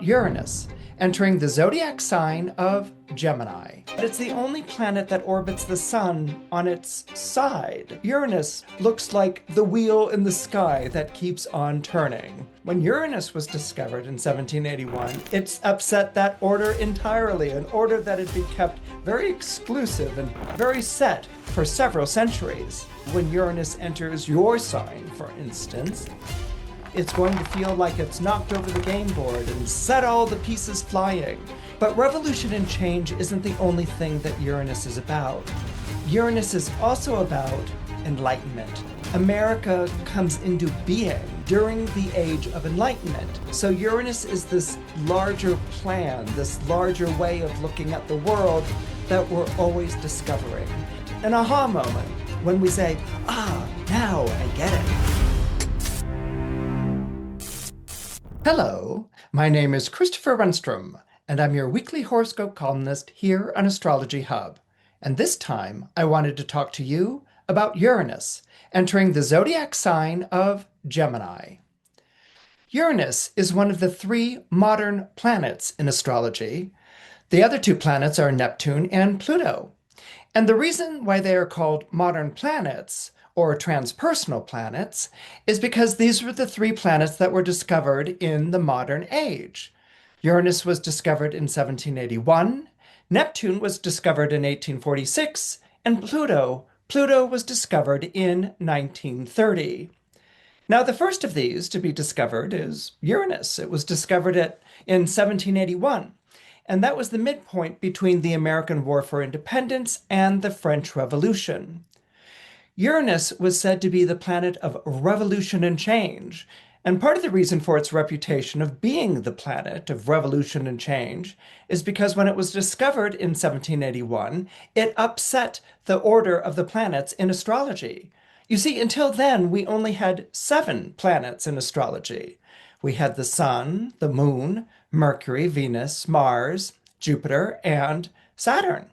Uranus, entering the zodiac sign of Gemini. It's the only planet that orbits the sun on its side. Uranus looks like the wheel in the sky that keeps on turning. When Uranus was discovered in 1781, it's upset that order entirely, an order that had been kept very exclusive and very set for several centuries. When Uranus enters your sign, for instance, it's going to feel like it's knocked over the game board and set all the pieces flying. But revolution and change isn't the only thing that Uranus is about. Uranus is also about enlightenment. America comes into being during the age of enlightenment. So Uranus is this larger plan, this larger way of looking at the world that we're always discovering. An aha moment when we say, now I get it. Hello, my name is Christopher Renstrom, and I'm your weekly horoscope columnist here on Astrology Hub. And this time, I wanted to talk to you about Uranus, entering the zodiac sign of Gemini. Uranus is one of the three modern planets in astrology. The other two planets are Neptune and Pluto. And the reason why they are called modern planets, or transpersonal planets, is because these were the three planets that were discovered in the modern age. Uranus was discovered in 1781, Neptune was discovered in 1846, and Pluto was discovered in 1930. Now, the first of these to be discovered is Uranus. It was discovered in 1781. And that was the midpoint between the American War for Independence and the French Revolution. Uranus was said to be the planet of revolution and change, and part of the reason for its reputation of being the planet of revolution and change is because when it was discovered in 1781, it upset the order of the planets in astrology. You see, until then, we only had 7 planets in astrology. We had the Sun, the Moon, Mercury, Venus, Mars, Jupiter, and Saturn.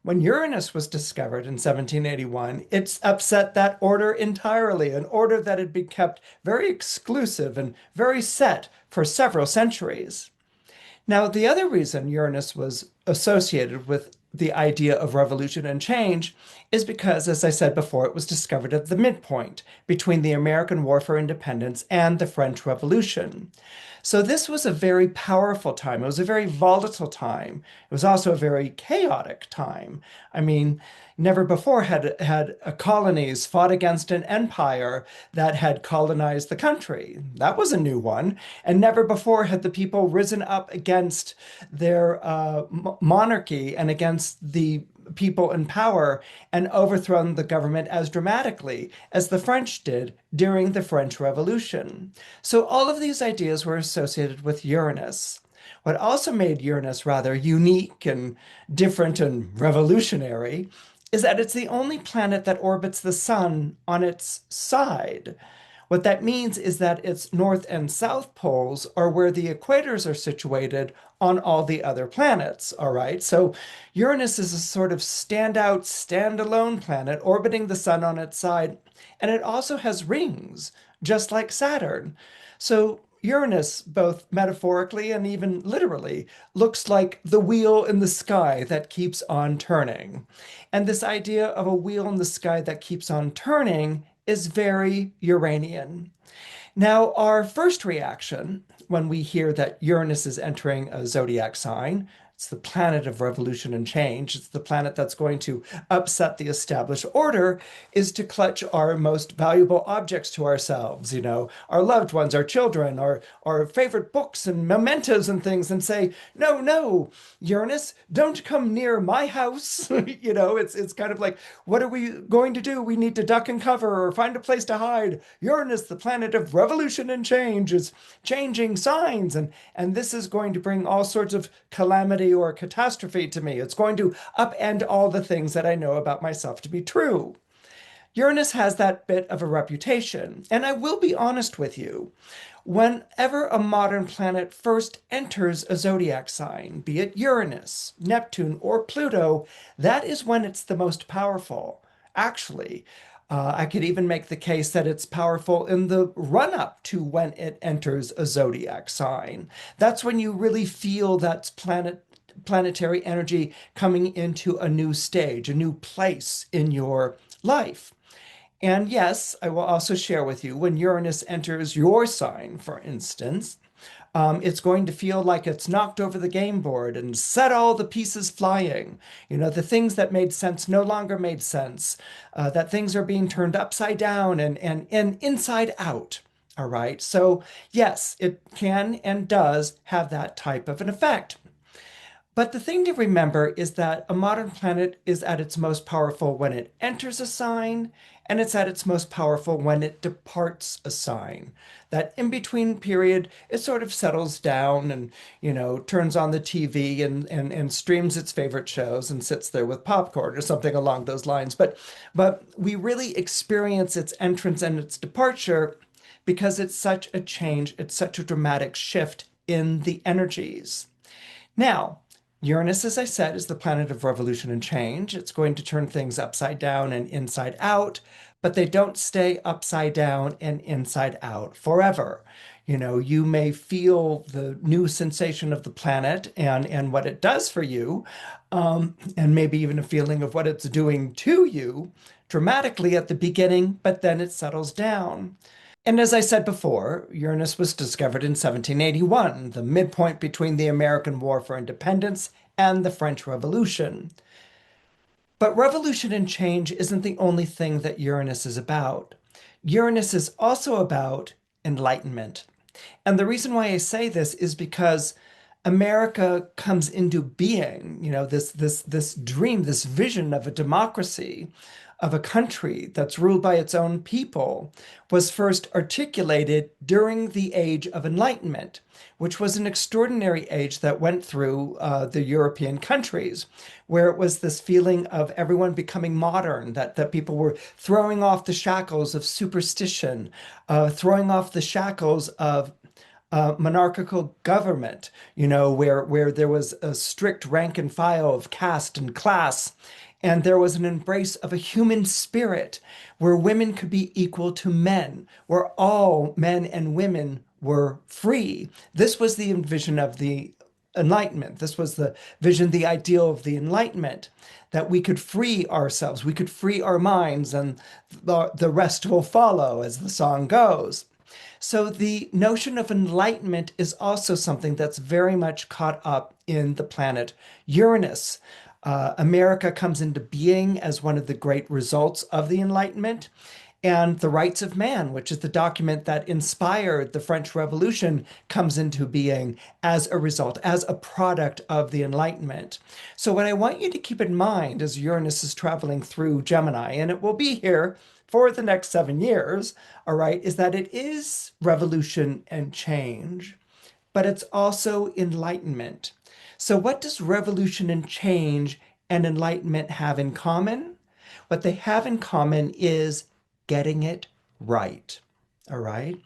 When Uranus was discovered in 1781, it's upset that order entirely, an order that had been kept very exclusive and very set for several centuries. Now, the other reason Uranus was associated with the idea of revolution and change is because, as I said before, it was discovered at the midpoint between the American War for Independence and the French Revolution. So this was a very powerful time. It was a very volatile time. It was also a very chaotic time. I mean, never before had colonies fought against an empire that had colonized the country. That was a new one. And never before had the people risen up against their monarchy and against the people in power and overthrown the government as dramatically as the French did during the French Revolution. So all of these ideas were associated with Uranus. What also made Uranus rather unique and different and revolutionary is that it's the only planet that orbits the sun on its side. What that means is that its north and south poles are where the equators are situated on all the other planets, all right? So Uranus is a sort of standout, standalone planet orbiting the sun on its side, and it also has rings, just like Saturn. So Uranus, both metaphorically and even literally, looks like the wheel in the sky that keeps on turning. And this idea of a wheel in the sky that keeps on turning is very Uranian. Now, our first reaction when we hear that Uranus is entering a zodiac sign, it's the planet of revolution and change, it's the planet that's going to upset the established order, is to clutch our most valuable objects to ourselves, our loved ones, our children, our favorite books and mementos and things, and say, no, Uranus, don't come near my house. It's kind of like, what are we going to do? We need to duck and cover or find a place to hide. Uranus, the planet of revolution and change, is changing signs, and this is going to bring all sorts of calamity or catastrophe to me. It's going to upend all the things that I know about myself to be true. Uranus has that bit of a reputation, and I will be honest with you. Whenever a modern planet first enters a zodiac sign, be it Uranus, Neptune, or Pluto, that is when it's the most powerful. Actually, I could even make the case that it's powerful in the run-up to when it enters a zodiac sign. That's when you really feel that planetary energy coming into a new stage, a new place in your life. And yes, I will also share with you when Uranus enters your sign, for instance, it's going to feel like it's knocked over the game board and set all the pieces flying. You know, the things that made sense no longer made sense, that things are being turned upside down and inside out. All right. So, yes, it can and does have that type of an effect. But the thing to remember is that a modern planet is at its most powerful when it enters a sign, and it's at its most powerful when it departs a sign. That in between period, it sort of settles down and, turns on the TV and streams its favorite shows and sits there with popcorn or something along those lines. But we really experience its entrance and its departure because it's such a change, it's such a dramatic shift in the energies. Now, Uranus, as I said, is the planet of revolution and change. It's going to turn things upside down and inside out, but they don't stay upside down and inside out forever. You may feel the new sensation of the planet and what it does for you, and maybe even a feeling of what it's doing to you dramatically at the beginning, but then it settles down. And as I said before, Uranus was discovered in 1781, the midpoint between the American War for Independence and the French Revolution. But revolution and change isn't the only thing that Uranus is about. Uranus is also about enlightenment. And the reason why I say this is because America comes into being, this dream, this vision of a democracy, of a country that's ruled by its own people, was first articulated during the Age of Enlightenment, which was an extraordinary age that went through the European countries, where it was this feeling of everyone becoming modern, that people were throwing off the shackles of superstition, throwing off the shackles of monarchical government, where there was a strict rank and file of caste and class. And there was an embrace of a human spirit where women could be equal to men, where all men and women were free. This was the vision of the Enlightenment. This was the vision, the ideal of the Enlightenment, that we could free ourselves, we could free our minds, and the rest will follow, as the song goes. So the notion of enlightenment is also something that's very much caught up in the planet Uranus. America comes into being as one of the great results of the Enlightenment. And the Rights of Man, which is the document that inspired the French Revolution, comes into being as a result, as a product of the Enlightenment. So what I want you to keep in mind as Uranus is traveling through Gemini, and it will be here for the next 7 years, all right, is that it is revolution and change, but it's also enlightenment. So what does revolution and change and enlightenment have in common? What they have in common is getting it right. All right.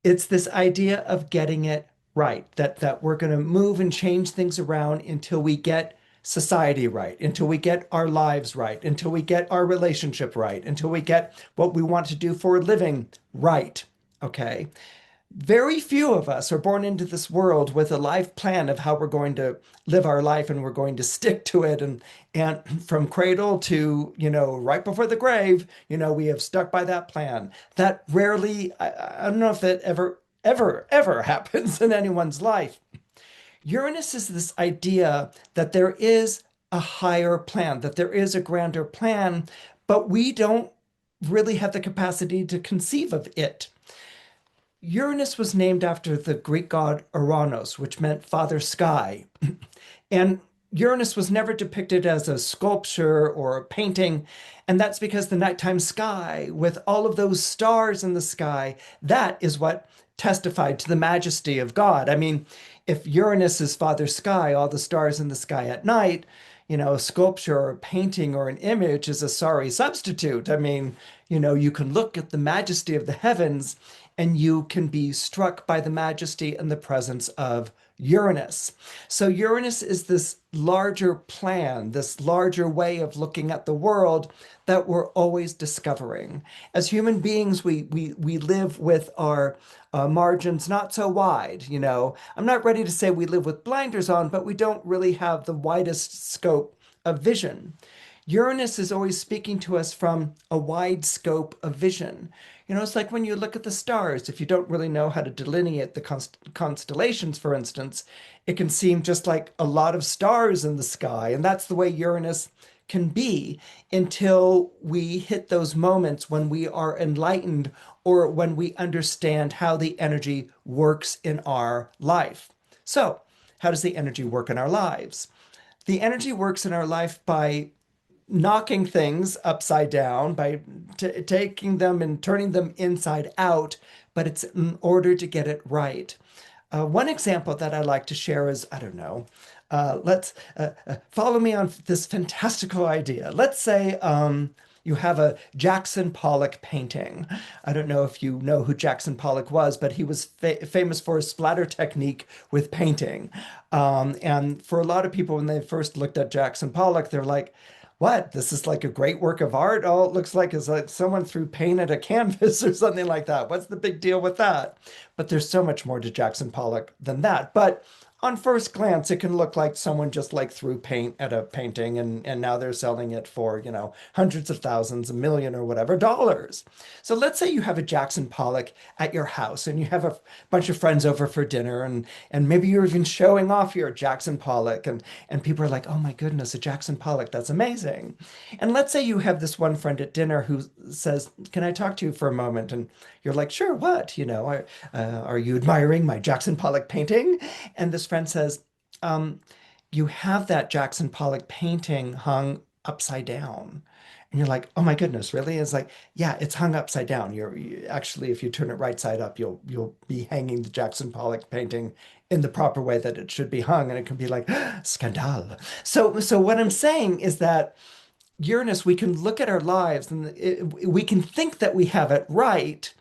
It's this idea of getting it right, that we're going to move and change things around until we get society right, until we get our lives right, until we get our relationship right, until we get what we want to do for a living right. Okay. Very few of us are born into this world with a life plan of how we're going to live our life, and we're going to stick to it. And from cradle to, right before the grave, we have stuck by that plan. That rarely, I don't know if that ever happens in anyone's life. Uranus is this idea that there is a higher plan, that there is a grander plan, but we don't really have the capacity to conceive of it. Uranus was named after the Greek god Uranus, which meant father sky. And Uranus was never depicted as a sculpture or a painting. And that's because the nighttime sky, with all of those stars in the sky, that is what testified to the majesty of God. I mean, if Uranus is father sky, all the stars in the sky at night, a sculpture or a painting or an image is a sorry substitute. I mean, you can look at the majesty of the heavens and you can be struck by the majesty and the presence of Uranus. So Uranus is this larger plan, this larger way of looking at the world that we're always discovering. As human beings, we live with our margins not so wide, you know. I'm not ready to say we live with blinders on, but we don't really have the widest scope of vision. Uranus is always speaking to us from a wide scope of vision. You know, it's like when you look at the stars, if you don't really know how to delineate the constellations, for instance, it can seem just like a lot of stars in the sky. And that's the way Uranus can be until we hit those moments when we are enlightened or when we understand how the energy works in our life. So, how does the energy work in our lives? The energy works in our life by knocking things upside down, by taking them and turning them inside out, but it's in order to get it right. One example that I like to share is, I don't know, let's follow me on this fantastical idea. Let's say you have a Jackson Pollock painting. I don't know if you know who Jackson Pollock was, but he was famous for his splatter technique with painting. And for a lot of people, when they first looked at Jackson Pollock, they're like, what? This is like a great work of art? Oh, it looks like it's like someone threw paint at a canvas or something like that. What's the big deal with that? But there's so much more to Jackson Pollock than that. But on first glance, it can look like someone just like threw paint at a painting and now they're selling it for, you know, hundreds of thousands, a million or whatever dollars. So let's say you have a Jackson Pollock at your house and you have a bunch of friends over for dinner and maybe you're even showing off your Jackson Pollock and people are like, oh my goodness, a Jackson Pollock, that's amazing. And let's say you have this one friend at dinner who says, can I talk to you for a moment? And you're like, sure, what? You know, are you admiring my Jackson Pollock painting? And this friend says, you have that Jackson Pollock painting hung upside down. And you're like, oh my goodness, really? It's like, yeah, it's hung upside down. Actually, if you turn it right side up, you'll be hanging the Jackson Pollock painting in the proper way that it should be hung, and it can be like scandal. So what I'm saying is that Uranus, we can look at our lives and we can think that we have it right.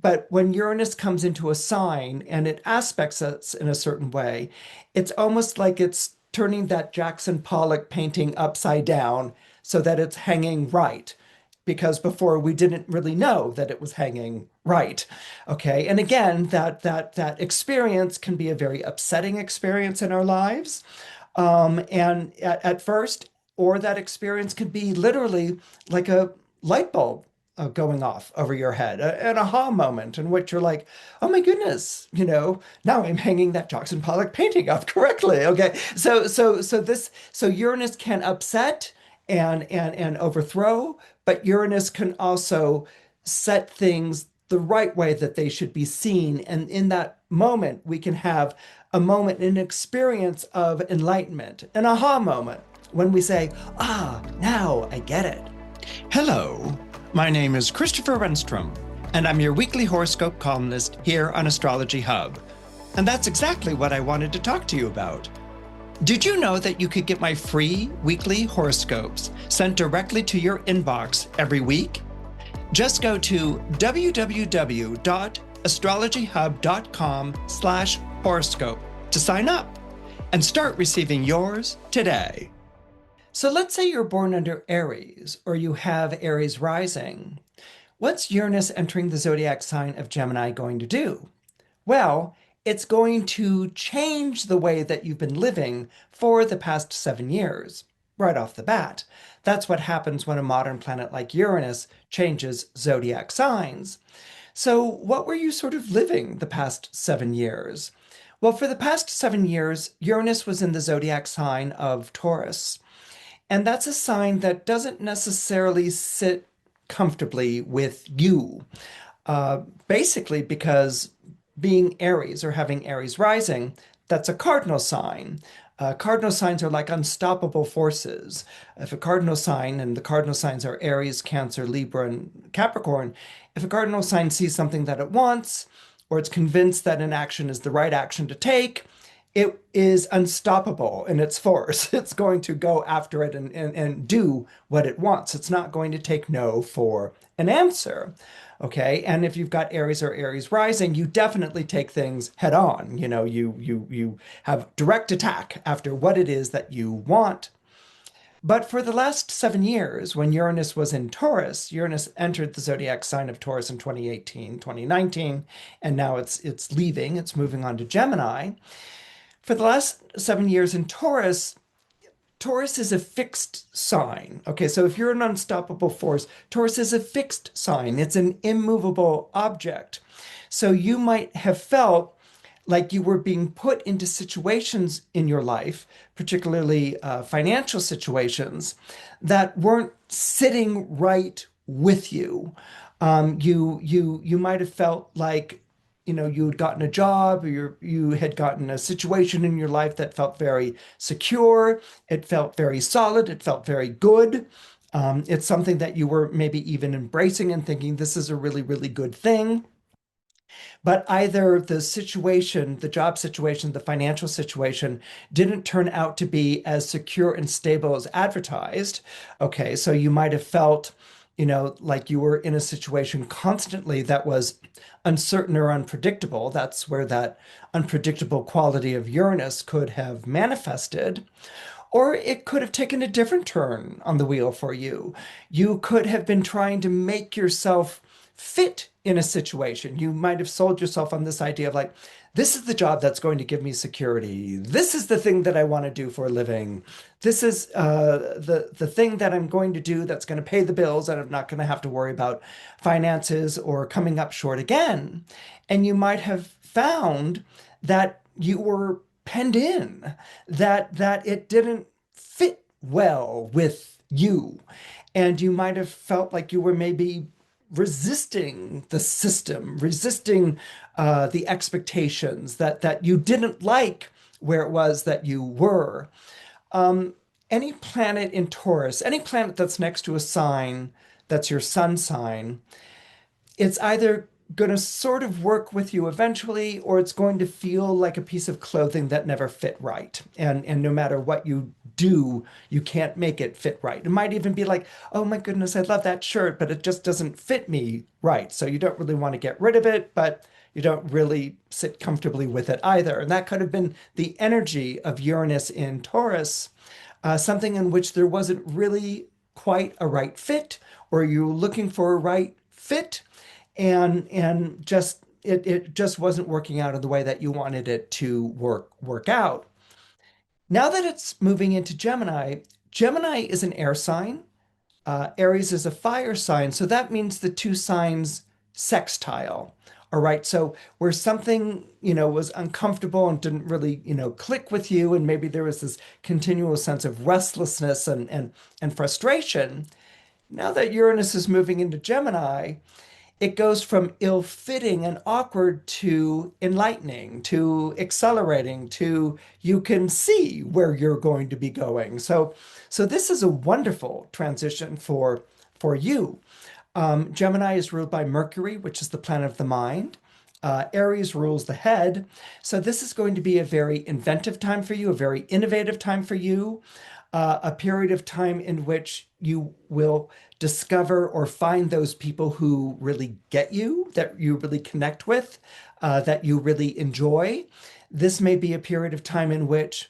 But when Uranus comes into a sign and it aspects us in a certain way, it's almost like it's turning that Jackson Pollock painting upside down so that it's hanging right. Because before we didn't really know that it was hanging right. Okay. And again, that experience can be a very upsetting experience in our lives. And at first, or that experience could be literally like a light bulb going off over your head, an aha moment in which you're like, oh my goodness, you know, now I'm hanging that Jackson Pollock painting up correctly. Okay, so Uranus can upset and overthrow, but Uranus can also set things the right way that they should be seen, and in that moment we can have a moment, an experience of enlightenment, an aha moment when we say, ah, now I get it. Hello. My name is Christopher Renstrom, and I'm your weekly horoscope columnist here on Astrology Hub. And that's exactly what I wanted to talk to you about. Did you know that you could get my free weekly horoscopes sent directly to your inbox every week? Just go to www.astrologyhub.com/horoscope to sign up and start receiving yours today. So let's say you're born under Aries, or you have Aries rising. What's Uranus entering the zodiac sign of Gemini going to do? Well, it's going to change the way that you've been living for the past 7 years, right off the bat. That's what happens when a modern planet like Uranus changes zodiac signs. So what were you sort of living the past 7 years? Well, for the past 7 years, Uranus was in the zodiac sign of Taurus. And that's a sign that doesn't necessarily sit comfortably with you. Basically because being Aries or having Aries rising, that's a cardinal sign. Cardinal signs are like unstoppable forces. If a cardinal sign, and the cardinal signs are Aries, Cancer, Libra, and Capricorn, if a cardinal sign sees something that it wants, or it's convinced that an action is the right action to take, it is unstoppable in its force. It's going to go after it and do what it wants. It's not going to take no for an answer. Okay. And if you've got Aries or Aries rising, you definitely take things head on. You have direct attack after what it is that you want. But for the last 7 years, when Uranus was in Taurus, Uranus entered the zodiac sign of Taurus in 2018, 2019, and now it's leaving, it's moving on to Gemini. For the last 7 years in Taurus, Taurus is a fixed sign. Okay, so if you're an unstoppable force, Taurus is a fixed sign. It's an immovable object. So you might have felt like you were being put into situations in your life, particularly financial situations, that weren't sitting right with you. You might have felt like you had gotten a job, or you had gotten a situation in your life that felt very secure, it felt very solid, it felt very good. It's something that you were maybe even embracing and thinking this is a really, really good thing. But either the situation, the job situation, the financial situation didn't turn out to be as secure and stable as advertised. Okay, so you might have felt, like you were in a situation constantly that was uncertain or unpredictable. That's where that unpredictable quality of Uranus could have manifested. Or it could have taken a different turn on the wheel for you. You could have been trying to make yourself fit in a situation. You might have sold yourself on this idea of like, this is the job that's going to give me security. This is the thing that I want to do for a living. This is the thing that I'm going to do that's going to pay the bills, and I'm not going to have to worry about finances or coming up short again. And you might have found that you were penned in, that it didn't fit well with you. And you might have felt like you were maybe resisting the system, resisting the expectations that you didn't like where it was that you were. Any planet in Taurus, any planet that's next to a sign that's your sun sign, it's either going to sort of work with you eventually, or it's going to feel like a piece of clothing that never fit right. And no matter what you do, you can't make it fit right. It might even be like, oh my goodness, I love that shirt, but it just doesn't fit me right. So you don't really want to get rid of it, but you don't really sit comfortably with it either. And that could have been the energy of Uranus in Taurus, something in which there wasn't really quite a right fit, or you're looking for a right fit, and just it just wasn't working out in the way that you wanted it to work out. Now that it's moving into Gemini, Gemini is an air sign. Aries is a fire sign, so that means the two signs sextile. All right, so where something, was uncomfortable and didn't really, click with you, and maybe there was this continual sense of restlessness and frustration. Now that Uranus is moving into Gemini, it goes from ill-fitting and awkward to enlightening, to accelerating, to you can see where you're going to be going. So this is a wonderful transition for you. Gemini is ruled by Mercury, which is the planet of the mind. Aries rules the head. So this is going to be a very inventive time for you, a very innovative time for you, a period of time in which you will discover or find those people who really get you, that you really connect with, that you really enjoy. This may be a period of time in which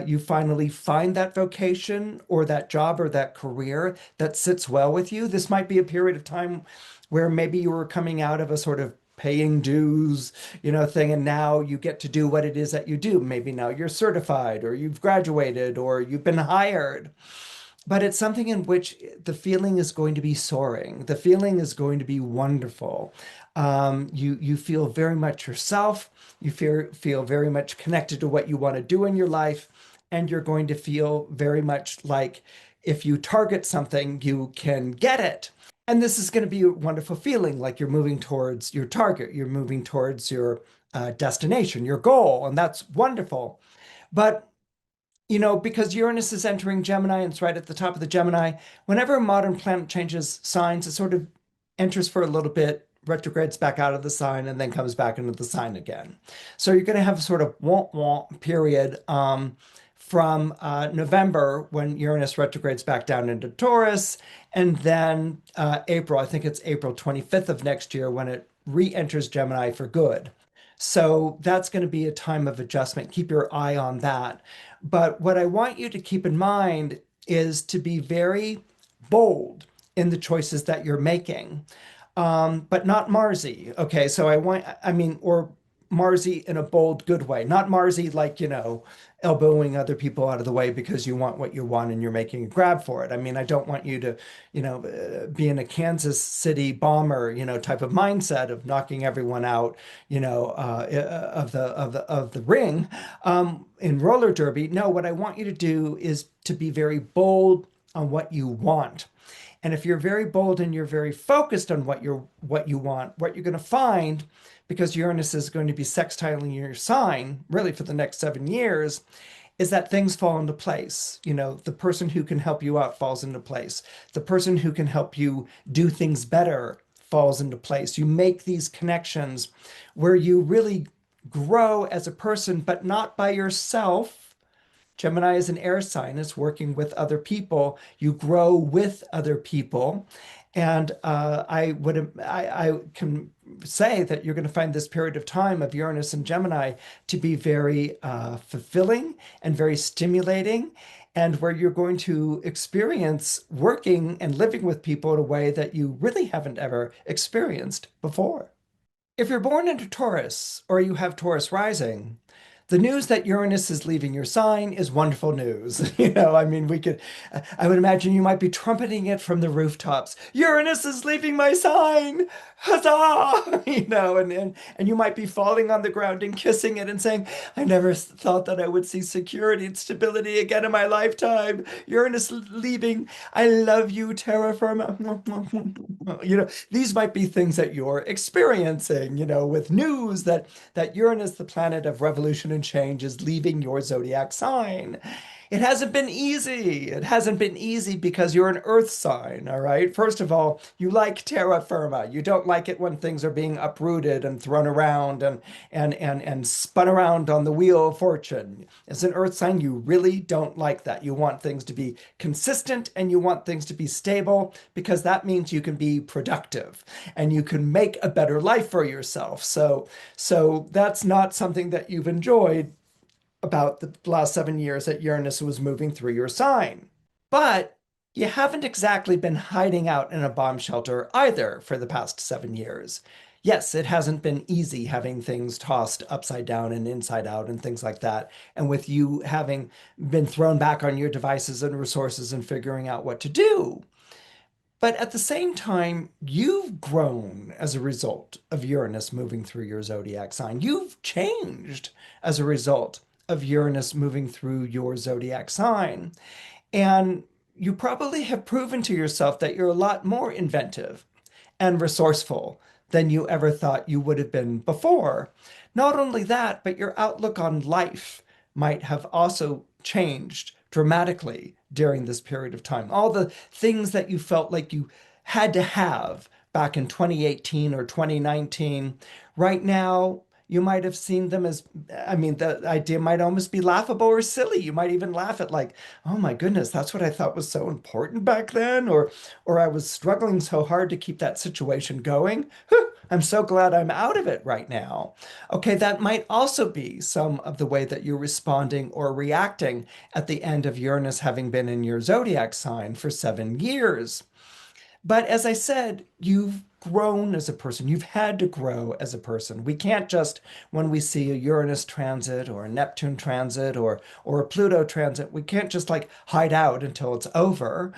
you finally find that vocation or that job or that career that sits well with you. This might be a period of time where maybe you were coming out of a sort of paying dues, thing, and now you get to do what it is that you do. Maybe now you're certified, or you've graduated, or you've been hired. But it's something in which the feeling is going to be soaring. The feeling is going to be wonderful. You feel very much yourself. You feel very much connected to what you want to do in your life. And you're going to feel very much like if you target something, you can get it. And this is going to be a wonderful feeling, like you're moving towards your target. You're moving towards your destination, your goal. And that's wonderful. But because Uranus is entering Gemini and it's right at the top of the Gemini, whenever a modern planet changes signs, it sort of enters for a little bit retrogrades back out of the sign and then comes back into the sign again. So you're going to have a sort of womp period from November when Uranus retrogrades back down into Taurus, and then April, I think it's April 25th of next year when it re-enters Gemini for good. So that's going to be a time of adjustment. Keep your eye on that. But what I want you to keep in mind is to be very bold in the choices that you're making, but not Marsy. Okay, so or Marsy in a bold, good way, not Marsy like, elbowing other people out of the way because you want what you want and you're making a grab for it. I mean, I don't want you to, be in a Kansas City bomber, type of mindset of knocking everyone out, of the ring in roller derby. No, what I want you to do is to be very bold on what you want. And if you're very bold and you're very focused on what you want, what you're going to find, because Uranus is going to be sextiling your sign really for the next 7 years, is that things fall into place. The person who can help you out falls into place. The person who can help you do things better falls into place. You make these connections where you really grow as a person, but not by yourself. Gemini is an air sign, it's working with other people. You grow with other people. And I can say that you're going to find this period of time of Uranus and Gemini to be very fulfilling and very stimulating, and where you're going to experience working and living with people in a way that you really haven't ever experienced before. If you're born into Taurus or you have Taurus rising, the news that Uranus is leaving your sign is wonderful news. I would imagine you might be trumpeting it from the rooftops. Uranus is leaving my sign! Huzzah! And you might be falling on the ground and kissing it and saying, I never thought that I would see security and stability again in my lifetime. Uranus leaving. I love you, terra firma. These might be things that you're experiencing, with news that Uranus, the planet of revolution and change, is leaving your zodiac sign. It hasn't been easy. It hasn't been easy because you're an earth sign, all right? First of all, you like terra firma. You don't like it when things are being uprooted and thrown around and spun around on the wheel of fortune. As an earth sign, you really don't like that. You want things to be consistent and you want things to be stable because that means you can be productive and you can make a better life for yourself. So that's not something that you've enjoyed about the last 7 years that Uranus was moving through your sign. But you haven't exactly been hiding out in a bomb shelter either for the past 7 years. Yes, it hasn't been easy having things tossed upside down and inside out and things like that. And with you having been thrown back on your devices and resources and figuring out what to do. But at the same time, you've grown as a result of Uranus moving through your zodiac sign. You've changed as a result of Uranus moving through your zodiac sign. And you probably have proven to yourself that you're a lot more inventive and resourceful than you ever thought you would have been before. Not only that, but your outlook on life might have also changed dramatically during this period of time. All the things that you felt like you had to have back in 2018 or 2019, right now, you might have seen them as, the idea might almost be laughable or silly. You might even laugh at like, oh my goodness, that's what I thought was so important back then, or I was struggling so hard to keep that situation going. I'm so glad I'm out of it right now. Okay, that might also be some of the way that you're responding or reacting at the end of Uranus having been in your zodiac sign for 7 years. But as I said, you've grown as a person. You've had to grow as a person. We can't just, when we see a Uranus transit or a Neptune transit or a Pluto transit, we can't just like hide out until it's over.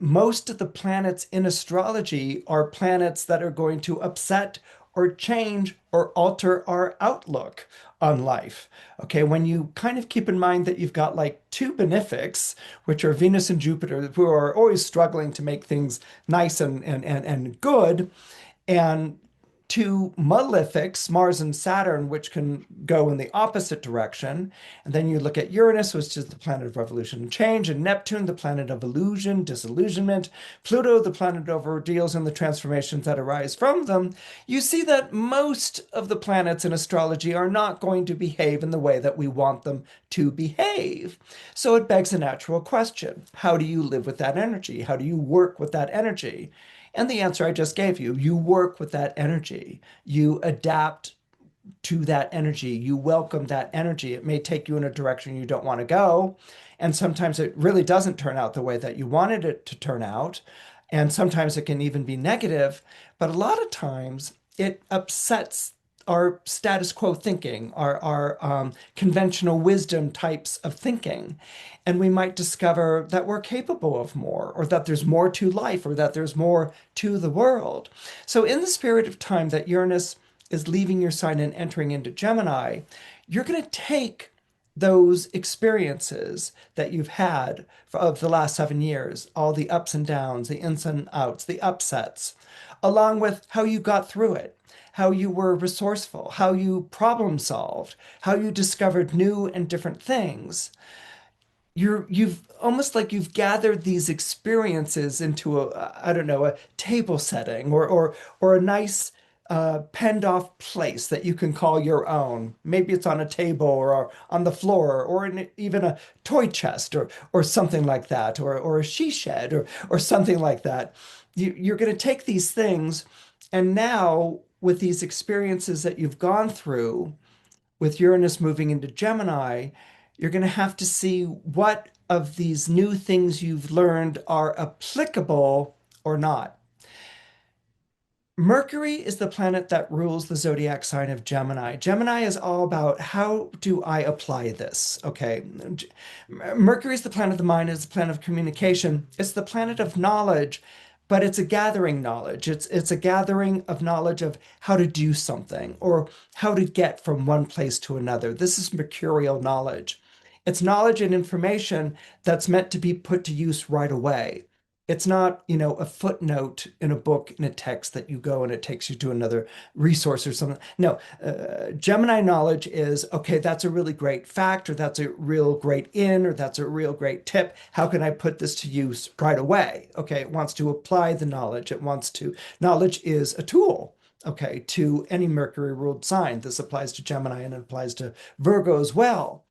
Most of the planets in astrology are planets that are going to upset or change or alter our outlook on life. Okay, when you kind of keep in mind that you've got like two benefics, which are Venus and Jupiter, who are always struggling to make things nice and good, and two malefics, Mars and Saturn, which can go in the opposite direction. And then you look at Uranus, which is the planet of revolution and change, and Neptune, the planet of illusion, disillusionment, Pluto, the planet of ordeals and the transformations that arise from them. You see that most of the planets in astrology are not going to behave in the way that we want them to behave. So it begs a natural question. How do you live with that energy? How do you work with that energy? And the answer I just gave you, you work with that energy. You adapt to that energy. You welcome that energy. It may take you in a direction you don't want to go. And sometimes it really doesn't turn out the way that you wanted it to turn out. And sometimes it can even be negative. But a lot of times it upsets our status quo thinking, our conventional wisdom types of thinking. And we might discover that we're capable of more, or that there's more to life, or that there's more to the world. So in the spirit of time that Uranus is leaving your sign and entering into Gemini, you're going to take those experiences that you've had of the last 7 years, all the ups and downs, the ins and outs, the upsets, along with how you got through it, how you were resourceful, how you problem solved, how you discovered new and different things. You've almost like you've gathered these experiences into I don't know, a table setting, or a nice penned off place that you can call your own. Maybe it's on a table or on the floor or in even a toy chest or something like that, or a she shed or something like that. You're going to take these things, and now with these experiences that you've gone through, with Uranus moving into Gemini, you're going to have to see what of these new things you've learned are applicable or not. Mercury is the planet that rules the zodiac sign of Gemini. Gemini is all about how do I apply this? Okay. Mercury is the planet of the mind, it's the planet of communication, it's the planet of knowledge, but it's a gathering knowledge. It's a gathering of knowledge of how to do something or how to get from one place to another. This is mercurial knowledge. It's knowledge and information that's meant to be put to use right away. It's not, a footnote in a book, in a text that you go and it takes you to another resource or something. No, Gemini knowledge is, okay, that's a really great fact, or that's a real great or that's a real great tip. How can I put this to use right away? Okay, it wants to apply the knowledge. Knowledge is a tool, okay, to any Mercury ruled sign. This applies to Gemini and it applies to Virgo as well.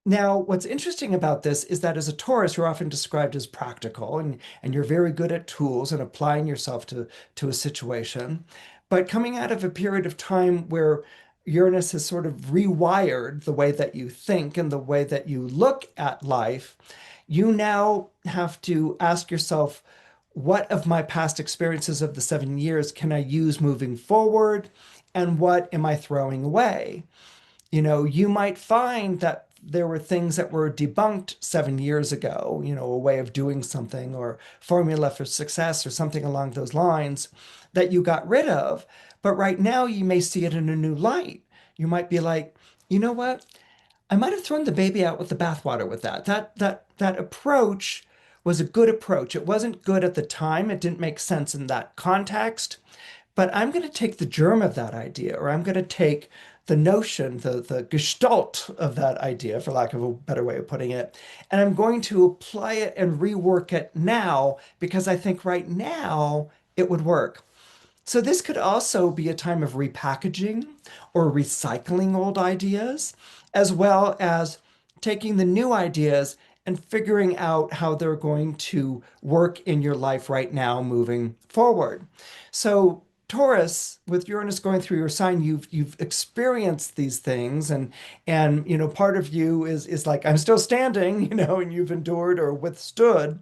Now, what's interesting about this is that as a Taurus, you're often described as practical and you're very good at tools and applying yourself to a situation. But coming out of a period of time where Uranus has sort of rewired the way that you think and the way that you look at life, you now have to ask yourself, what of my past experiences of the 7 years can I use moving forward? And what am I throwing away? You might find that there were things that were debunked 7 years ago, a way of doing something or formula for success or something along those lines that you got rid of. But right now you may see it in a new light. You might be like, you know what? I might have thrown the baby out with the bathwater with that. That approach was a good approach. It wasn't good at the time. It didn't make sense in that context. But I'm going to take the germ of that idea, or I'm going to take the notion, the gestalt of that idea, for lack of a better way of putting it, and I'm going to apply it and rework it now because I think right now it would work. So this could also be a time of repackaging or recycling old ideas, as well as taking the new ideas and figuring out how they're going to work in your life right now moving forward. So Taurus, with Uranus going through your sign, you've experienced these things, and part of you is like, I'm still standing, and you've endured or withstood.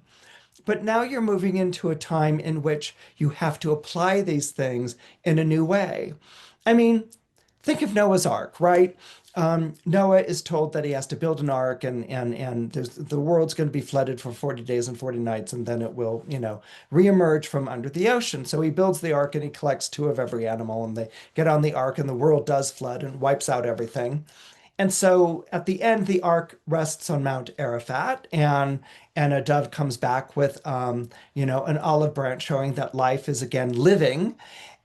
But now you're moving into a time in which you have to apply these things in a new way. I mean, think of Noah's Ark, right? Noah is told that he has to build an ark, and the world's going to be flooded for 40 days and 40 nights, and then it will, reemerge from under the ocean. So he builds the ark and he collects two of every animal, and they get on the ark, and the world does flood and wipes out everything. And so at the end, the ark rests on Mount Arafat, and a dove comes back with, an olive branch showing that life is again living.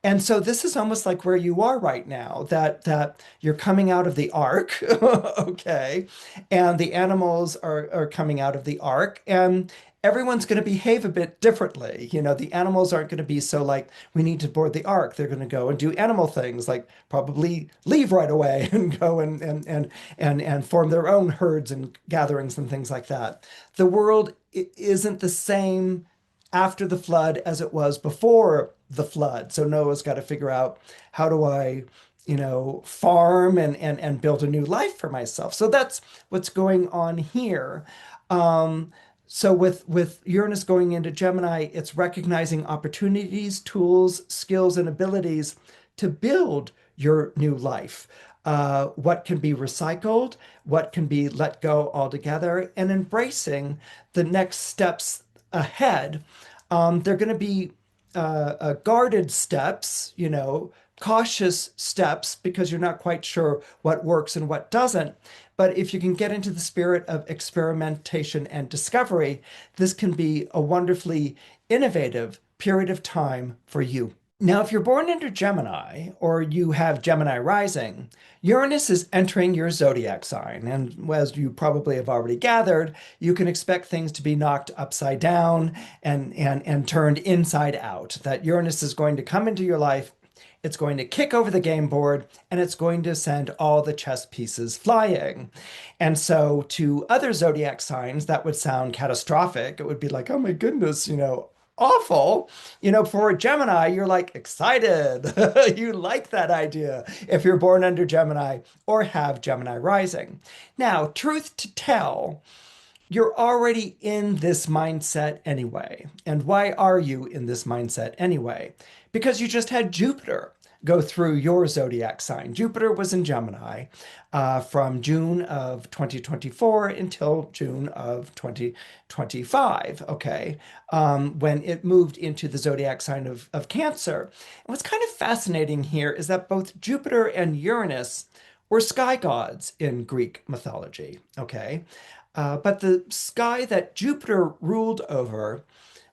And so this is almost like where you are right now, that you're coming out of the ark, okay, and the animals are coming out of the ark, and everyone's going to behave a bit differently. You know, the animals aren't going to be so like, we need to board the ark. They're going to go and do animal things, like probably leave right away and go and form their own herds and gatherings and things like that. The world isn't the same after the flood as it was before the flood. So Noah's got to figure out, how do I, farm and build a new life for myself. So that's what's going on here. So with Uranus going into Gemini, it's recognizing opportunities, tools, skills, and abilities to build your new life. What can be recycled, what can be let go altogether, and embracing the next steps ahead. They're going to be guarded steps, cautious steps, because you're not quite sure what works and what doesn't. But if you can get into the spirit of experimentation and discovery, this can be a wonderfully innovative period of time for you. Now, if you're born under Gemini or you have Gemini rising, Uranus is entering your zodiac sign. And as you probably have already gathered, you can expect things to be knocked upside down and turned inside out. That Uranus is going to come into your life, it's going to kick over the game board, and it's going to send all the chess pieces flying. And so to other zodiac signs, that would sound catastrophic. It would be like, oh my goodness, awful. For a Gemini, you're like excited. You like that idea if you're born under Gemini or have Gemini rising. Now, truth to tell, you're already in this mindset anyway. And why are you in this mindset anyway? Because you just had Jupiter go through your zodiac sign. Jupiter was in Gemini from June of 2024 until June of 2025, okay, when it moved into the zodiac sign of Cancer. And what's kind of fascinating here is that both Jupiter and Uranus were sky gods in Greek mythology, okay? But the sky that Jupiter ruled over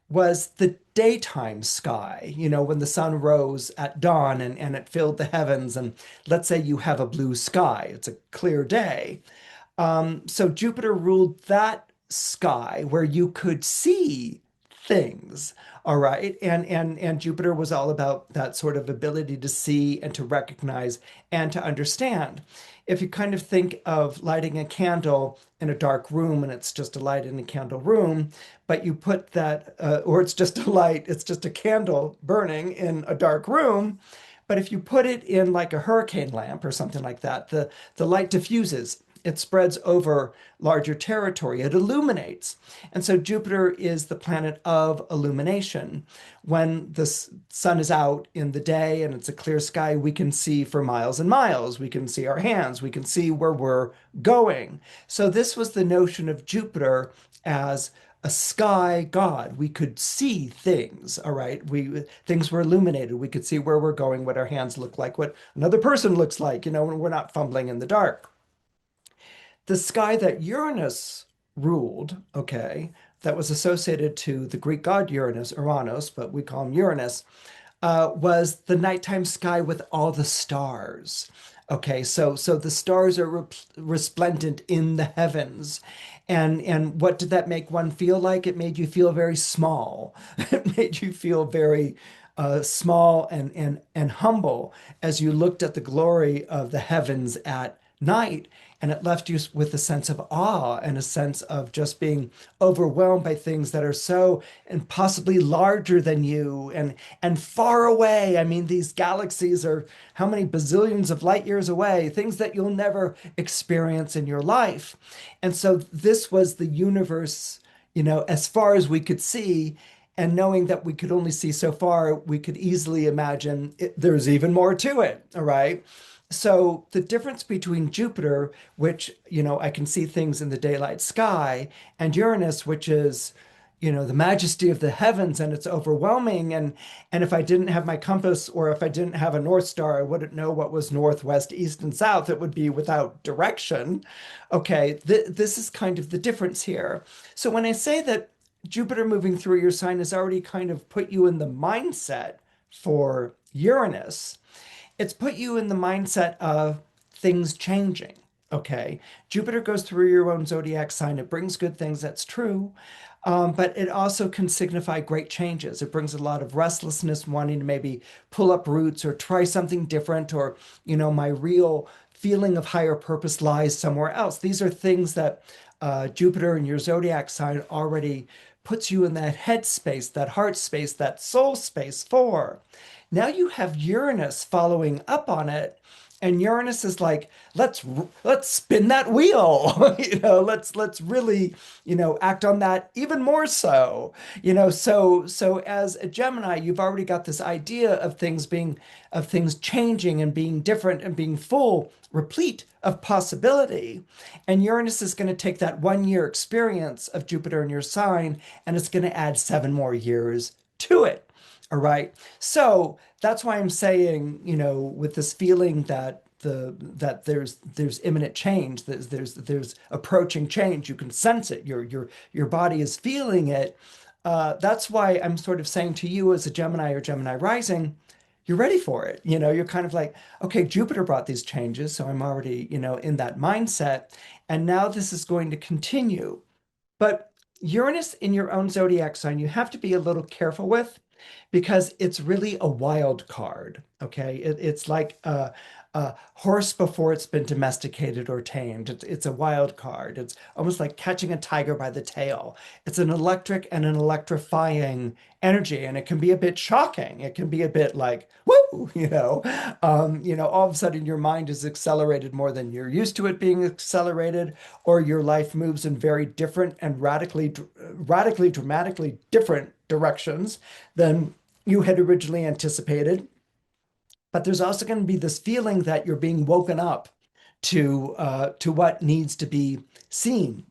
was the daytime sky, when the sun rose at dawn and it filled the heavens. And let's say you have a blue sky, it's a clear day. So Jupiter ruled that sky where you could see things. All right. And Jupiter was all about that sort of ability to see and to recognize and to understand. If you kind of think of lighting a candle in a dark room and it's just a light in a candle room, but you put that, or it's just a light, it's just a candle burning in a dark room. But if you put it in like a hurricane lamp or something like that, the light diffuses. It spreads over larger territory. It illuminates. And so Jupiter is the planet of illumination. When the sun is out in the day and it's a clear sky, we can see for miles and miles. We can see our hands. We can see where we're going. So this was the notion of Jupiter as a sky god. We could see things, all right? Things were illuminated. We could see where we're going, what our hands look like, what another person looks like, when we're not fumbling in the dark. The sky that Uranus ruled, okay, that was associated to the Greek god Uranus, but we call him Uranus, was the nighttime sky with all the stars. Okay, so the stars are resplendent in the heavens. And what did that make one feel like? It made you feel very small. It made you feel very small and humble as you looked at the glory of the heavens at night. And it left you with a sense of awe and a sense of just being overwhelmed by things that are so and possibly larger than you and far away. I mean, these galaxies are how many bazillions of light years away, things that you'll never experience in your life. And so this was the universe, as far as we could see. And knowing that we could only see so far, we could easily imagine there's even more to it, all right? So the difference between Jupiter, which, I can see things in the daylight sky, and Uranus, which is, the majesty of the heavens and it's overwhelming. And if I didn't have my compass or if I didn't have a North Star, I wouldn't know what was north, west, east, and south. It would be without direction. Okay, this is kind of the difference here. So when I say that Jupiter moving through your sign has already kind of put you in the mindset for Uranus, it's put you in the mindset of things changing. Okay. Jupiter goes through your own zodiac sign. It brings good things. That's true. But it also can signify great changes. It brings a lot of restlessness, wanting to maybe pull up roots or try something different, or, my real feeling of higher purpose lies somewhere else. These are things that Jupiter in your zodiac sign already puts you in that head space, that heart space, that soul space for. Now you have Uranus following up on it, and Uranus is like, let's spin that wheel. Let's really, act on that even more so. So as a Gemini, you've already got this idea of things changing and being different and being full, replete of possibility. And Uranus is going to take that 1 year experience of Jupiter in your sign, and it's going to add 7 more years to it. All right. So that's why I'm saying, with this feeling that there's imminent change, there's approaching change. You can sense it. Your body is feeling it. That's why I'm sort of saying to you as a Gemini or Gemini rising, you're ready for it. You're kind of like, okay, Jupiter brought these changes, so I'm already, in that mindset. And now this is going to continue. But Uranus in your own zodiac sign, you have to be a little careful with, because it's really a wild card. Okay. It's like a horse before it's been domesticated or tamed. It's a wild card. It's almost like catching a tiger by the tail. It's an electric and an electrifying energy, and it can be a bit shocking. It can be a bit like, woo, all of a sudden your mind is accelerated more than you're used to it being accelerated, or your life moves in very different and radically, dramatically different directions than you had originally anticipated. But there's also going to be this feeling that you're being woken up to what needs to be seen.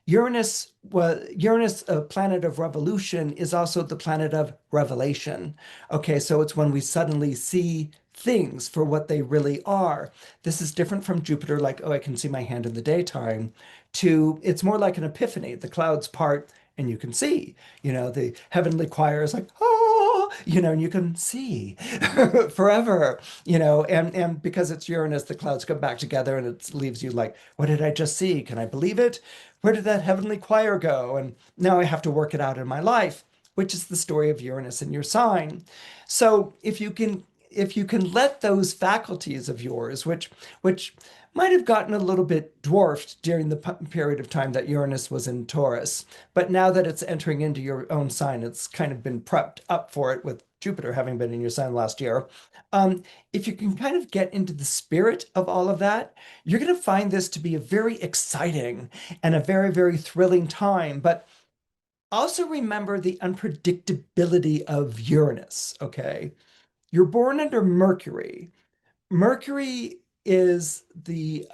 Uranus, a planet of revolution, is also the planet of revelation. Okay, so it's when we suddenly see things for what they really are. This is different from Jupiter, like, oh, I can see my hand in the daytime, to it's more like an epiphany. The clouds part and you can see, the heavenly choir is like, oh, and you can see forever, and because it's Uranus, the clouds come back together and it leaves you like, what did I just see? Can I believe it? Where did that heavenly choir go? And now I have to work it out in my life, which is the story of Uranus in your sign. So if you can let those faculties of yours, which might have gotten a little bit dwarfed during the period of time that Uranus was in Taurus, but now that it's entering into your own sign, it's kind of been prepped up for it with Jupiter having been in your sign last year. If you can kind of get into the spirit of all of that, you're going to find this to be a very exciting and a very, very thrilling time. But also remember the unpredictability of Uranus, okay? You're born under Mercury. Mercury is the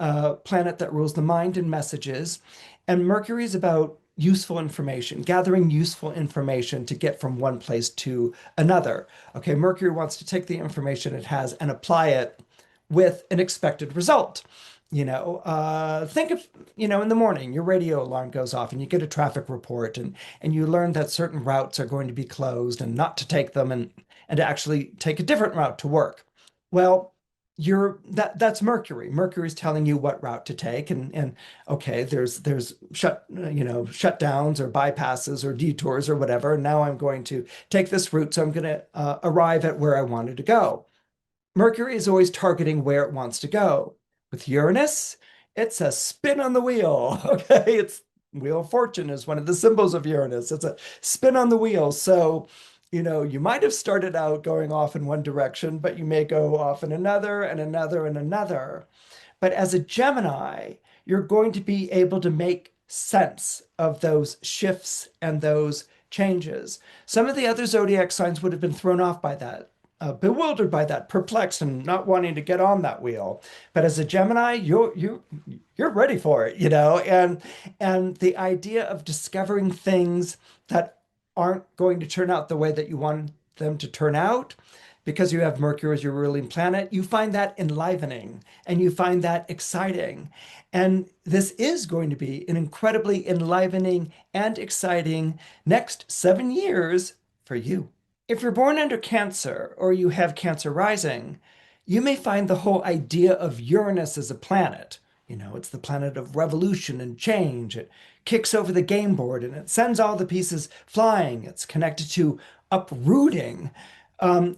planet that rules the mind and messages, and Mercury is about useful information, gathering useful information to get from one place to another. Okay, Mercury wants to take the information it has and apply it with an expected result. Think of, in the morning, your radio alarm goes off and you get a traffic report, and you learn that certain routes are going to be closed and not to take them, and to actually take a different route to work. Well, that's Mercury. Mercury's telling you what route to take, and okay, there's shutdowns or bypasses or detours or whatever. Now I'm going to take this route, so I'm going to arrive at where I wanted to go. Mercury is always targeting where it wants to go. With Uranus, it's a spin on the wheel. Okay, it's Wheel of Fortune is one of the symbols of Uranus. It's a spin on the wheel. So, you might have started out going off in one direction, but you may go off in another and another and another. But as a Gemini, you're going to be able to make sense of those shifts and those changes. Some of the other zodiac signs would have been thrown off by that, bewildered by that, perplexed, and not wanting to get on that wheel. But as a Gemini, you're ready for it, and the idea of discovering things that aren't going to turn out the way that you want them to turn out, because you have Mercury as your ruling planet, you find that enlivening and you find that exciting. And this is going to be an incredibly enlivening and exciting next 7 years for you. If you're born under Cancer or you have Cancer rising, you may find the whole idea of Uranus as a planet. It's the planet of revolution and change. It kicks over the game board and it sends all the pieces flying. It's connected to uprooting.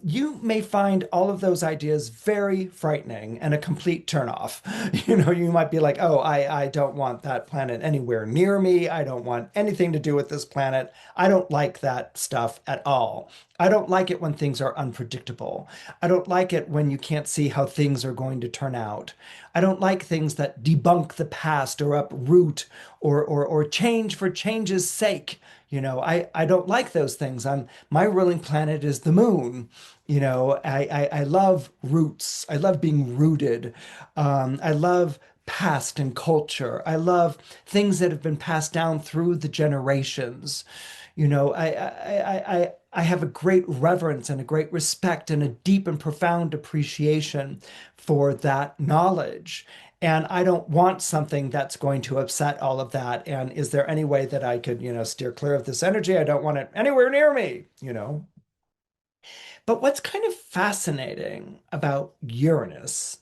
You may find all of those ideas very frightening and a complete turnoff. You might be like, oh, I don't want that planet anywhere near me. I don't want anything to do with this planet. I don't like that stuff at all. I don't like it when things are unpredictable. I don't like it when you can't see how things are going to turn out. I don't like things that debunk the past or uproot or change for change's sake. I don't like those things. My ruling planet is the moon. I love roots. I love being rooted. I love past and culture. I love things that have been passed down through the generations. I have a great reverence and a great respect and a deep and profound appreciation for that knowledge. And I don't want something that's going to upset all of that. And is there any way that I could, steer clear of this energy? I don't want it anywhere near me. But what's kind of fascinating about Uranus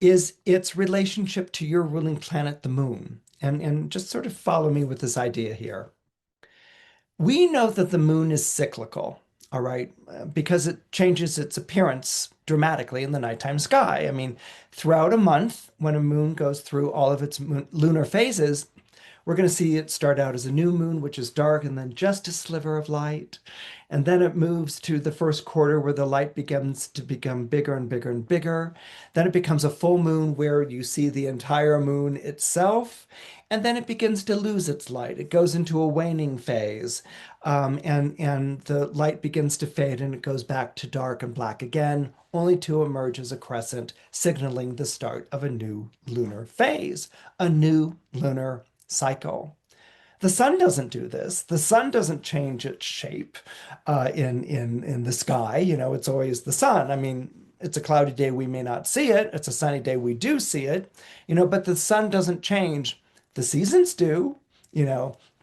is its relationship to your ruling planet, the moon. And just sort of follow me with this idea here. We know that the moon is cyclical, all right, because it changes its appearance dramatically in the nighttime sky. I mean, throughout a month, when a moon goes through all of its lunar phases, we're going to see it start out as a new moon, which is dark, and then just a sliver of light. And then it moves to the first quarter where the light begins to become bigger and bigger and bigger. Then it becomes a full moon where you see the entire moon itself. And then it begins to lose its light. It goes into a waning phase. And the light begins to fade and it goes back to dark and black again, only to emerge as a crescent, signaling the start of a new lunar phase, a new lunar cycle. The sun doesn't do this. The sun doesn't change its shape in the sky. It's always the sun. I mean, it's a cloudy day, we may not see it. It's a sunny day, we do see it. But the sun doesn't change. The seasons do,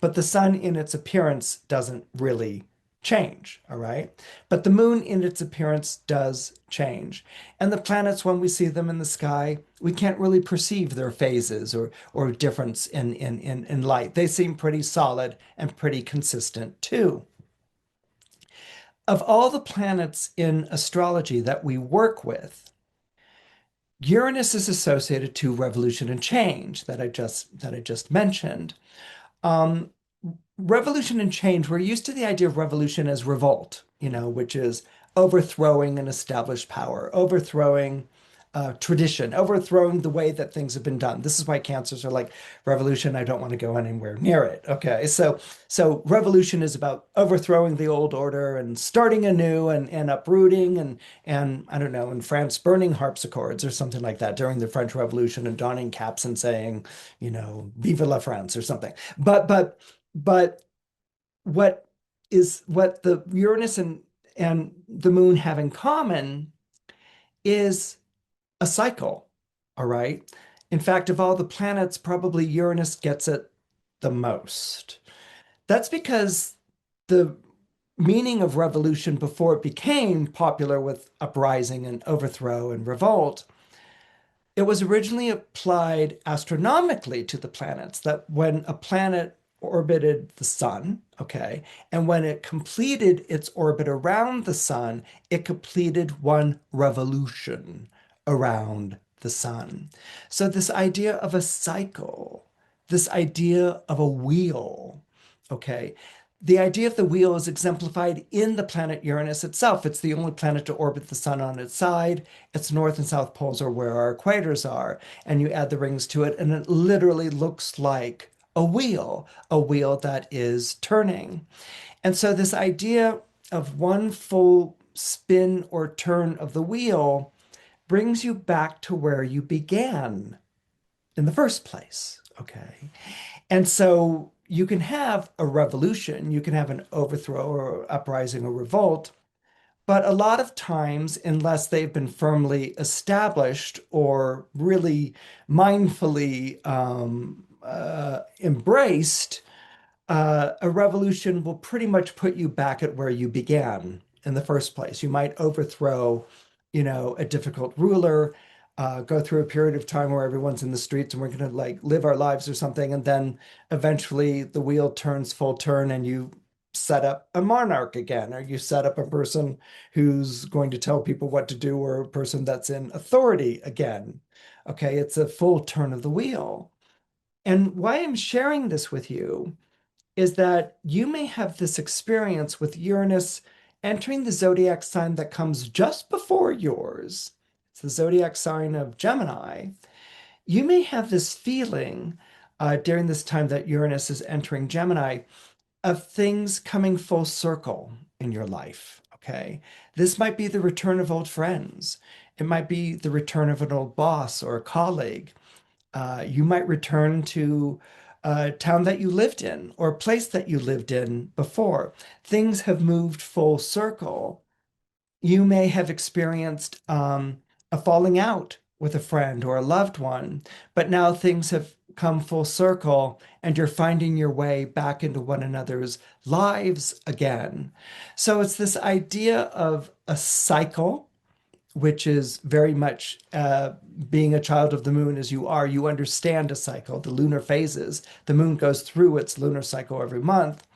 but the sun in its appearance doesn't really change, all right? But the moon in its appearance does change. And the planets, when we see them in the sky, we can't really perceive their phases or difference in light. They seem pretty solid and pretty consistent too. Of all the planets in astrology that we work with, Uranus is associated to revolution and change that I just mentioned. Um, Revolution and change, we're used to the idea of revolution as revolt, which is overthrowing an established power, overthrowing tradition, overthrowing the way that things have been done. This is why cancers are like revolution. I don't want to go anywhere near it. Okay, so revolution is about overthrowing the old order and starting anew and uprooting and I don't know, in France, burning harpsichords or something like that during the French Revolution and donning caps and saying, "Vive la France" or something. But what the Uranus and the moon have in common is a cycle, all right? In fact, of all the planets, probably Uranus gets it the most. That's because the meaning of revolution before it became popular with uprising and overthrow and revolt, it was originally applied astronomically to the planets, that when a planet orbited the sun, okay, and when it completed its orbit around the sun, it completed one revolution around the sun. So this idea of a cycle, this idea of a wheel, okay, the idea of the wheel is exemplified in the planet Uranus itself. It's the only planet to orbit the sun on its side. Its north and south poles are where our equators are. And you add the rings to it, and it literally looks like a wheel that is turning. And so this idea of one full spin or turn of the wheel brings you back to where you began in the first place, okay? And so you can have a revolution, you can have an overthrow or uprising or revolt, but a lot of times, unless they've been firmly established or really mindfully embraced, a revolution will pretty much put you back at where you began in the first place. You might overthrow, a difficult ruler, go through a period of time where everyone's in the streets and we're going to like live our lives or something. And then eventually the wheel turns full turn and you set up a monarch again, or you set up a person who's going to tell people what to do, or a person that's in authority again. Okay, it's a full turn of the wheel. And why I'm sharing this with you is that you may have this experience with Uranus entering the zodiac sign that comes just before yours. It's the zodiac sign of Gemini. You may have this feeling during this time that Uranus is entering Gemini of things coming full circle in your life. Okay. This might be the return of old friends. It might be the return of an old boss or a colleague. You might return to a town that you lived in or a place that you lived in before. Things have moved full circle. You may have experienced a falling out with a friend or a loved one, but now things have come full circle and you're finding your way back into one another's lives again. So it's this idea of a cycle, which is very much being a child of the moon as you are. You understand a cycle, the lunar phases. The moon goes through its lunar cycle every month.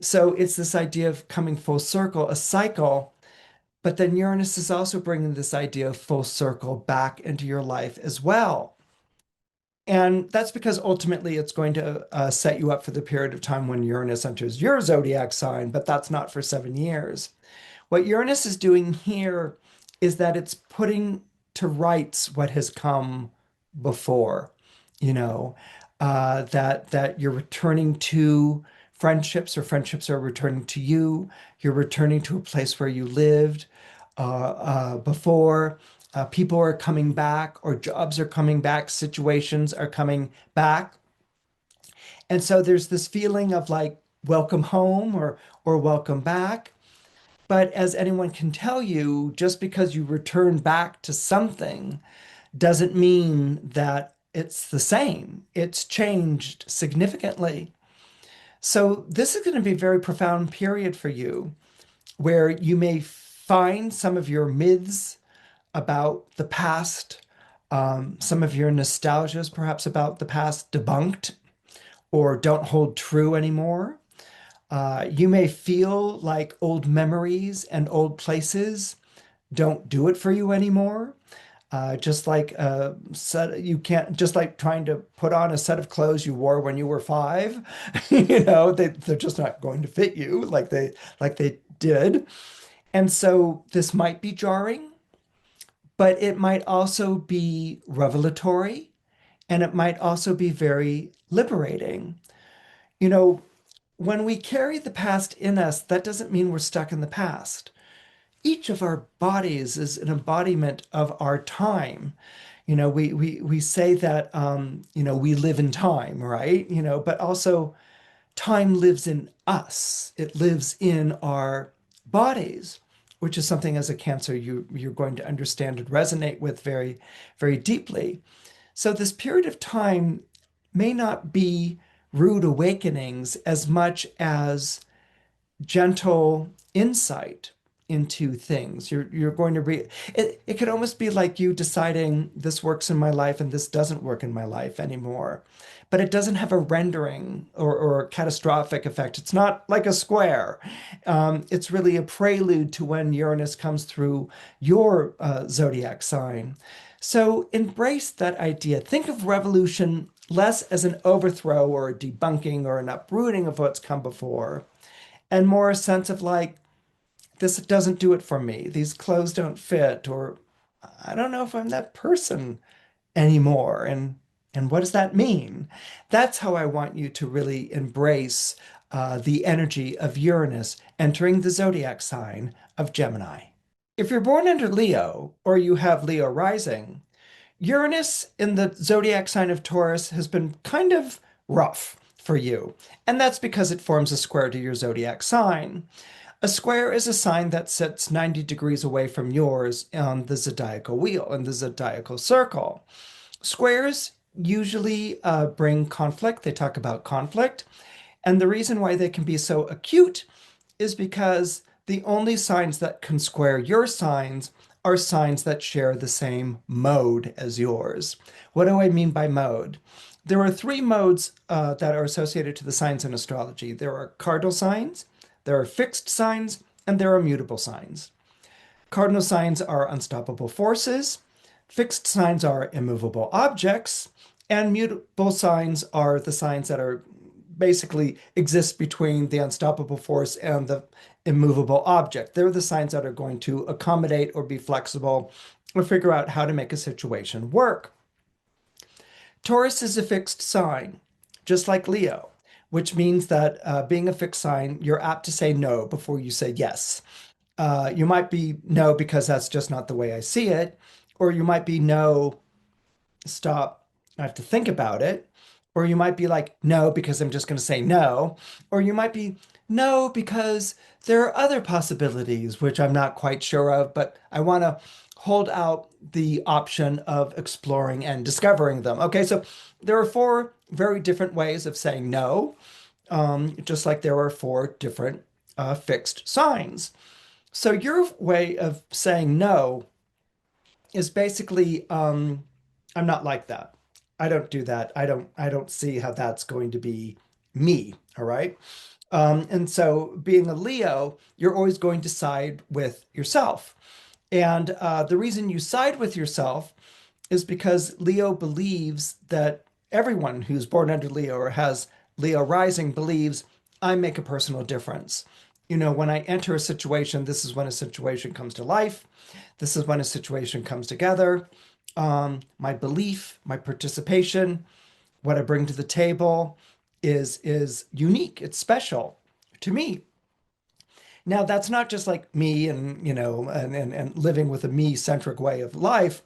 So it's this idea of coming full circle, a cycle. But then Uranus is also bringing this idea of full circle back into your life as well. And that's because ultimately it's going to set you up for the period of time when Uranus enters your zodiac sign, but that's not for 7 years. What Uranus is doing here is that it's putting to rights what has come before, you know, that you're returning to friendships, or friendships are returning to you. You're returning to a place where you lived before. People are coming back, or jobs are coming back, situations are coming back. And so there's this feeling of like welcome home or welcome back. But as anyone can tell you, just because you return back to something doesn't mean that it's the same. It's changed significantly. So this is going to be a very profound period for you where you may find some of your myths about the past, some of your nostalgias perhaps about the past debunked or don't hold true anymore. You may feel like old memories and old places don't do it for you anymore. Just like you can't, just like trying to put on a set of clothes you wore when you were 5, they're just not going to fit you like they did. And so this might be jarring, but it might also be revelatory, and it might also be very liberating. You know, when we carry the past in us, that doesn't mean we're stuck in the past. Each of our bodies is an embodiment of our time. We say that we live in time, right? But also time lives in us. It lives in our bodies, which is something as a Cancer you're going to understand and resonate with very, very deeply. So this period of time may not be rude awakenings as much as gentle insight into things. You're going to read it. It could almost be like you deciding this works in my life and this doesn't work in my life anymore. But it doesn't have a rendering or catastrophic effect. It's not like a square. It's really a prelude to when Uranus comes through your zodiac sign. So embrace that idea. Think of revolution less as an overthrow or a debunking or an uprooting of what's come before, and more a sense of like, this doesn't do it for me. These clothes don't fit, or I don't know if I'm that person anymore. And what does that mean? That's how I want you to really embrace the energy of Uranus entering the zodiac sign of Gemini. If you're born under Leo or you have Leo rising, Uranus in the zodiac sign of Taurus has been kind of rough for you. And that's because it forms a square to your zodiac sign. A square is a sign that sits 90 degrees away from yours on the zodiacal wheel, in the zodiacal circle. Squares usually bring conflict. They talk about conflict. And the reason why they can be so acute is because the only signs that can square your signs are signs that share the same mode as yours. What do I mean by mode? There are three modes that are associated to the signs in astrology. There are cardinal signs, there are fixed signs, and there are mutable signs. Cardinal signs are unstoppable forces, fixed signs are immovable objects, and mutable signs are the signs that are basically exist between the unstoppable force and the immovable object. They're the signs that are going to accommodate or be flexible or figure out how to make a situation work. Taurus is a fixed sign, just like Leo, which means that being a fixed sign, you're apt to say no before you say yes. You might be no because that's just not the way I see it, or you might be no, stop, I have to think about it. Or you might be like, no, because I'm just going to say no. Or you might be, no, because there are other possibilities, which I'm not quite sure of, but I want to hold out the option of exploring and discovering them. Okay, so there are four very different ways of saying no, just like there are four different fixed signs. So your way of saying no is basically, I'm not like that. I don't do that. I don't see how that's going to be me. All right. And so being a Leo, you're always going to side with yourself. And the reason you side with yourself is because Leo believes that everyone who's born under Leo or has Leo rising believes I make a personal difference. You know, when I enter a situation, this is when a situation comes to life. This is when a situation comes together. My belief, my participation, what I bring to the table is unique. It's special to me. Now, that's not just like me and, and living with a me-centric way of life.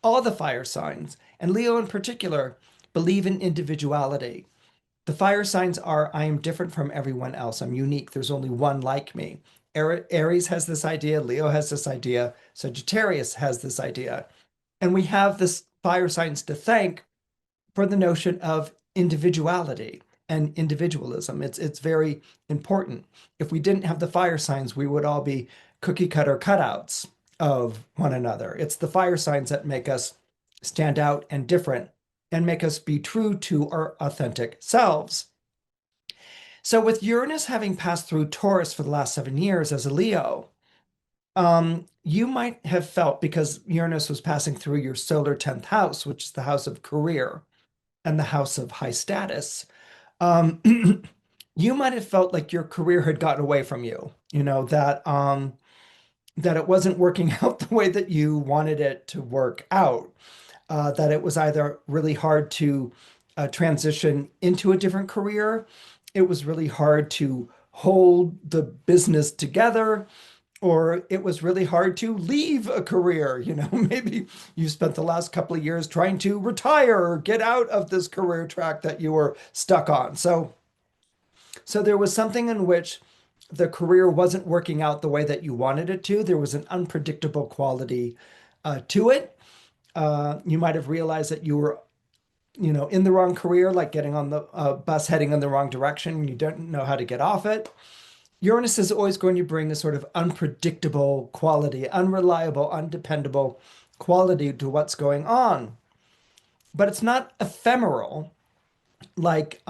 All the fire signs, and Leo in particular, believe in individuality. The fire signs are I am different from everyone else. I'm unique. There's only one like me. Aries has this idea. Leo has this idea. Sagittarius has this idea. And we have this fire signs to thank for the notion of individuality and individualism. It's very important. If we didn't have the fire signs, we would all be cookie cutter cutouts of one another. It's the fire signs that make us stand out and different and make us be true to our authentic selves. So with Uranus having passed through Taurus for the last 7 years as a Leo, you might have felt because Uranus was passing through your solar 10th house, which is the house of career and the house of high status, um, you might have felt like your career had gotten away from you, that it wasn't working out the way that you wanted it to work out, that it was either really hard to transition into a different career, it was really hard to hold the business together, or it was really hard to leave a career. Maybe you spent the last couple of years trying to retire or get out of this career track that you were stuck on. So there was something in which the career wasn't working out the way that you wanted it to. There was an unpredictable quality to it. You might have realized that you were, in the wrong career, like getting on the bus heading in the wrong direction, and you don't know how to get off it. Uranus is always going to bring a sort of unpredictable quality, unreliable, undependable quality to what's going on. But it's not ephemeral like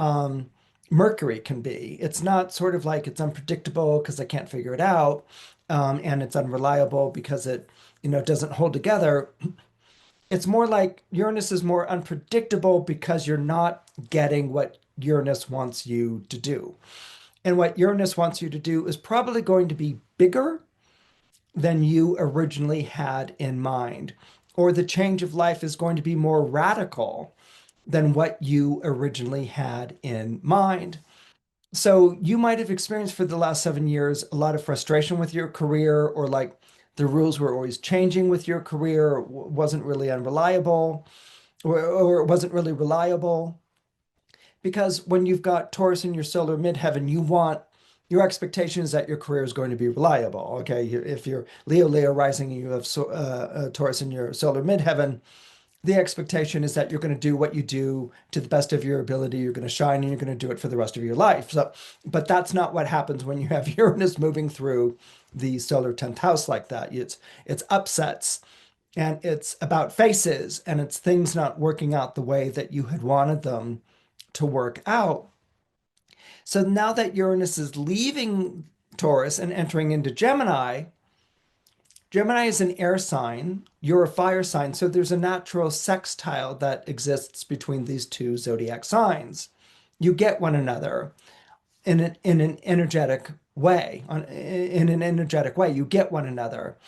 Mercury can be. It's not sort of like it's unpredictable because I can't figure it out, and it's unreliable because it, doesn't hold together. It's more like Uranus is more unpredictable because you're not getting what Uranus wants you to do. And what Uranus wants you to do is probably going to be bigger than you originally had in mind, or the change of life is going to be more radical than what you originally had in mind. So you might have experienced for the last 7 years a lot of frustration with your career, or like the rules were always changing with your career, or wasn't really unreliable, or it wasn't really reliable. Because when you've got Taurus in your solar midheaven, your expectation is that your career is going to be reliable. Okay, if you're Leo rising and you have Taurus in your solar midheaven, the expectation is that you're going to do what you do to the best of your ability. You're going to shine and you're going to do it for the rest of your life. So, but that's not what happens when you have Uranus moving through the solar 10th house like that. It's upsets and it's about faces and it's things not working out the way that you had wanted them to work out. So now that Uranus is leaving Taurus and entering into Gemini, Gemini is an air sign, you're a fire sign, so there's a natural sextile that exists between these two zodiac signs. You get one another in an energetic way. In an energetic way, you get one another.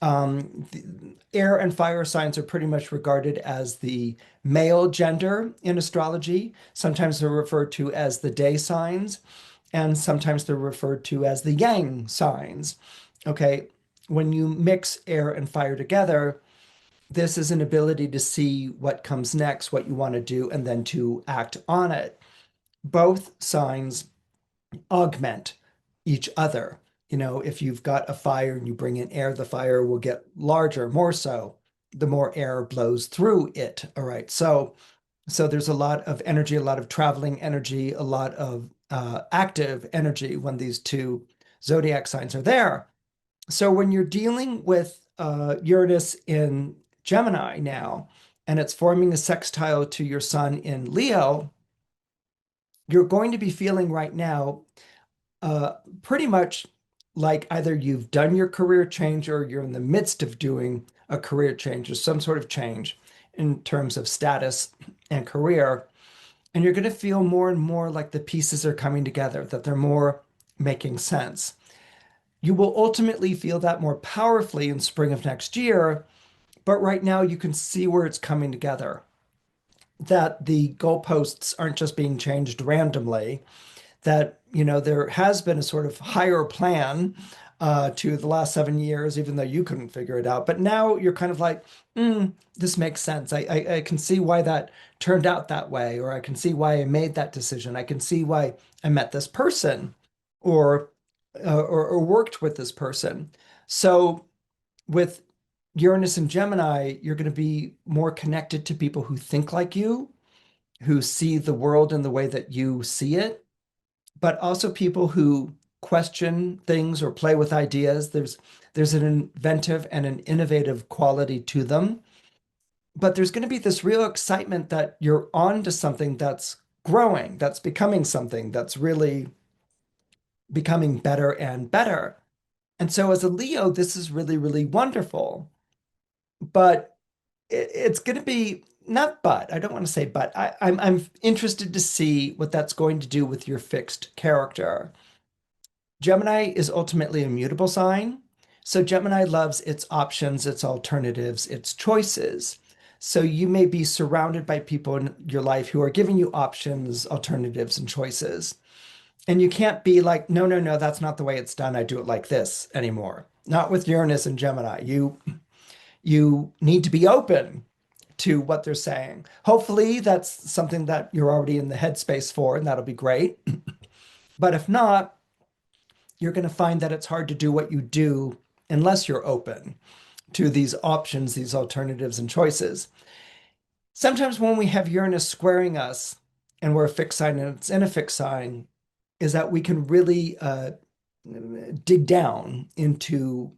Air and fire signs are pretty much regarded as the male gender in astrology. Sometimes they're referred to as the day signs, and sometimes they're referred to as the yang signs. Okay, when you mix air and fire together, this is an ability to see what comes next, what you want to do, and then to act on it. Both signs augment each other. You know, if you've got a fire and you bring in air, the fire will get larger, more so, the more air blows through it. All right. So there's a lot of energy, a lot of traveling energy, a lot of active energy when these two zodiac signs are there. So when you're dealing with Uranus in Gemini now, and it's forming a sextile to your sun in Leo, you're going to be feeling right now pretty much like either you've done your career change or you're in the midst of doing a career change or some sort of change in terms of status and career. And you're going to feel more and more like the pieces are coming together, that they're more making sense. You will ultimately feel that more powerfully in spring of next year, but right now you can see where it's coming together. That the goalposts aren't just being changed randomly, that, you know, there has been a sort of higher plan to the last 7 years, even though you couldn't figure it out. But now you're kind of like, this makes sense. I can see why that turned out that way, or I can see why I made that decision. I can see why I met this person or or worked with this person. So with Uranus and Gemini, you're going to be more connected to people who think like you, who see the world in the way that you see it, but also people who question things or play with ideas. There's an inventive and an innovative quality to them. But there's going to be this real excitement that you're on to something that's growing, that's becoming something that's really becoming better and better. And so as a Leo, this is really, really wonderful. But it's going to be not but, I don't want to say but. I'm interested to see what that's going to do with your fixed character. Gemini is ultimately a mutable sign. So Gemini loves its options, its alternatives, its choices. So you may be surrounded by people in your life who are giving you options, alternatives, and choices. And you can't be like, no, no, no, that's not the way it's done. I do it like this anymore. Not with Uranus and Gemini. You need to be open to what they're saying. Hopefully that's something that you're already in the headspace for, and that'll be great. But if not, you're going to find that it's hard to do what you do unless you're open to these options, these alternatives and choices. Sometimes when we have Uranus squaring us and we're a fixed sign and it's in a fixed sign, is that we can really dig down into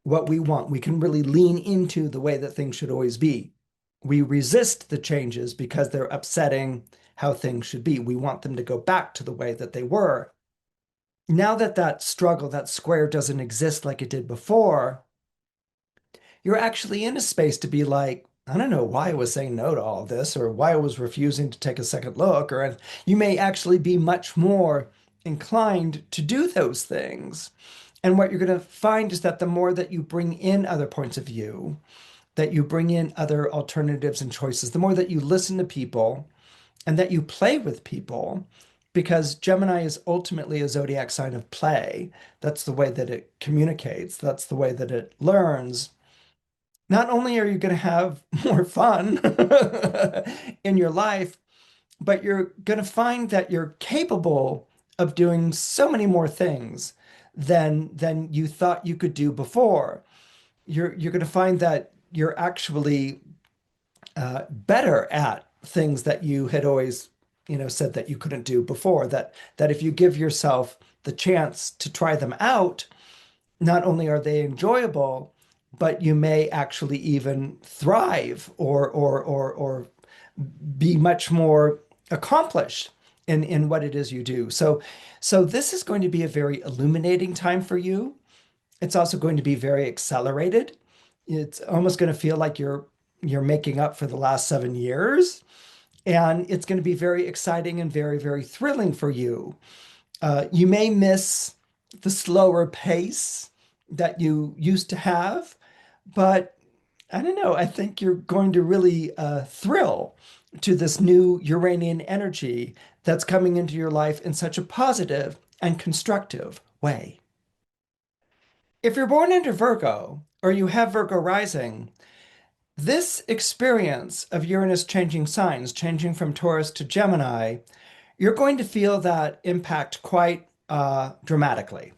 what we want. We can really lean into the way that things should always be. We resist the changes because they're upsetting how things should be. We want them to go back to the way that they were. Now that that struggle, that square doesn't exist like it did before, you're actually in a space to be like, I don't know why I was saying no to all this or why I was refusing to take a second look, or you may actually be much more inclined to do those things. And what you're going to find is that the more that you bring in other points of view, that you bring in other alternatives and choices, the more that you listen to people and that you play with people, because Gemini is ultimately a zodiac sign of play. That's the way that it communicates, that's the way that it learns. Not only are you going to have more fun in your life, but you're going to find that you're capable of doing so many more things than you thought you could do before. You're going to find that you're actually better at things that you had always, said that you couldn't do before. That if you give yourself the chance to try them out, not only are they enjoyable, but you may actually even thrive or be much more accomplished in what it is you do. So this is going to be a very illuminating time for you. It's also going to be very accelerated. It's almost going to feel like you're making up for the last 7 years. And it's going to be very exciting and very, very thrilling for you. You may miss the slower pace that you used to have, but I don't know. I think you're going to really thrill to this new Uranian energy that's coming into your life in such a positive and constructive way. If you're born into Virgo or you have Virgo rising, this experience of Uranus changing signs, changing from Taurus to Gemini, you're going to feel that impact quite dramatically.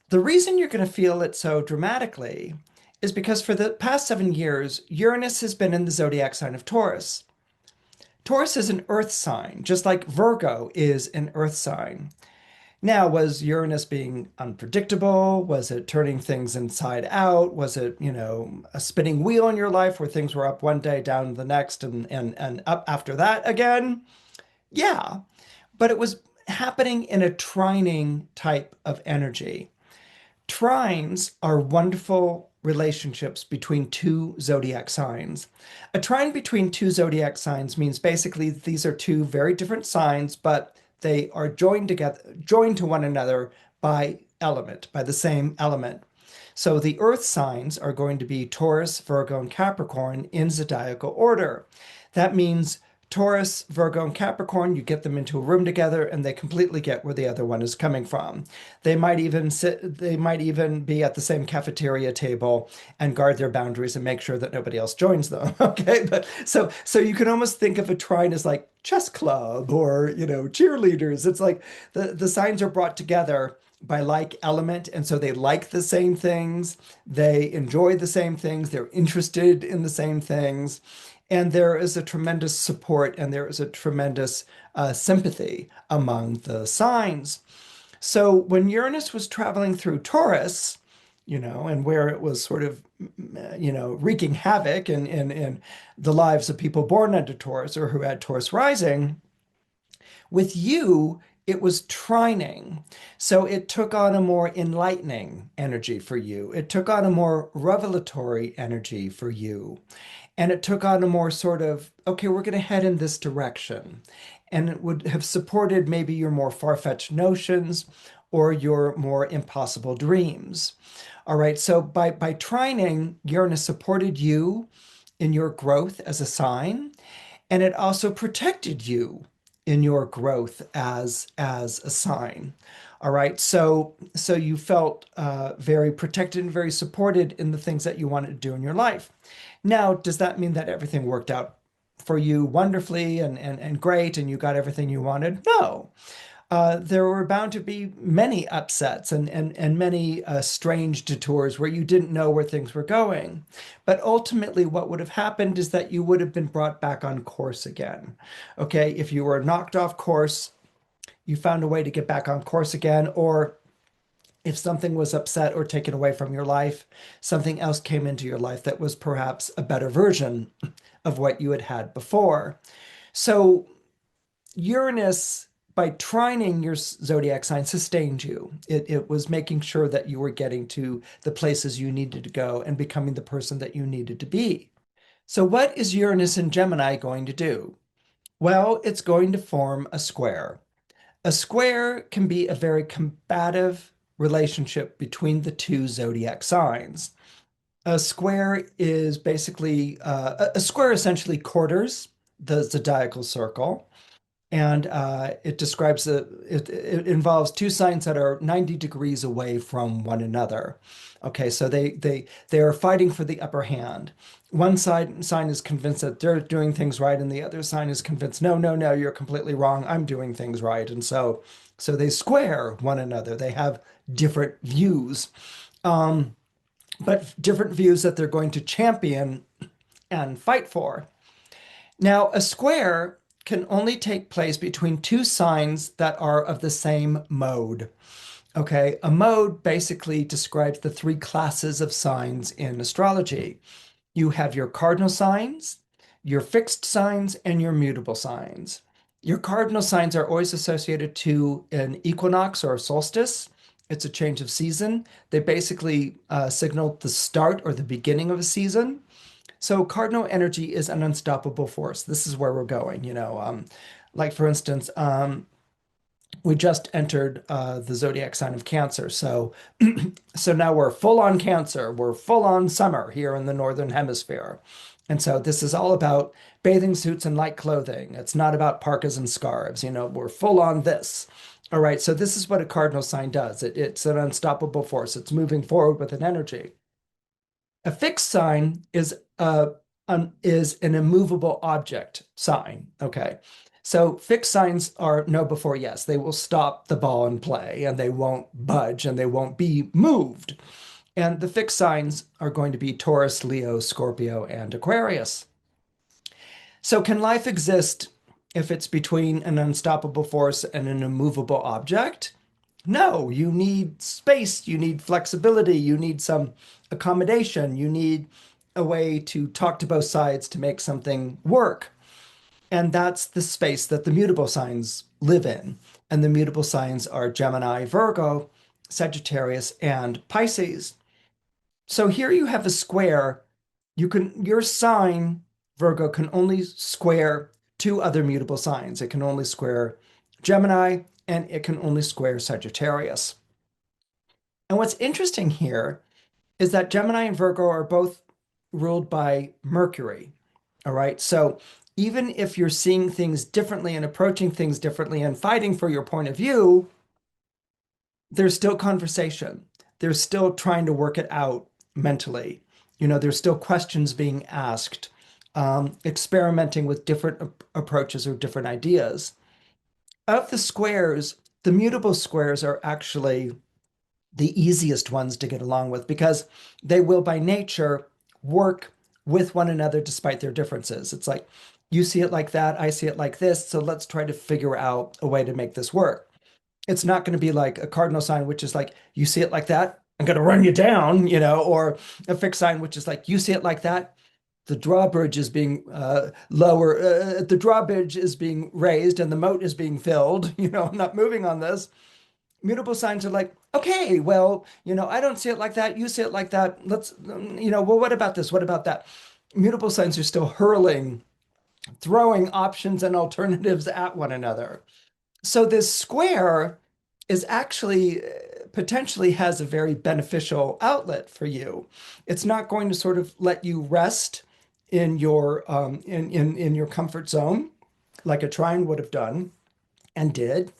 The reason you're going to feel it so dramatically is because for the past 7 years, Uranus has been in the zodiac sign of Taurus. Taurus is an earth sign, just like Virgo is an earth sign. Now, was Uranus being unpredictable? Was it turning things inside out? Was it, a spinning wheel in your life where things were up one day, down the next, and up after that again? Yeah, but it was happening in a trining type of energy. Trines are wonderful relationships between two zodiac signs. A trine between two zodiac signs means basically these are two very different signs, but they are joined together, joined to one another by element, by the same element. So the earth signs are going to be Taurus, Virgo, and Capricorn in zodiacal order. That means Taurus, Virgo, and Capricorn, you get them into a room together and they completely get where the other one is coming from. They might even be at the same cafeteria table and guard their boundaries and make sure that nobody else joins them. Okay, but so you can almost think of a trine as like chess club or, cheerleaders. It's like the signs are brought together by like element, and so they like the same things, they enjoy the same things, they're interested in the same things, and there is a tremendous support and there is a tremendous sympathy among the signs. So when Uranus was traveling through Taurus, and where it was sort of, wreaking havoc in the lives of people born under Taurus or who had Taurus rising, with you, it was trining. So it took on a more enlightening energy for you. It took on a more revelatory energy for you. And it took on a more sort of, okay, we're going to head in this direction. And it would have supported maybe your more far-fetched notions or your more impossible dreams. All right, so by trining, Uranus supported you in your growth as a sign, and it also protected you in your growth as a sign. All right, so you felt very protected and very supported in the things that you wanted to do in your life. Now, does that mean that everything worked out for you wonderfully and great and you got everything you wanted? No. There were bound to be many upsets and many strange detours where you didn't know where things were going. But ultimately, what would have happened is that you would have been brought back on course again. Okay, if you were knocked off course, you found a way to get back on course again, or if something was upset or taken away from your life, something else came into your life that was perhaps a better version of what you had had before. So Uranus, by trining your zodiac sign, sustained you. It was making sure that you were getting to the places you needed to go and becoming the person that you needed to be. So what is Uranus in Gemini going to do? Well, it's going to form a square. A square can be a very combative relationship between the two zodiac signs. A square is basically, a square essentially quarters the zodiacal circle. And it describes it involves two signs that are 90 degrees away from one another. Okay, so they are fighting for the upper hand. One sign is convinced that they're doing things right, and the other sign is convinced, no, no, no, you're completely wrong. I'm doing things right. And so they square one another. They have different views, but different views that they're going to champion and fight for. Now, a square can only take place between two signs that are of the same mode. Okay, a mode basically describes the three classes of signs in astrology. You have your cardinal signs, your fixed signs, and your mutable signs. Your cardinal signs are always associated to an equinox or a solstice. It's a change of season. They basically signal the start or the beginning of a season. So cardinal energy is an unstoppable force. This is where we're going, like for instance, we just entered the zodiac sign of Cancer. So now we're full on Cancer. We're full on summer here in the Northern Hemisphere. And so this is all about bathing suits and light clothing. It's not about parkas and scarves. We're full on this. All right. So this is what a cardinal sign does. It's an unstoppable force. It's moving forward with an energy. A fixed sign is an immovable object sign. Okay. So fixed signs are no before yes. They will stop the ball in play and they won't budge and they won't be moved. And the fixed signs are going to be Taurus, Leo, Scorpio, and Aquarius. So can life exist if it's between an unstoppable force and an immovable object? No, you need space, you need flexibility, you need some accommodation, you need a way to talk to both sides to make something work. And that's the space that the mutable signs live in. And the mutable signs are Gemini, Virgo, Sagittarius, and Pisces. So here you have a square. Your sign, Virgo, can only square two other mutable signs. It can only square Gemini and it can only square Sagittarius. And what's interesting here is that Gemini and Virgo are both ruled by Mercury. All right. So even if you're seeing things differently and approaching things differently and fighting for your point of view, there's still conversation. There's still trying to work it out mentally. There's still questions being asked, experimenting with different approaches or different ideas. Of the squares, the mutable squares are actually the easiest ones to get along with because they will by nature work with one another despite their differences. It's like, you see it like that, I see it like this, so let's try to figure out a way to make this work. It's not going to be like a cardinal sign, which is like, you see it like that, I'm going to run you down, or a fixed sign, which is like, you see it like that, the drawbridge is being the drawbridge is being raised and the moat is being filled, I'm not moving on this. Mutable signs are like, okay, well, I don't see it like that. You see it like that. Let's, well, what about this? What about that? Mutable signs are still hurling, throwing options and alternatives at one another. So this square is actually potentially has a very beneficial outlet for you. It's not going to sort of let you rest in your in your comfort zone like a trine would have done and did.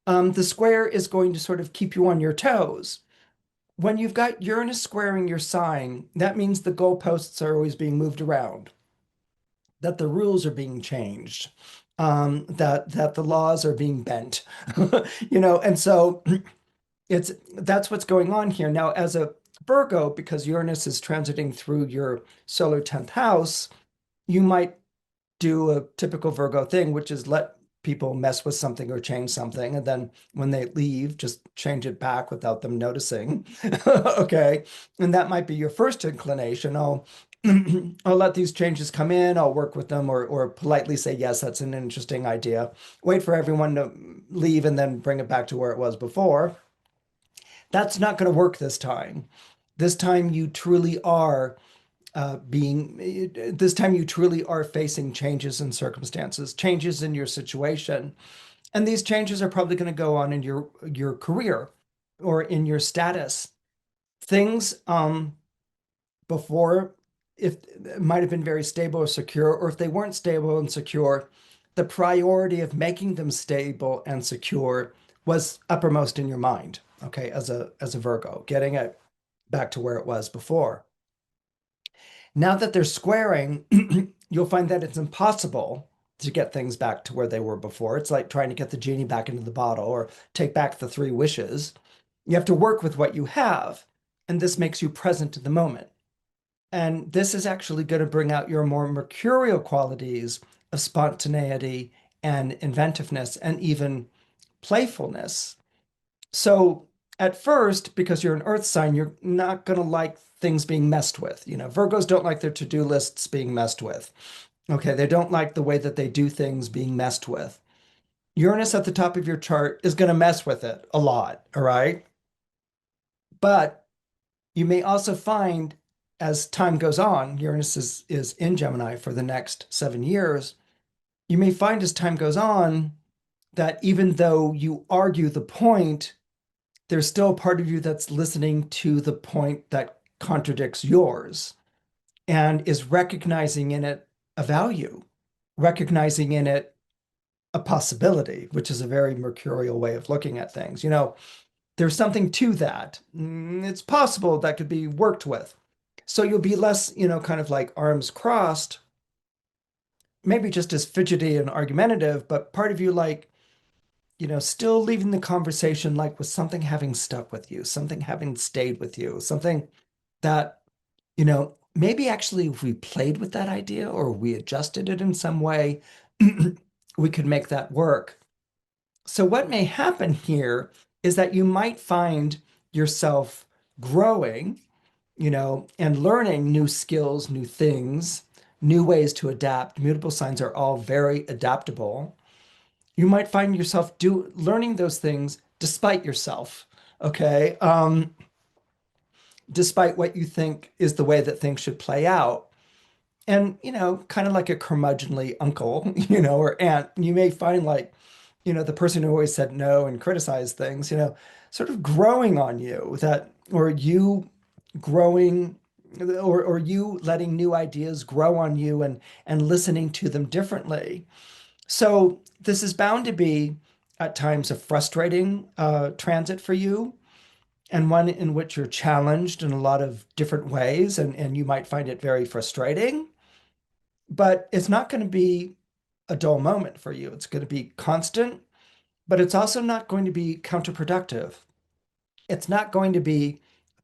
The square is going to sort of keep you on your toes. When you've got Uranus squaring your sign, that means the goalposts are always being moved around, that the rules are being changed, that the laws are being bent, and so that's what's going on here. Now, as a Virgo, because Uranus is transiting through your solar 10th house, you might do a typical Virgo thing, which is let people mess with something or change something. And then when they leave, just change it back without them noticing. Okay. And that might be your first inclination. I'll let these changes come in. I'll work with them or politely say, yes, that's an interesting idea. Wait for everyone to leave and then bring it back to where it was before. That's not going to work this time. This time you truly are this time you truly are facing changes in circumstances, changes in your situation. And these changes are probably going to go on in your career or in your status. Things before, if it might have been very stable or secure, or if they weren't stable and secure, the priority of making them stable and secure was uppermost in your mind, okay, as a Virgo, getting it back to where it was before. Now that they're squaring, you'll find that it's impossible to get things back to where they were before. It's like trying to get the genie back into the bottle or take back the three wishes. You have to work with what you have, and this makes you present in the moment. And this is actually going to bring out your more mercurial qualities of spontaneity and inventiveness and even playfulness. So at first, because you're an earth sign, you're not going to like things being messed with. Virgos don't like their to-do lists being messed with. Okay, they don't like the way that they do things being messed with. Uranus at the top of your chart is going to mess with it a lot, all right? But you may also find as time goes on, Uranus is in Gemini for the next 7 years. You may find as time goes on that even though you argue the point, there's still a part of you that's listening to the point that contradicts yours and is recognizing in it a value, recognizing in it a possibility, which is a very mercurial way of looking at things. There's something to that. It's possible that could be worked with. So you'll be less, kind of like arms crossed, maybe just as fidgety and argumentative, but part of you like, still leaving the conversation like with something having stuck with you, something having stayed with you, something that, maybe actually if we played with that idea or we adjusted it in some way, we could make that work. So what may happen here is that you might find yourself growing, and learning new skills, new things, new ways to adapt. Mutable signs are all very adaptable. You might find yourself learning those things despite yourself, okay? Despite what you think is the way that things should play out. And, kind of like a curmudgeonly uncle, or aunt, you may find like, the person who always said no and criticized things, sort of growing on you or you growing, or you letting new ideas grow on you and listening to them differently. So this is bound to be at times a frustrating transit for you, and one in which you're challenged in a lot of different ways, and you might find it very frustrating, but it's not going to be a dull moment for you. It's going to be constant, but it's also not going to be counterproductive. It's not going to be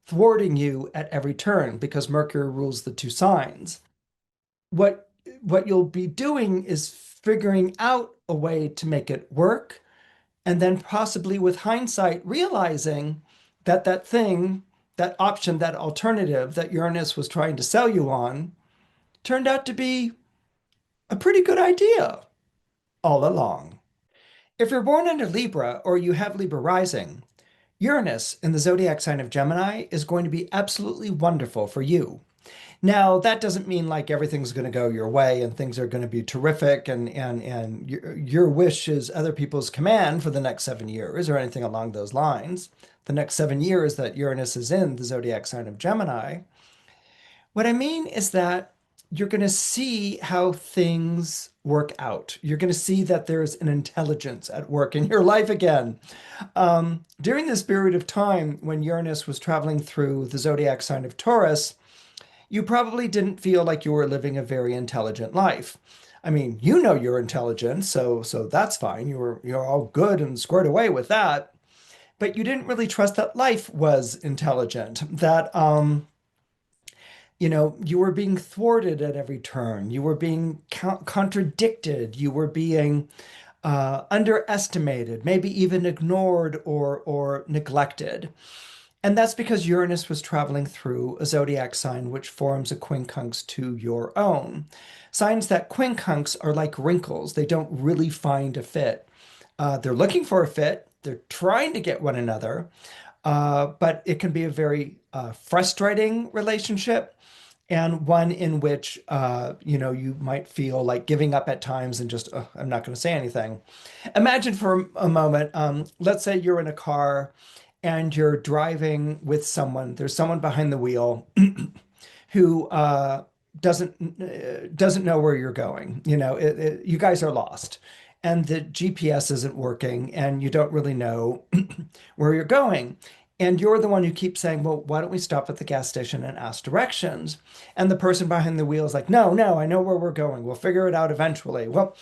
thwarting you at every turn because Mercury rules the two signs. What you'll be doing is figuring out a way to make it work, and then possibly with hindsight realizing that that thing, that option, that alternative that Uranus was trying to sell you on turned out to be a pretty good idea all along. If you're born under Libra or you have Libra rising, Uranus in the zodiac sign of Gemini is going to be absolutely wonderful for you. Now, that doesn't mean like everything's going to go your way and things are going to be terrific and your wish is other people's command for the next 7 years or anything along those lines. The next 7 years that Uranus is in the zodiac sign of Gemini. What I mean is that you're going to see how things work out. You're going to see that there's an intelligence at work in your life again. During this period of time when Uranus was traveling through the zodiac sign of Taurus, you probably didn't feel like you were living a very intelligent life. I mean, you're intelligent, so that's fine. You're all good and squared away with that. But you didn't really trust that life was intelligent, that you were being thwarted at every turn. You were being contradicted. You were being underestimated, maybe even ignored or neglected. And that's because Uranus was traveling through a zodiac sign which forms a quincunx to your own. Signs that quincunx are like wrinkles. They don't really find a fit. They're looking for a fit. They're trying to get one another. But it can be a very frustrating relationship and one in which, you might feel like giving up at times and just, I'm not going to say anything. Imagine for a moment, let's say you're in a car and you're driving with someone. There's someone behind the wheel who doesn't know where you're going. You guys are lost, and the GPS isn't working, and you don't really know where you're going. And you're the one who keeps saying, well, why don't we stop at the gas station and ask directions? And the person behind the wheel is like, no, I know where we're going. We'll figure it out eventually. Well,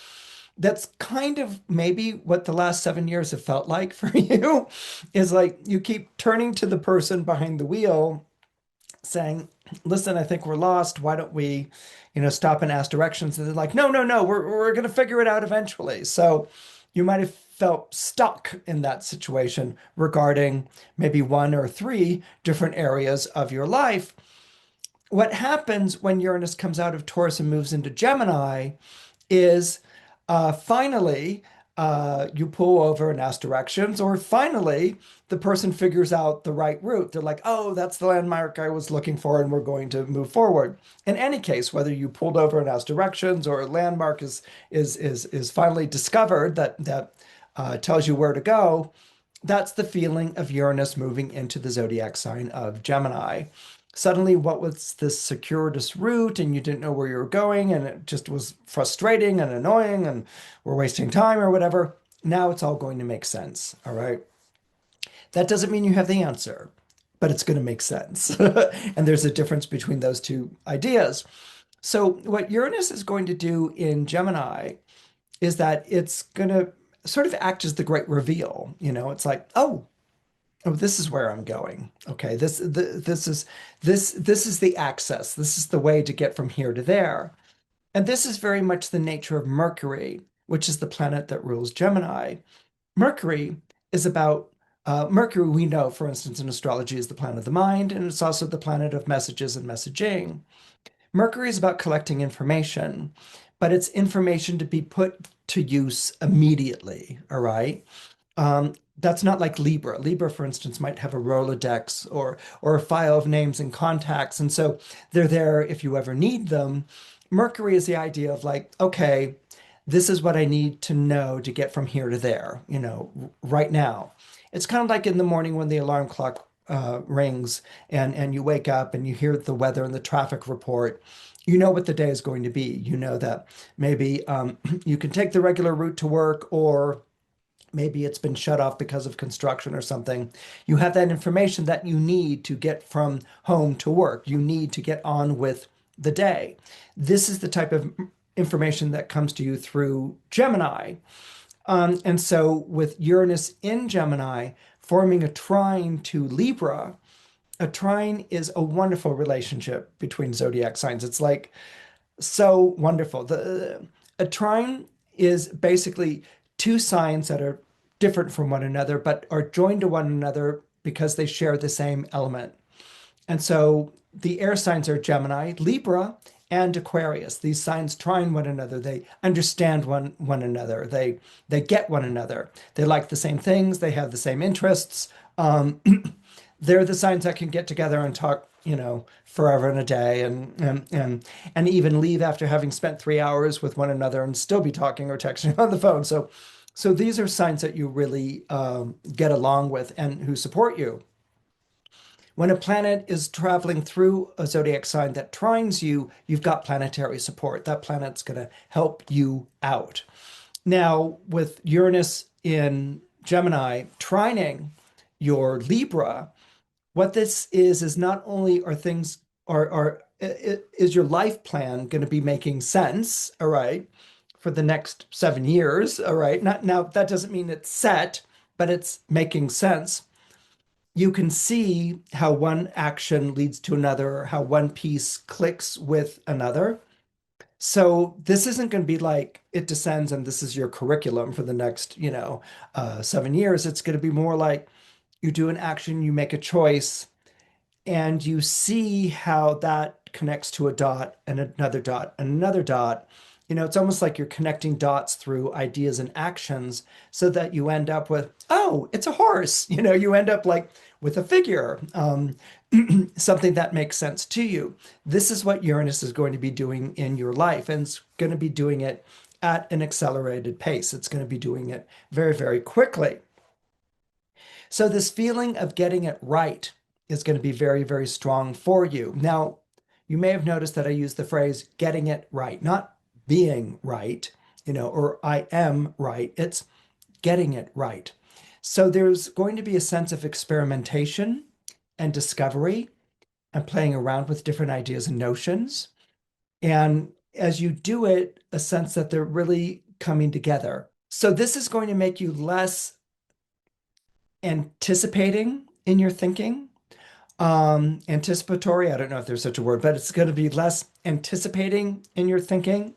that's kind of maybe what the last 7 years have felt like for you, is like you keep turning to the person behind the wheel saying, listen, I think we're lost. Why don't we, stop and ask directions? And they're like, no, no, no, we're going to figure it out eventually. So you might have felt stuck in that situation regarding maybe one or three different areas of your life. What happens when Uranus comes out of Taurus and moves into Gemini is finally you pull over and ask directions, or finally the person figures out the right route. They're like, oh, that's the landmark I was looking for, and we're going to move forward. In any case, whether you pulled over and asked directions or a landmark is finally discovered that tells you where to go, that's the feeling of Uranus moving into the zodiac sign of Gemini. Suddenly, what was this circuitous route, and you didn't know where you were going, and it just was frustrating and annoying, and we're wasting time or whatever. Now it's all going to make sense. All right. That doesn't mean you have the answer, but it's going to make sense. And there's a difference between those two ideas. So, what Uranus is going to do in Gemini is that it's going to sort of act as the great reveal. It's like, oh, this is where I'm going. Okay, this is the access. This is the way to get from here to there. And this is very much the nature of Mercury, which is the planet that rules Gemini. Mercury is about Mercury, we know, for instance, in astrology, is the planet of the mind, and it's also the planet of messages and messaging. Mercury is about collecting information, but it's information to be put to use immediately, all right? That's not like Libra. Libra, for instance, might have a Rolodex or a file of names and contacts, and so they're there if you ever need them. Mercury is the idea of like, okay, this is what I need to know to get from here to there, right now. It's kind of like in the morning when the alarm clock rings and you wake up and you hear the weather and the traffic report. You know what the day is going to be. You know that maybe you can take the regular route to work, or maybe it's been shut off because of construction or something. You have that information that you need to get from home to work. You need to get on with the day. This is the type of information that comes to you through Gemini. And so with Uranus in Gemini forming a trine to Libra, a trine is a wonderful relationship between zodiac signs. It's like so wonderful. A trine is basically two signs that are different from one another, but are joined to one another because they share the same element. And so the air signs are Gemini, Libra, and Aquarius. These signs trine one another. They understand one another. They get one another. They like the same things. They have the same interests. They're the signs that can get together and talk, forever and a day, and even leave after having spent 3 hours with one another and still be talking or texting on the phone. So these are signs that you really get along with and who support you. When a planet is traveling through a zodiac sign that trines you, you've got planetary support. That planet's going to help you out. Now, with Uranus in Gemini trining your Libra, what this is not only are things is your life plan going to be making sense, all right, for the next 7 years, all right? Not now, that doesn't mean it's set, but it's making sense. You can see how one action leads to another, how one piece clicks with another. So this isn't going to be like it descends and this is your curriculum for the next, 7 years. It's going to be more like you do an action, you make a choice, and you see how that connects to a dot and another dot and another dot. It's almost like you're connecting dots through ideas and actions so that you end up with, oh, it's a horse. You end up like with a figure, something that makes sense to you. This is what Uranus is going to be doing in your life, and it's going to be doing it at an accelerated pace. It's going to be doing it very, very quickly. So this feeling of getting it right is going to be very, very strong for you. Now, you may have noticed that I use the phrase getting it right, not being right, or I am right. It's getting it right. So there's going to be a sense of experimentation and discovery and playing around with different ideas and notions. And as you do it, a sense that they're really coming together. So this is going to make you less anticipating in your thinking, anticipatory. I don't know if there's such a word, but it's going to be less anticipating in your thinking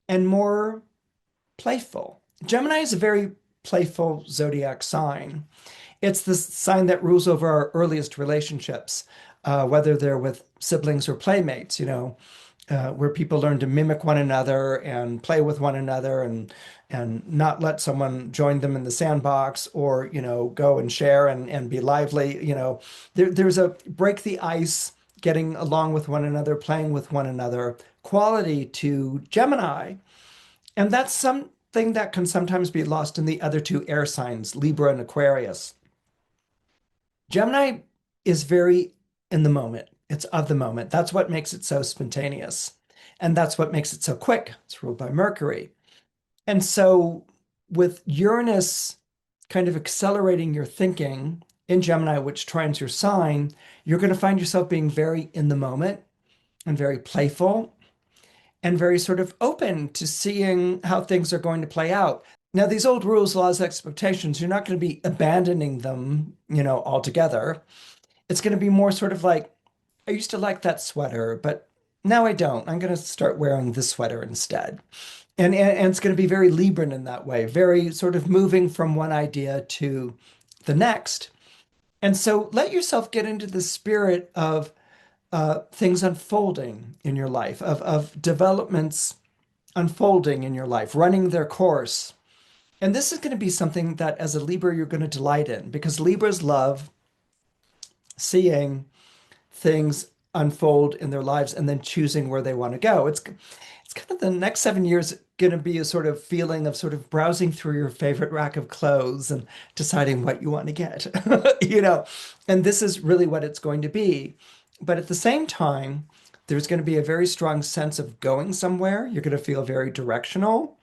and more playful. Gemini is a very playful zodiac sign. It's the sign that rules over our earliest relationships, whether they're with siblings or playmates, where people learn to mimic one another and play with one another and not let someone join them in the sandbox or, go and share and be lively. There's a break the ice, getting along with one another, playing with one another quality to Gemini. And that's something that can sometimes be lost in the other two air signs, Libra and Aquarius. Gemini is very in the moment. It's of the moment. That's what makes it so spontaneous. And that's what makes it so quick. It's ruled by Mercury. And so, with Uranus kind of accelerating your thinking in Gemini, which trines your sign, you're going to find yourself being very in the moment and very playful and very sort of open to seeing how things are going to play out. Now, these old rules, laws, expectations, you're not going to be abandoning them, altogether. It's going to be more sort of like, I used to like that sweater, but now I don't. I'm going to start wearing this sweater instead. And it's going to be very Libran in that way, very sort of moving from one idea to the next. And so let yourself get into the spirit of things unfolding in your life, of developments unfolding in your life, running their course. And this is going to be something that as a Libra, you're going to delight in because Libras love seeing things unfold in their lives and then choosing where they want to go. It's kind of the next 7 years going to be a sort of feeling of sort of browsing through your favorite rack of clothes and deciding what you want to get, and this is really what it's going to be. But at the same time, there's going to be a very strong sense of going somewhere. You're going to feel very directional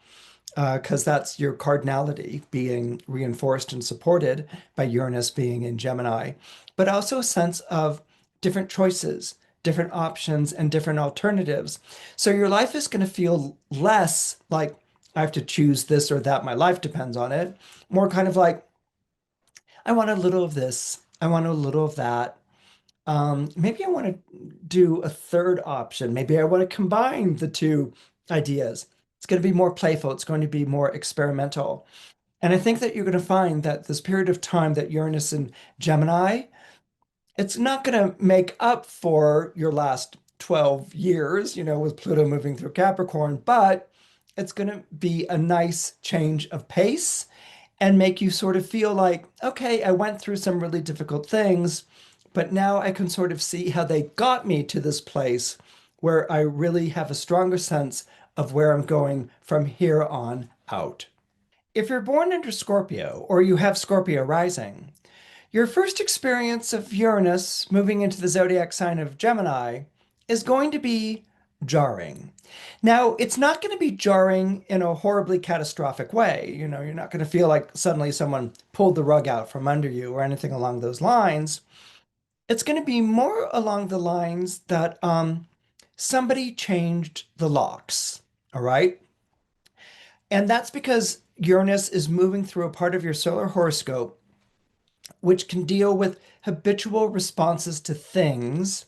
because that's your cardinality being reinforced and supported by Uranus being in Gemini, but also a sense of different choices, different options, and different alternatives. So your life is going to feel less like I have to choose this or that. My life depends on it. More kind of like, I want a little of this. I want a little of that. Maybe I want to do a third option. Maybe I want to combine the two ideas. It's going to be more playful. It's going to be more experimental. And I think that you're going to find that this period of time that Uranus in Gemini, it's not going to make up for your last 12 years, with Pluto moving through Capricorn, but it's going to be a nice change of pace and make you sort of feel like, okay, I went through some really difficult things, but now I can sort of see how they got me to this place where I really have a stronger sense of where I'm going from here on out. If you're born under Scorpio or you have Scorpio rising, your first experience of Uranus moving into the zodiac sign of Gemini is going to be jarring. Now, it's not going to be jarring in a horribly catastrophic way. You're not going to feel like suddenly someone pulled the rug out from under you or anything along those lines. It's going to be more along the lines that somebody changed the locks, all right? And that's because Uranus is moving through a part of your solar horoscope which can deal with habitual responses to things,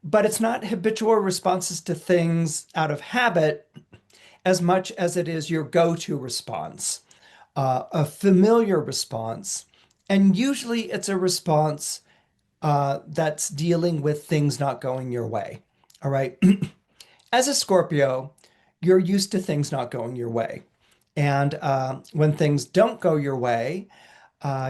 but it's not habitual responses to things out of habit as much as it is your go-to response, a familiar response. And usually it's a response that's dealing with things not going your way. All right. As a Scorpio, you're used to things not going your way. And when things don't go your way,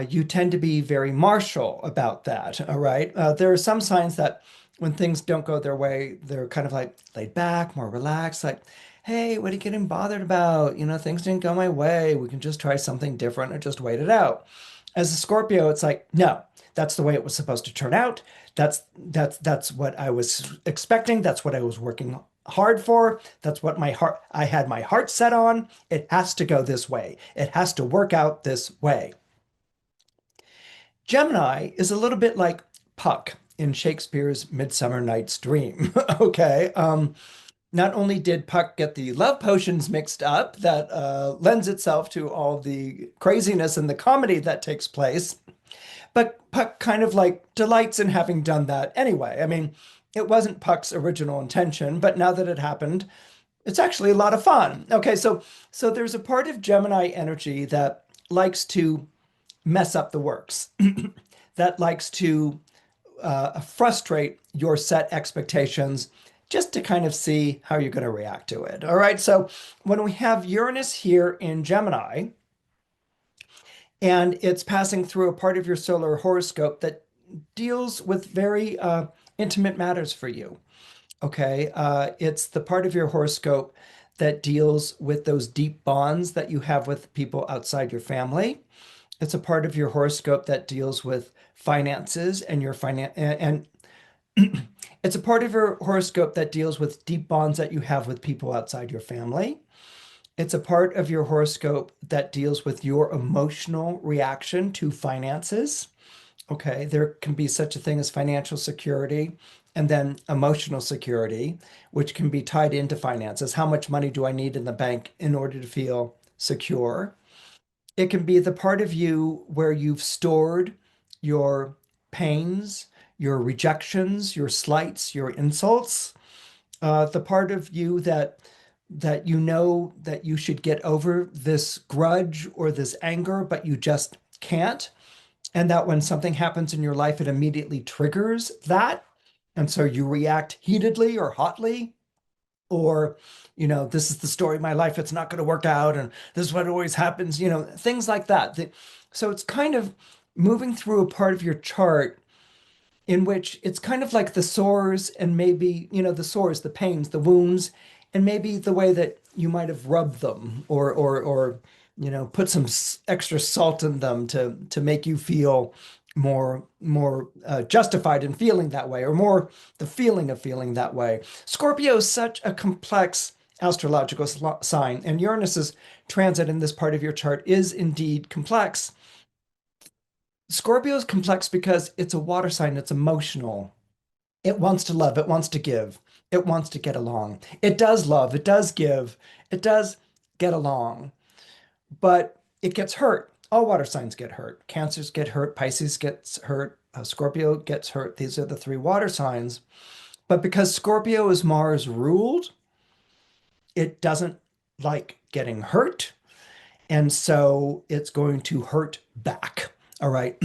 you tend to be very martial about that. All right. There are some signs that when things don't go their way, they're kind of like laid back, more relaxed, like, hey, what are you getting bothered about? Things didn't go my way. We can just try something different or just wait it out. As a Scorpio, it's like, no, that's the way it was supposed to turn out. That's what I was expecting. That's what I was working hard for. That's what I had my heart set on. It has to go this way. It has to work out this way. Gemini is a little bit like Puck in Shakespeare's Midsummer Night's Dream. Okay. Not only did Puck get the love potions mixed up, that lends itself to all the craziness and the comedy that takes place, but Puck kind of like delights in having done that anyway. I mean, it wasn't Puck's original intention, but now that it happened, it's actually a lot of fun. Okay, so there's a part of Gemini energy that likes to mess up the works, that likes to frustrate your set expectations just to kind of see how you're going to react to it. All right, so when we have Uranus here in Gemini, and it's passing through a part of your solar horoscope that deals with very intimate matters for you. Okay, it's the part of your horoscope that deals with those deep bonds that you have with people outside your family. It's a part of your horoscope that deals with finances and your and it's a part of your horoscope that deals with deep bonds that you have with people outside your family. It's a part of your horoscope that deals with your emotional reaction to finances. Okay, there can be such a thing as financial security and then emotional security, which can be tied into finances. How much money do I need in the bank in order to feel secure? It can be the part of you where you've stored your pains, your rejections, your slights, your insults, the part of you that you know that you should get over this grudge or this anger, but you just can't. And that when something happens in your life, it immediately triggers that. And so you react heatedly or hotly, or, this is the story of my life. It's not going to work out. And this is what always happens, things like that. So it's kind of moving through a part of your chart in which it's kind of like the sores and maybe, the sores, the pains, the wounds, and maybe the way that you might have rubbed them or put some extra salt in them to make you feel more justified in feeling that way, or more the feeling of feeling that way. Scorpio is such a complex astrological sign, and Uranus's transit in this part of your chart is indeed complex. Scorpio is complex because it's a water sign, it's emotional. It wants to love, it wants to give, it wants to get along. It does love, it does give, it does get along, but it gets hurt. All water signs get hurt. Cancers get hurt, Pisces gets hurt, Scorpio gets hurt. These are the three water signs. But because Scorpio is Mars ruled, it doesn't like getting hurt. And so it's going to hurt back. All right.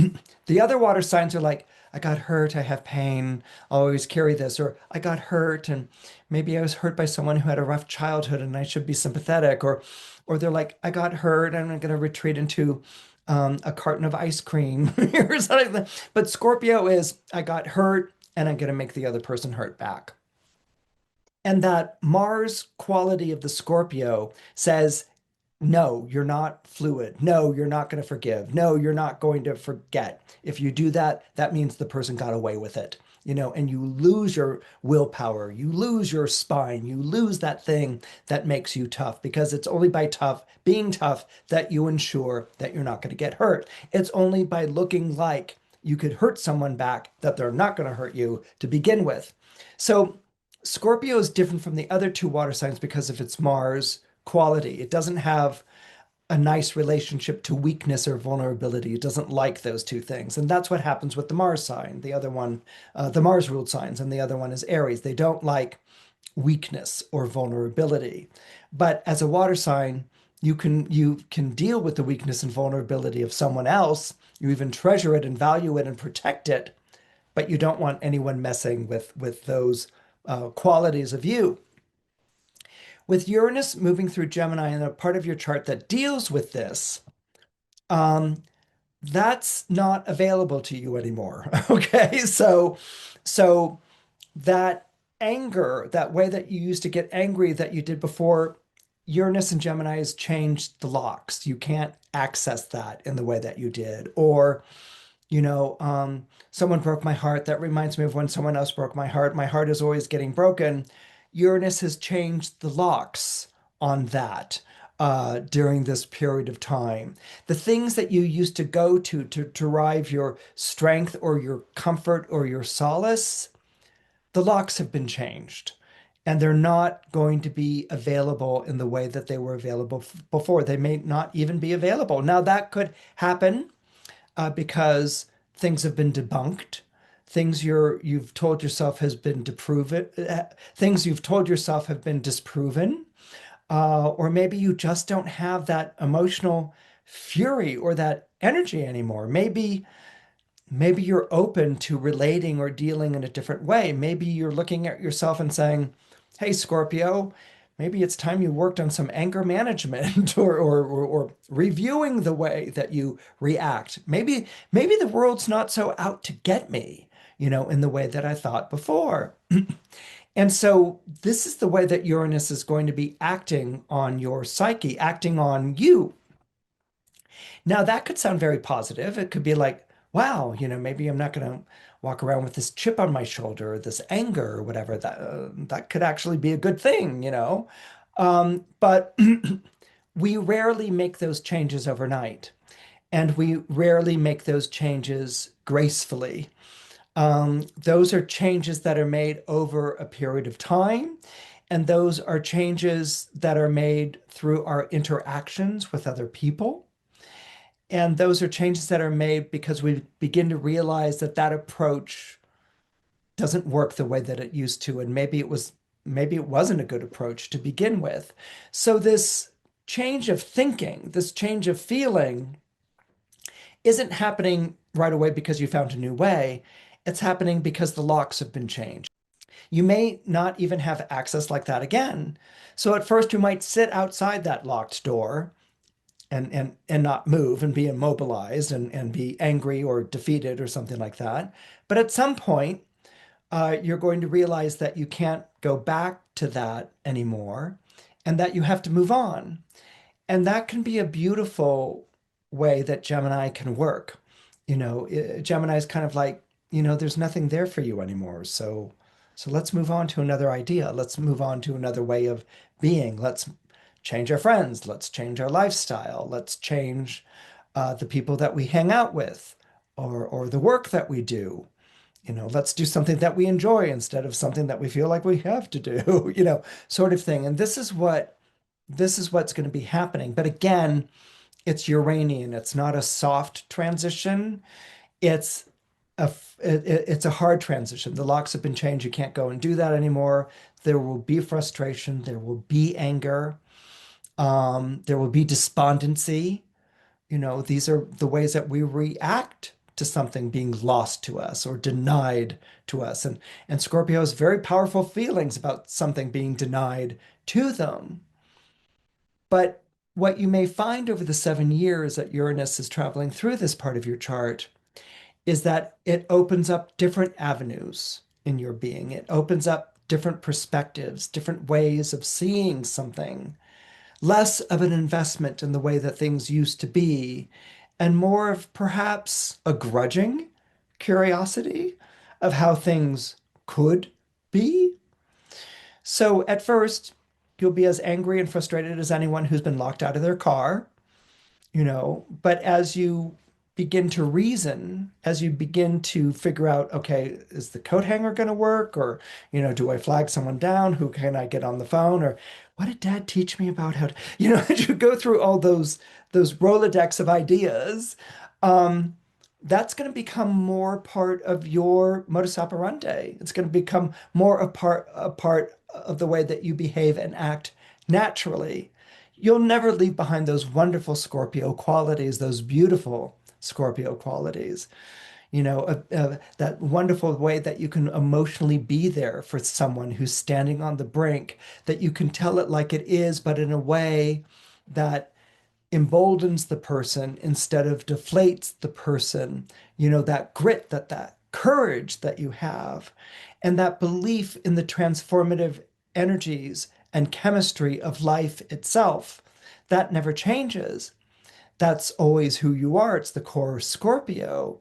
The other water signs are like, I got hurt, I have pain, I'll always carry this, or I got hurt and maybe I was hurt by someone who had a rough childhood and I should be sympathetic, or they're like, I got hurt and I'm going to retreat into a carton of ice cream or something like that. But Scorpio is, I got hurt and I'm going to make the other person hurt back. And that Mars quality of the Scorpio says, no, you're not fluid. No, you're not going to forgive. No, you're not going to forget. If you do that, that means the person got away with it, and you lose your willpower. You lose your spine. You lose that thing that makes you tough, because it's only by being tough that you ensure that you're not going to get hurt. It's only by looking like you could hurt someone back that they're not going to hurt you to begin with. So Scorpio is different from the other two water signs because of its Mars quality. It doesn't have a nice relationship to weakness or vulnerability. It doesn't like those two things. And that's what happens with the Mars sign. The other one, the Mars ruled signs, and the other one is Aries. They don't like weakness or vulnerability. But as a water sign, you can deal with the weakness and vulnerability of someone else. You even treasure it and value it and protect it, but you don't want anyone messing with those qualities of you. With Uranus moving through Gemini and a part of your chart that deals with this, that's not available to you anymore. Okay, so that anger, that way that you used to get angry that you did before, Uranus and Gemini has changed the locks. You can't access that in the way that you did. Or, someone broke my heart. That reminds me of when someone else broke my heart. My heart is always getting broken. Uranus has changed the locks on that during this period of time. The things that you used to go to derive your strength or your comfort or your solace, the locks have been changed. And they're not going to be available in the way that they were available before. They may not even be available. Now, that could happen because things have been debunked, things you've told yourself has been disproven, things you've told yourself have been disproven, or maybe you just don't have that emotional fury or that energy anymore. Maybe you're open to relating or dealing in a different way. Maybe you're looking at yourself and saying, "Hey, Scorpio, maybe it's time you worked on some anger management or reviewing the way that you react. Maybe the world's not so out to get me, in the way that I thought before." And so this is the way that Uranus is going to be acting on your psyche, acting on you. Now, that could sound very positive. It could be like, wow, maybe I'm not going to walk around with this chip on my shoulder, or this anger, or whatever. That could actually be a good thing. But we rarely make those changes overnight, and we rarely make those changes gracefully. Those are changes that are made over a period of time, and those are changes that are made through our interactions with other people. And those are changes that are made because we begin to realize that that approach doesn't work the way that it used to, and maybe it wasn't a good approach to begin with. So this change of thinking, this change of feeling isn't happening right away because you found a new way. It's happening because the locks have been changed. You may not even have access like that again. So at first you might sit outside that locked door and not move and be immobilized and be angry or defeated or something like that. But at some point, you're going to realize that you can't go back to that anymore and that you have to move on. And that can be a beautiful way that Gemini can work. Gemini is kind of like, there's nothing there for you anymore. So let's move on to another idea. Let's move on to another way of being. Let's change our friends. Let's change our lifestyle. Let's change the people that we hang out with or the work that we do. Let's do something that we enjoy instead of something that we feel like we have to do, sort of thing. And this is what's going to be happening. But again, it's Uranian. It's not a soft transition. It's it's a hard transition. The locks have been changed. You can't go and do that anymore. There will be frustration. There will be anger. There will be despondency. These are the ways that we react to something being lost to us or denied to us. And Scorpio has very powerful feelings about something being denied to them. But what you may find over the 7 years that Uranus is traveling through this part of your chart is that it opens up different avenues in your being. It opens up different perspectives, different ways of seeing something, less of an investment in the way that things used to be, and more of perhaps a grudging curiosity of how things could be. So at first, you'll be as angry and frustrated as anyone who's been locked out of their car, but as you begin to reason, as you begin to figure out, okay, is the coat hanger going to work? Or, do I flag someone down? Who can I get on the phone? Or what did Dad teach me about how to, as you go through all those Rolodex of ideas, that's going to become more part of your modus operandi. It's going to become more a part of the way that you behave and act naturally. You'll never leave behind those wonderful Scorpio qualities, those beautiful Scorpio qualities, that wonderful way that you can emotionally be there for someone who's standing on the brink, that you can tell it like it is, but in a way that emboldens the person instead of deflates the person, that grit, that courage that you have, and that belief in the transformative energies and chemistry of life itself. That never changes. That's always who you are. It's the core Scorpio.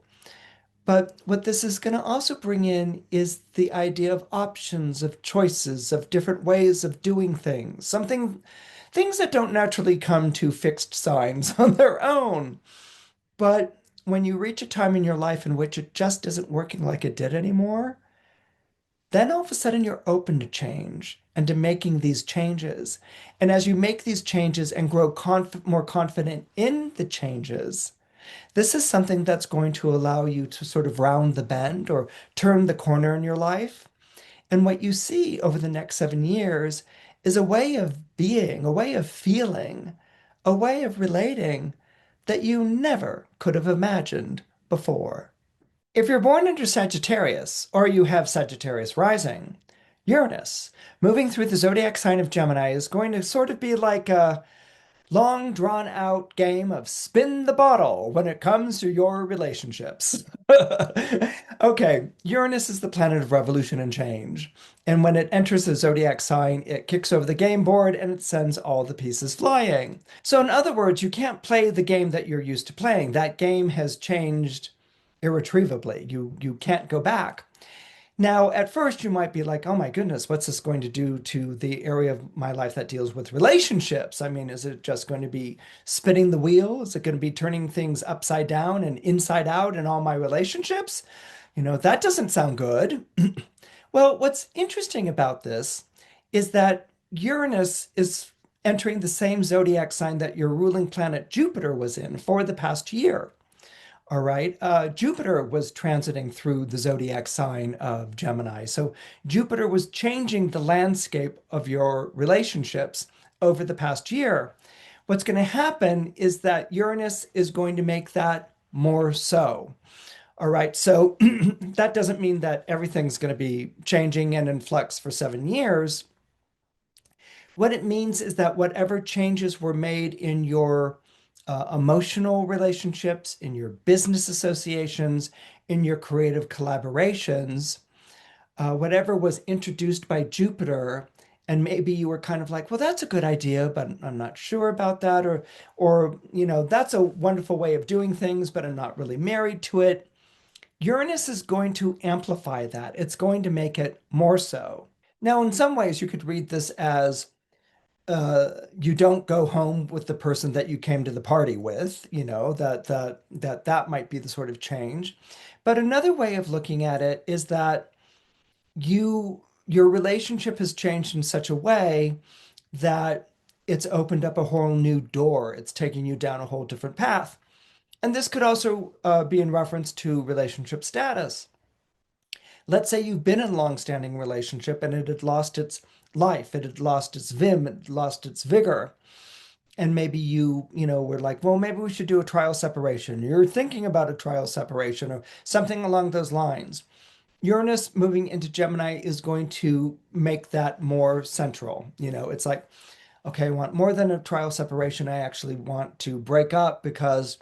But what this is going to also bring in is the idea of options, of choices, of different ways of doing things. Things that don't naturally come to fixed signs on their own. But when you reach a time in your life in which it just isn't working like it did anymore, then all of a sudden you're open to change and to making these changes. And as you make these changes and grow more confident in the changes, This is something that's going to allow you to sort of round the bend or turn the corner in your life. And what you see over the next 7 years is a way of being, a way of feeling, a way of relating that you never could have imagined before. If you're born under Sagittarius, or you have Sagittarius rising, Uranus, moving through the zodiac sign of Gemini, is going to sort of be like a long drawn out game of spin the bottle when it comes to your relationships. Okay, Uranus is the planet of revolution and change. And when it enters the zodiac sign, it kicks over the game board and it sends all the pieces flying. So, in other words, you can't play the game that you're used to playing. That game has changed irretrievably. You can't go back. Now, at first, you might be like, oh my goodness, what's this going to do to the area of my life that deals with relationships? I mean, is it just going to be spinning the wheel? Is it going to be turning things upside down and inside out in all my relationships? That doesn't sound good. Well, what's interesting about this is that Uranus is entering the same zodiac sign that your ruling planet Jupiter was in for the past year. All right. Jupiter was transiting through the zodiac sign of Gemini. So Jupiter was changing the landscape of your relationships over the past year. What's going to happen is that Uranus is going to make that more so. All right. So that doesn't mean that everything's going to be changing and in flux for 7 years. What it means is that whatever changes were made in your emotional relationships, in your business associations, in your creative collaborations, whatever was introduced by Jupiter, and maybe you were kind of like, well, that's a good idea, but I'm not sure about that, or that's a wonderful way of doing things, but I'm not really married to it. Uranus is going to amplify that. It's going to make it more so. Now, in some ways, you could read this as you don't go home with the person that you came to the party with, that might be the sort of change. But another way of looking at it is that your relationship has changed in such a way that it's opened up a whole new door. It's taking you down a whole different path. And this could also be in reference to relationship status. Let's say you've been in a long-standing relationship and it had lost its life, it had lost its vim, it had lost its vigor. And maybe were like, well, maybe we should do a trial separation. You're thinking about a trial separation or something along those lines. Uranus moving into Gemini is going to make that more central. It's like, okay, I want more than a trial separation. I actually want to break up because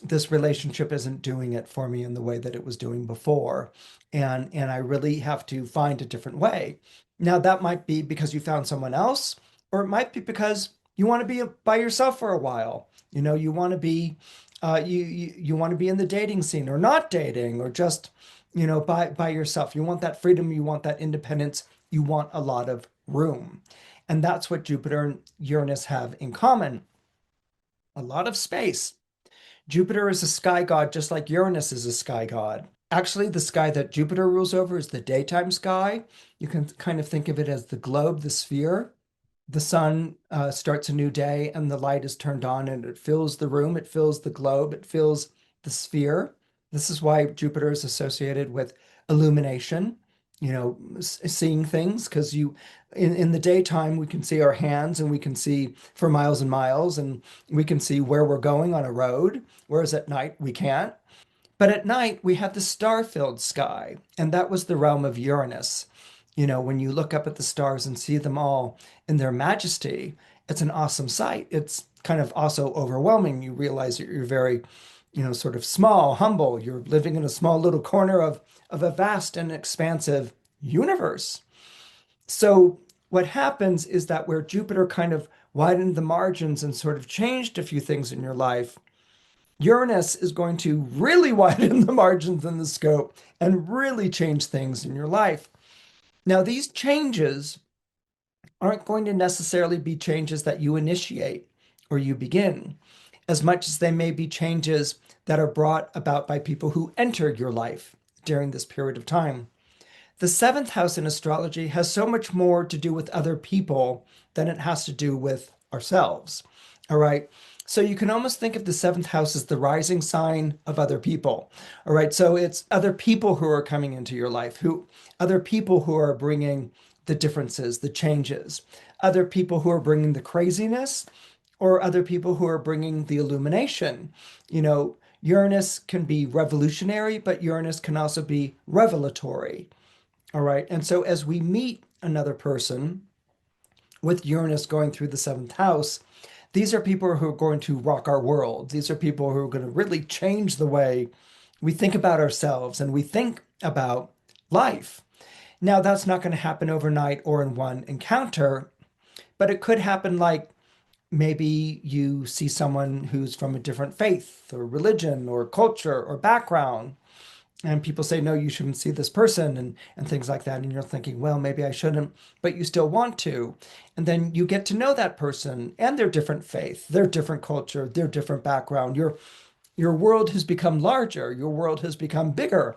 this relationship isn't doing it for me in the way that it was doing before. And I really have to find a different way. Now, that might be because you found someone else, or it might be because you want to be by yourself for a while. You want to be you want to be in the dating scene or not dating or just, by yourself. You want that freedom, you want that independence, you want a lot of room. And that's what Jupiter and Uranus have in common. A lot of space. Jupiter is a sky god, just like Uranus is a sky god. Actually, the sky that Jupiter rules over is the daytime sky. You can kind of think of it as the globe, the sphere. The sun starts a new day and the light is turned on and it fills the room, it fills the globe, it fills the sphere. This is why Jupiter is associated with illumination, seeing things, because in the daytime we can see our hands and we can see for miles and miles and we can see where we're going on a road, whereas at night we can't. But at night we have the star-filled sky, and that was the realm of Uranus. When you look up at the stars and see them all in their majesty, it's an awesome sight. It's kind of also overwhelming. You realize that you're very, sort of small, humble. You're living in a small little corner of a vast and expansive universe. So what happens is that where Jupiter kind of widened the margins and sort of changed a few things in your life, Uranus is going to really widen the margins and the scope and really change things in your life. Now, these changes aren't going to necessarily be changes that you initiate or you begin, as much as they may be changes that are brought about by people who enter your life during this period of time. The seventh house in astrology has so much more to do with other people than it has to do with ourselves. All right. So you can almost think of the seventh house as the rising sign of other people. All right. So it's other people who are coming into your life, other people who are bringing the differences, the changes, other people who are bringing the craziness, or other people who are bringing the illumination. Uranus can be revolutionary, but Uranus can also be revelatory. All right. And so as we meet another person with Uranus going through the seventh house, these are people who are going to rock our world. These are people who are going to really change the way we think about ourselves and we think about life. Now, that's not going to happen overnight or in one encounter, but it could happen like maybe you see someone who's from a different faith or religion or culture or background, and people say, no, you shouldn't see this person, and things like that. And you're thinking, well, maybe I shouldn't, but you still want to. And then you get to know that person and their different faith, their different culture, their different background. Your world has become larger, your world has become bigger,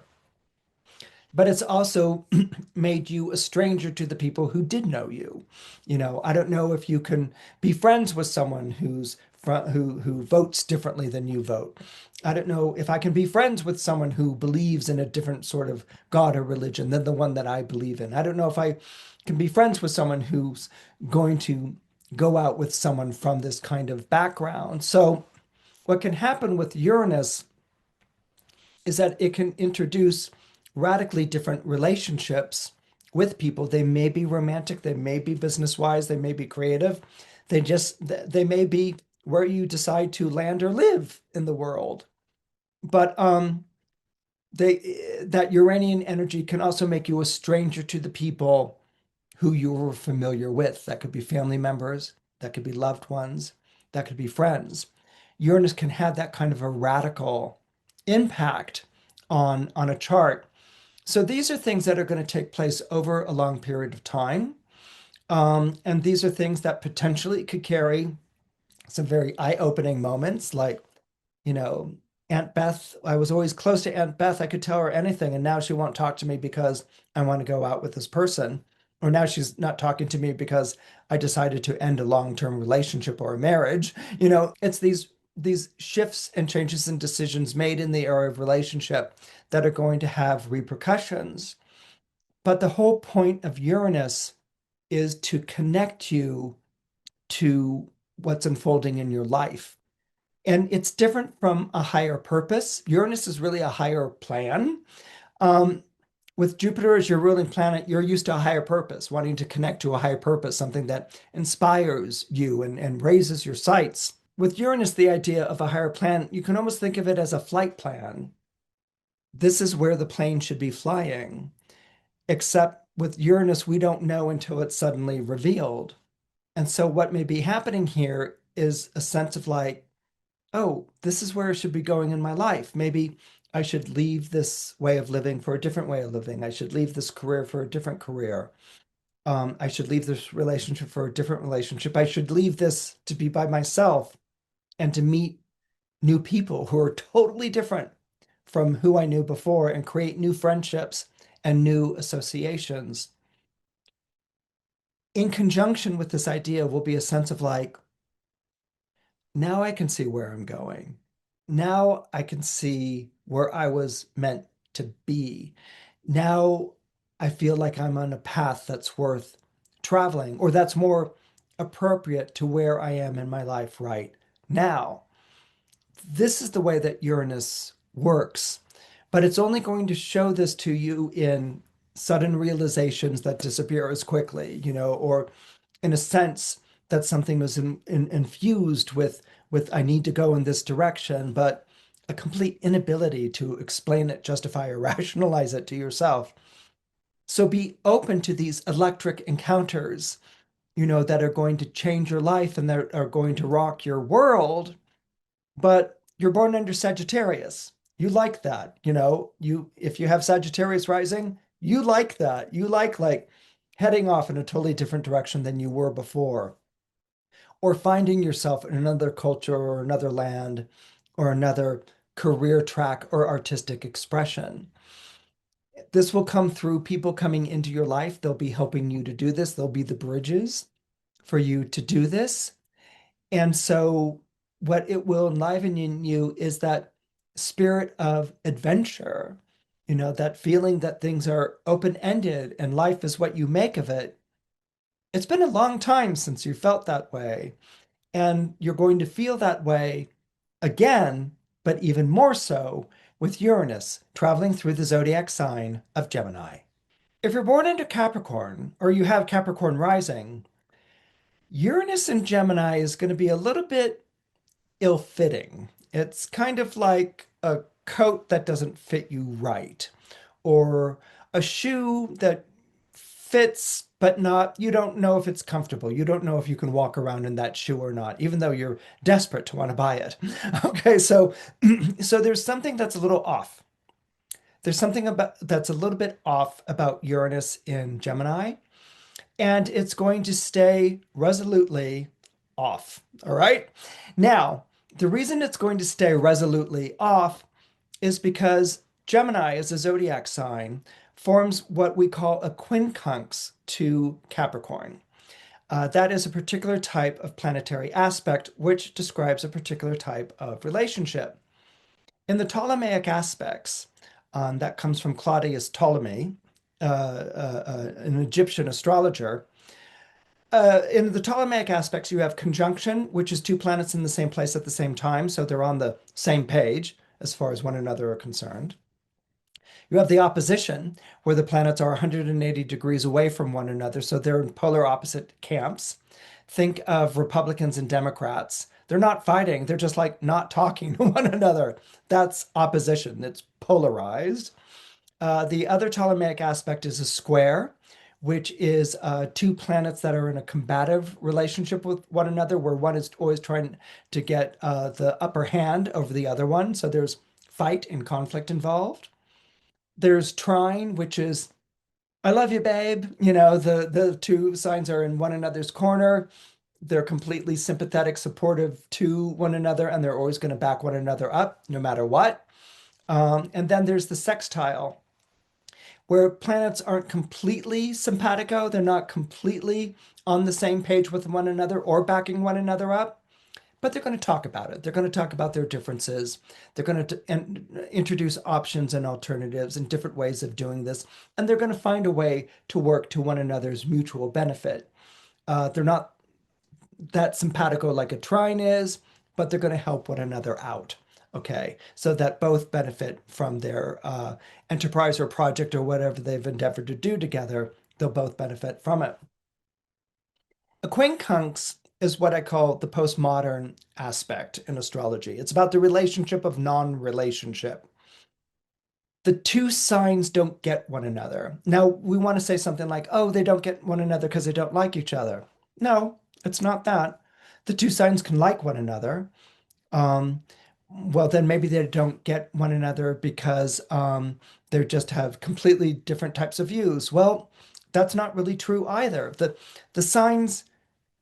but it's also made you a stranger to the people who did know you. I don't know if you can be friends with someone who votes differently than you vote. I don't know if I can be friends with someone who believes in a different sort of God or religion than the one that I believe in. I don't know if I can be friends with someone who's going to go out with someone from this kind of background. So what can happen with Uranus is that it can introduce radically different relationships with people. They may be romantic, they may be business wise, they may be creative. They may be where you decide to land or live in the world. But that Uranian energy can also make you a stranger to the people who you were familiar with. That could be family members, that could be loved ones, that could be friends. Uranus can have that kind of a radical impact on a chart. So these are things that are going to take place over a long period of time. And these are things that potentially could carry some very eye-opening moments, like, you know, Aunt Beth. I was always close to Aunt Beth. I could tell her anything, and now she won't talk to me because I want to go out with this person. Or now she's not talking to me because I decided to end a long-term relationship or a marriage. It's these shifts and changes and decisions made in the area of relationship that are going to have repercussions. But the whole point of Uranus is to connect you to what's unfolding in your life. And it's different from a higher purpose. Uranus is really a higher plan. Um, with Jupiter as your ruling planet, you're used to a higher purpose, wanting to connect to a higher purpose, something that inspires you and raises your sights. With Uranus, the idea of a higher planet, you can almost think of it as a flight plan. This is where the plane should be flying. Except with Uranus, we don't know until it's suddenly revealed. And so what may be happening here is a sense of like, oh, this is where I should be going in my life. Maybe I should leave this way of living for a different way of living. I should leave this career for a different career. I should leave this relationship for a different relationship. I should leave this to be by myself and to meet new people who are totally different from who I knew before and create new friendships and new associations. In conjunction with this idea will be a sense of like, now I can see where I'm going. Now I can see where I was meant to be. Now I feel like I'm on a path that's worth traveling or that's more appropriate to where I am in my life right now. This is the way that Uranus works, but it's only going to show this to you in sudden realizations that disappear as quickly, or in a sense that something was infused with I need to go in this direction, but a complete inability to explain it, justify, or rationalize it to yourself. So be open to these electric encounters, that are going to change your life and that are going to rock your world. But you're born under Sagittarius. You like that, if you have Sagittarius rising, you like that. You like heading off in a totally different direction than you were before, or finding yourself in another culture or another land or another career track or artistic expression. This will come through people coming into your life. They'll be helping you to do this. They'll be the bridges for you to do this. And so what it will enliven in you is that spirit of adventure, that feeling that things are open-ended and life is what you make of it. It's been a long time since you felt that way, and you're going to feel that way again, but even more so with Uranus traveling through the zodiac sign of Gemini. If you're born into Capricorn or you have Capricorn rising, Uranus in Gemini is going to be a little bit ill-fitting. It's kind of like a coat that doesn't fit you right, or a shoe that fits but not, you don't know if it's comfortable. You don't know if you can walk around in that shoe or not, even though you're desperate to want to buy it. Okay, so so there's something that's a little off. There's something about that's a little bit off about Uranus in Gemini, and it's going to stay resolutely off. All right. Now, the reason it's going to stay resolutely off is because Gemini, as a zodiac sign, forms what we call a quincunx to Capricorn. That is a particular type of planetary aspect which describes a particular type of relationship. In the Ptolemaic aspects, that comes from Claudius Ptolemy, an Egyptian astrologer. In the Ptolemaic aspects, you have conjunction, which is two planets in the same place at the same time, so they're on the same page as far as one another are concerned. You have the opposition, where the planets are 180 degrees away from one another, so they're in polar opposite camps. Think of Republicans and Democrats. They're not fighting, they're just like not talking to one another. That's opposition, it's polarized. The other Ptolemaic aspect is a square, which is two planets that are in a combative relationship with one another, where one is always trying to get the upper hand over the other one. So there's fight and conflict involved. There's trine, which is I love you, babe. The two signs are in one another's corner. They're completely sympathetic, supportive to one another, and they're always going to back one another up no matter what. And then there's the sextile, where planets aren't completely simpatico, they're not completely on the same page with one another or backing one another up, but they're going to talk about it. They're going to talk about their differences. They're going to introduce options and alternatives and different ways of doing this, and they're going to find a way to work to one another's mutual benefit. They're not that simpatico like a trine is, but they're going to help one another out. Okay, so that both benefit from their enterprise or project or whatever they've endeavored to do together, they'll both benefit from it. A quincunx is what I call the postmodern aspect in astrology. It's about the relationship of non-relationship. The two signs don't get one another. Now, we want to say something like, oh, they don't get one another because they don't like each other. No, it's not that. The two signs can like one another. Um, well, then maybe they don't get one another because they just have completely different types of views. Well, that's not really true either. The signs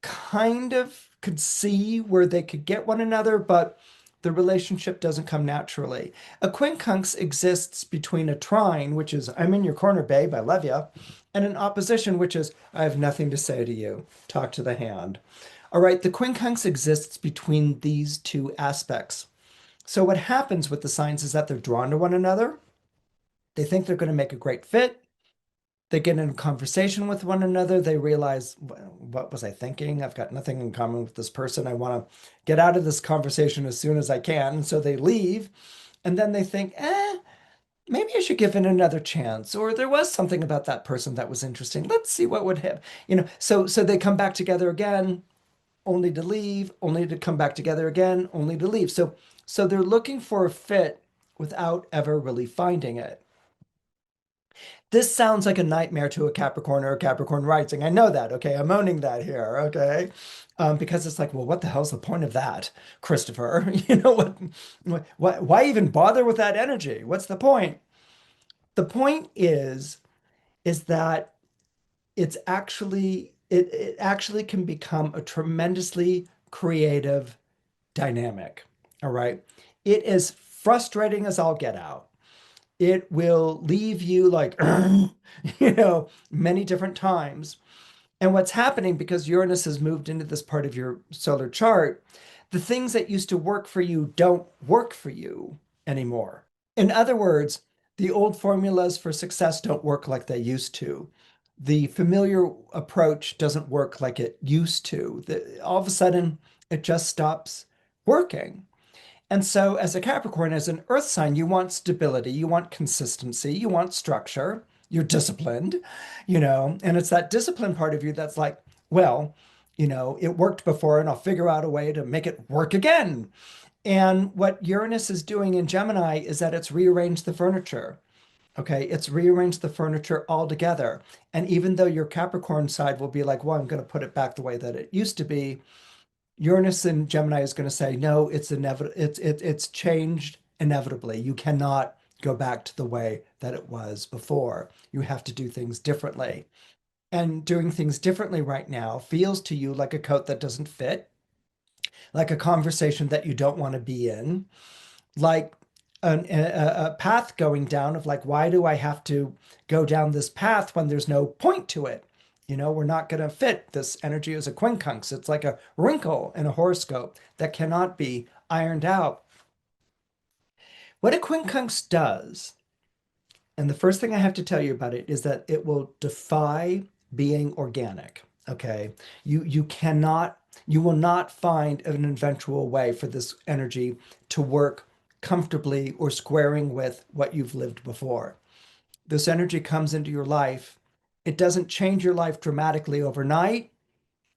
kind of could see where they could get one another, but the relationship doesn't come naturally. A quincunx exists between a trine, which is I'm in your corner, babe, I love you, and an opposition, which is I have nothing to say to you. Talk to the hand. All right, the quincunx exists between these two aspects. So what happens with the signs is that they're drawn to one another. They think they're going to make a great fit. They get in a conversation with one another. They realize, what was I thinking? I've got nothing in common with this person. I want to get out of this conversation as soon as I can. And so they leave. And then they think, maybe I should give it another chance. Or there was something about that person that was interesting. Let's see what would happen. So they come back together again, only to leave, only to come back together again, only to leave. So they're looking for a fit without ever really finding it. This sounds like a nightmare to a Capricorn or a Capricorn rising. I know that, okay? I'm owning that here, okay? Because it's like, well, what the hell's the point of that, Christopher? Why even bother with that energy? What's the point? The point is that it actually can become a tremendously creative dynamic. All right. It is frustrating as all get out. It will leave you like, many different times. And what's happening because Uranus has moved into this part of your solar chart, the things that used to work for you don't work for you anymore. In other words, the old formulas for success don't work like they used to. The familiar approach doesn't work like it used to. All of a sudden, it just stops working. And so, as a Capricorn, as an earth sign, you want stability, you want consistency, you want structure, you're disciplined, and it's that discipline part of you that's like, well, it worked before and I'll figure out a way to make it work again. And what Uranus is doing in Gemini is that it's rearranged the furniture. Okay, it's rearranged the furniture altogether. And even though your Capricorn side will be like, well, I'm going to put it back the way that it used to be, Uranus in Gemini is going to say, no, it's inevitable. It's changed inevitably. You cannot go back to the way that it was before. You have to do things differently. And doing things differently right now feels to you like a coat that doesn't fit, like a conversation that you don't want to be in, like a path going down of like, why do I have to go down this path when there's no point to it? We're not going to fit. This energy is a quincunx. It's like a wrinkle in a horoscope that cannot be ironed out. What a quincunx does, and the first thing I have to tell you about it is that it will defy being organic. Okay. You will not find an eventual way for this energy to work comfortably or squaring with what you've lived before. This energy comes into your life. It doesn't change your life dramatically overnight,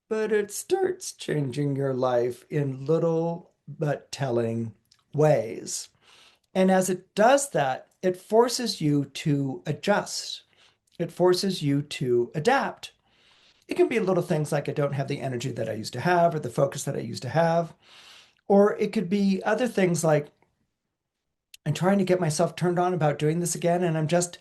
but it starts changing your life in little but telling ways. And as it does that, it forces you to adjust. It forces you to adapt. It can be little things like I don't have the energy that I used to have or the focus that I used to have. Or it could be other things like I'm trying to get myself turned on about doing this again, and I'm just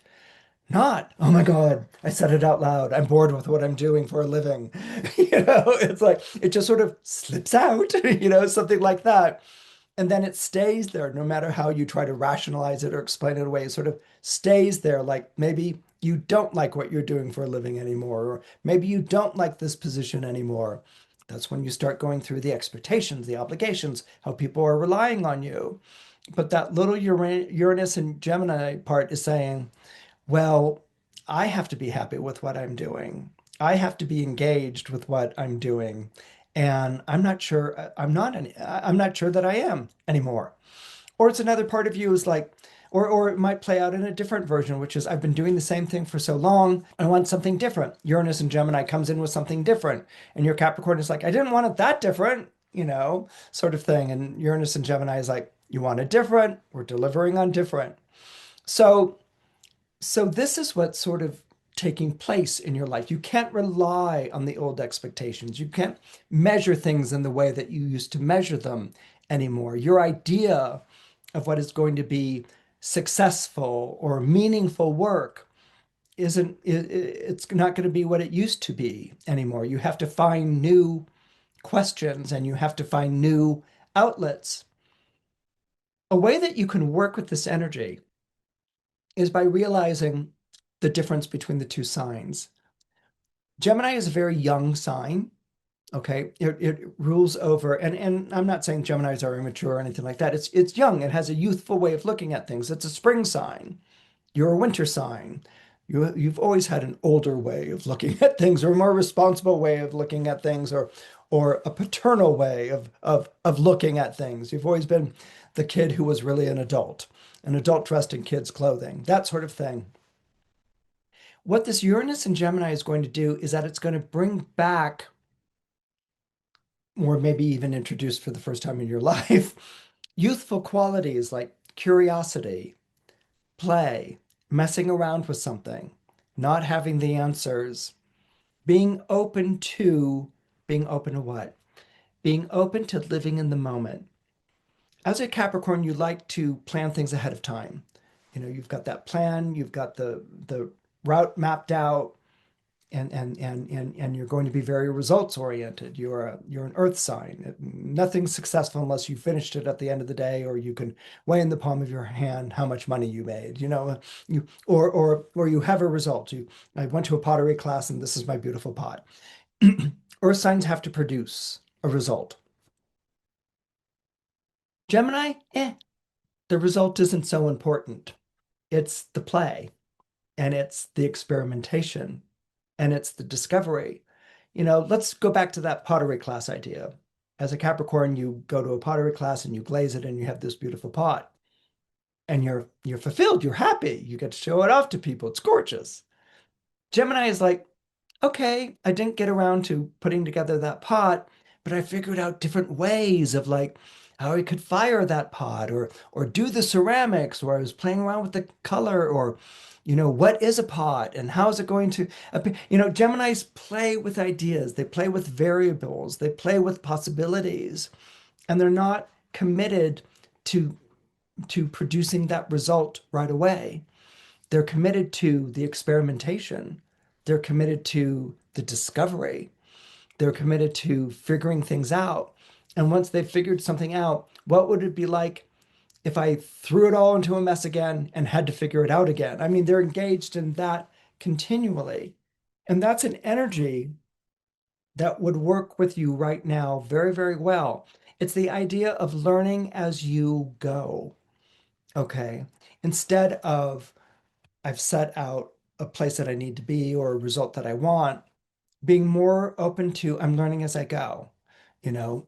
not. Oh my God, I said it out loud. I'm bored with what I'm doing for a living. It's like it just sort of slips out, something like that. And then it stays there no matter how you try to rationalize it or explain it away. It sort of stays there. Like maybe you don't like what you're doing for a living anymore, or maybe you don't like this position anymore. That's when you start going through the expectations, the obligations, how people are relying on you. But that little Uranus and Gemini part is saying, well, I have to be happy with what I'm doing. I have to be engaged with what I'm doing. And I'm not sure that I am anymore. Or it's another part of you is like, or it might play out in a different version, which is I've been doing the same thing for so long. I want something different. Uranus and Gemini comes in with something different. And your Capricorn is like, I didn't want it that different, sort of thing. And Uranus and Gemini is like, you want it different. We're delivering on different. So this is what's sort of taking place in your life. You can't rely on the old expectations. You can't measure things in the way that you used to measure them anymore. Your idea of what is going to be successful or meaningful work it's not going to be what it used to be anymore. You have to find new questions and you have to find new outlets. A way that you can work with this energy is by realizing the difference between the two signs. Gemini is a very young sign. Okay, it rules over, and I'm not saying Geminis are immature or anything like that. It's young. It has a youthful way of looking at things. It's a spring sign. You're a winter sign. You've always had an older way of looking at things, or a more responsible way of looking at things, or a paternal way of looking at things. You've always been the kid who was really an adult dressed in kids' clothing, that sort of thing. What this Uranus and Gemini is going to do is that it's going to bring back, or maybe even introduce for the first time in your life, youthful qualities like curiosity, play, messing around with something, not having the answers, being open to, what? Being open to living in the moment. As a Capricorn, you like to plan things ahead of time. You've got that plan, you've got the route mapped out, and you're going to be very results oriented. You're an earth sign. Nothing's successful unless you finished it at the end of the day, or you can weigh in the palm of your hand how much money you made. Or you have a result. I went to a pottery class and this is my beautiful pot. Earth signs have to produce a result. Gemini, the result isn't so important. It's the play and it's the experimentation and it's the discovery. Let's go back to that pottery class idea. As a Capricorn, you go to a pottery class and you glaze it and you have this beautiful pot. And you're fulfilled, you're happy, you get to show it off to people. It's gorgeous. Gemini is like, okay, I didn't get around to putting together that pot, but I figured out different ways of like how I could fire that pot or do the ceramics, or I was playing around with the color, or what is a pot and how is it going to appear? Geminis play with ideas, they play with variables, they play with possibilities, and they're not committed to producing that result right away. They're committed to the experimentation. They're committed to the discovery. They're committed to figuring things out. And once they've figured something out, what would it be like if I threw it all into a mess again and had to figure it out again? I mean, they're engaged in that continually. And that's an energy that would work with you right now very, very well. It's the idea of learning as you go. Okay. Instead of I've set out a place that I need to be or a result that I want, being more open to I'm learning as I go, you know.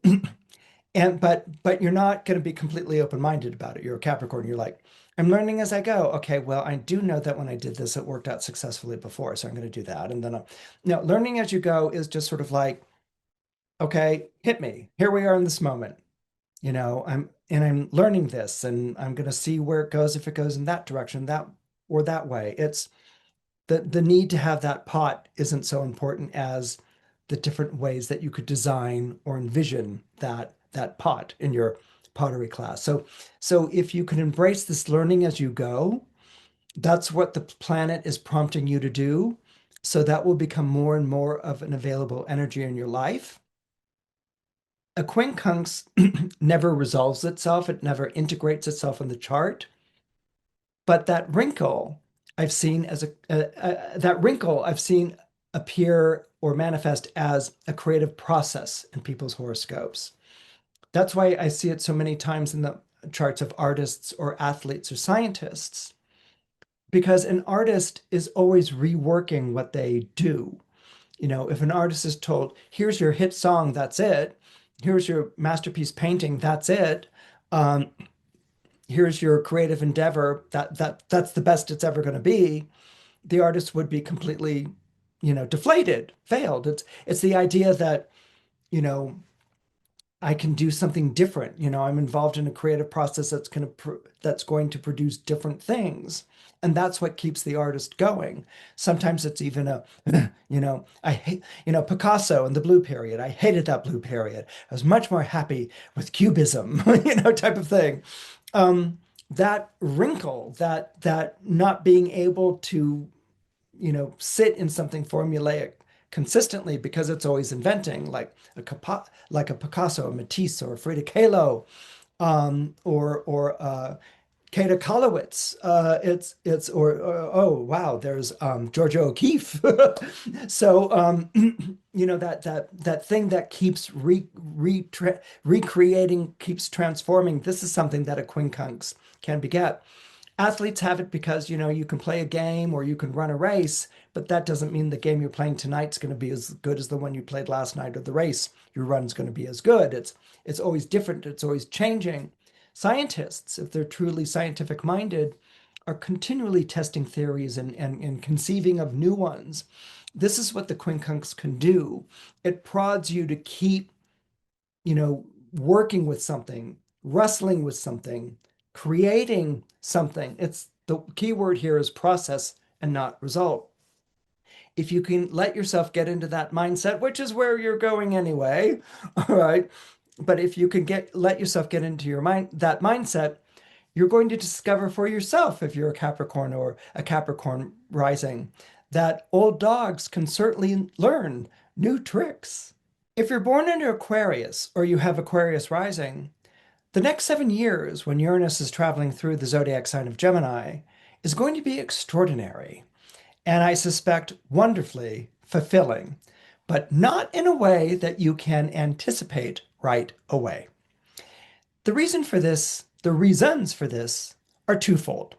And but you're not going to be completely open-minded about it. You're a Capricorn. You're like, I'm learning as I go. Okay, well, I do know that when I did this, it worked out successfully before, so I'm going to do that. And then, no, learning as you go is just sort of like, okay, hit me. Here we are in this moment. I'm learning this, and I'm going to see where it goes, if it goes in that direction, that or that way. It's the need to have that pot isn't so important as the different ways that you could design or envision that pot in your pottery class. So if you can embrace this learning as you go, that's what the planet is prompting you to do. So that will become more and more of an available energy in your life. A quincunx never resolves itself, it never integrates itself in the chart. But that wrinkle I've seen appear or manifest as a creative process in people's horoscopes. That's why I see it so many times in the charts of artists or athletes or scientists, because an artist is always reworking what they do. If an artist is told, here's your hit song, that's it. Here's your masterpiece painting, that's it. Here's your creative endeavor, that's the best it's ever going to be. The artist would be completely, deflated, failed. It's the idea that, you know, I can do something different. I'm involved in a creative process that's going to produce different things. And that's what keeps the artist going. Sometimes it's even I hate, Picasso and the blue period. I hated that blue period. I was much more happy with cubism, type of thing. That wrinkle, that not being able to, sit in something formulaic consistently because it's always inventing, like a Picasso, a Matisse, or a Frida Kahlo, or Kata Kolowitz. It's oh wow, there's Georgia O'Keeffe. So that thing that keeps recreating, keeps transforming. This is something that a quincunx can beget. Athletes have it because you can play a game or you can run a race, but that doesn't mean the game you're playing tonight's going to be as good as the one you played last night, or the race your run's going to be as good. It's always different. It's always changing. Scientists, if they're truly scientific minded, are continually testing theories and conceiving of new ones. This is what the quincunx can do. It prods you to keep, working with something, wrestling with something, creating something. It's the key word here is process and not result. If you can let yourself get into that mindset, which is where you're going anyway, all right. But if you can let yourself get into that mindset, you're going to discover for yourself, if you're a Capricorn or a Capricorn rising, that old dogs can certainly learn new tricks. If you're born into Aquarius or you have Aquarius rising, the next 7 years, when Uranus is traveling through the zodiac sign of Gemini, is going to be extraordinary, and I suspect wonderfully fulfilling, but not in a way that you can anticipate right away. The reasons for this are twofold.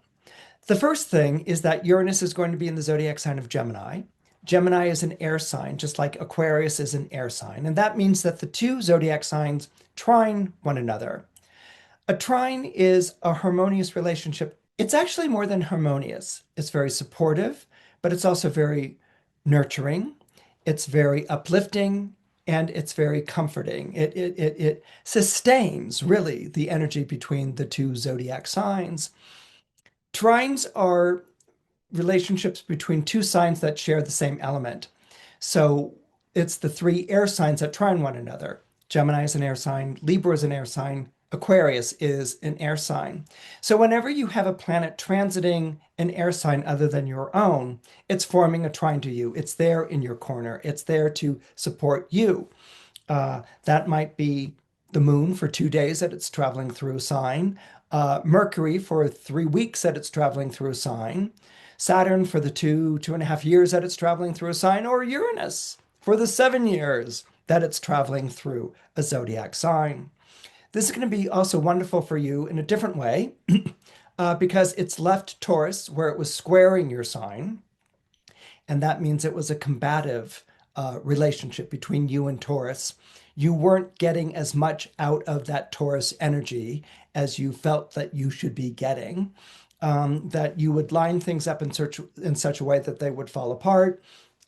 The first thing is that Uranus is going to be in the zodiac sign of Gemini. Gemini is an air sign, just like Aquarius is an air sign. And that means that the two zodiac signs trine one another. A trine is a harmonious relationship. It's actually more than harmonious. It's very supportive, but it's also very nurturing. It's very uplifting, and it's very comforting. It sustains really the energy between the two zodiac signs. Trines are relationships between two signs that share the same element. So it's the three air signs that trine one another. Gemini is an air sign, Libra is an air sign, Aquarius is an air sign. So whenever you have a planet transiting an air sign other than your own, it's forming a trine to you. It's there in your corner. It's there to support you. That might be the moon for 2 days that it's traveling through a sign, Mercury for 3 weeks that it's traveling through a sign, Saturn for the 2.5 years that it's traveling through a sign, or Uranus for the 7 years that it's traveling through a zodiac sign. This is going to be also wonderful for you in a different way because it's left Taurus where it was squaring your sign. And that means it was a combative relationship between you and Taurus. You weren't getting as much out of that Taurus energy as you felt that you should be getting, that you would line things up in such a way that they would fall apart.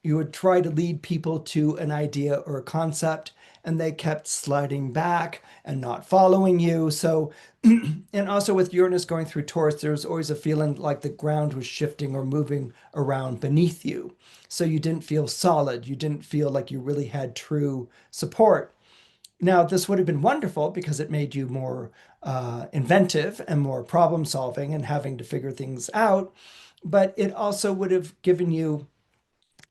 You would try to lead people to an idea or a concept, and they kept sliding back and not following you. So, and also with Uranus going through Taurus, there was always a feeling like the ground was shifting or moving around beneath you. So you didn't feel solid. You didn't feel like you really had true support. Now, this would have been wonderful because it made you more inventive and more problem solving and having to figure things out. But it also would have given you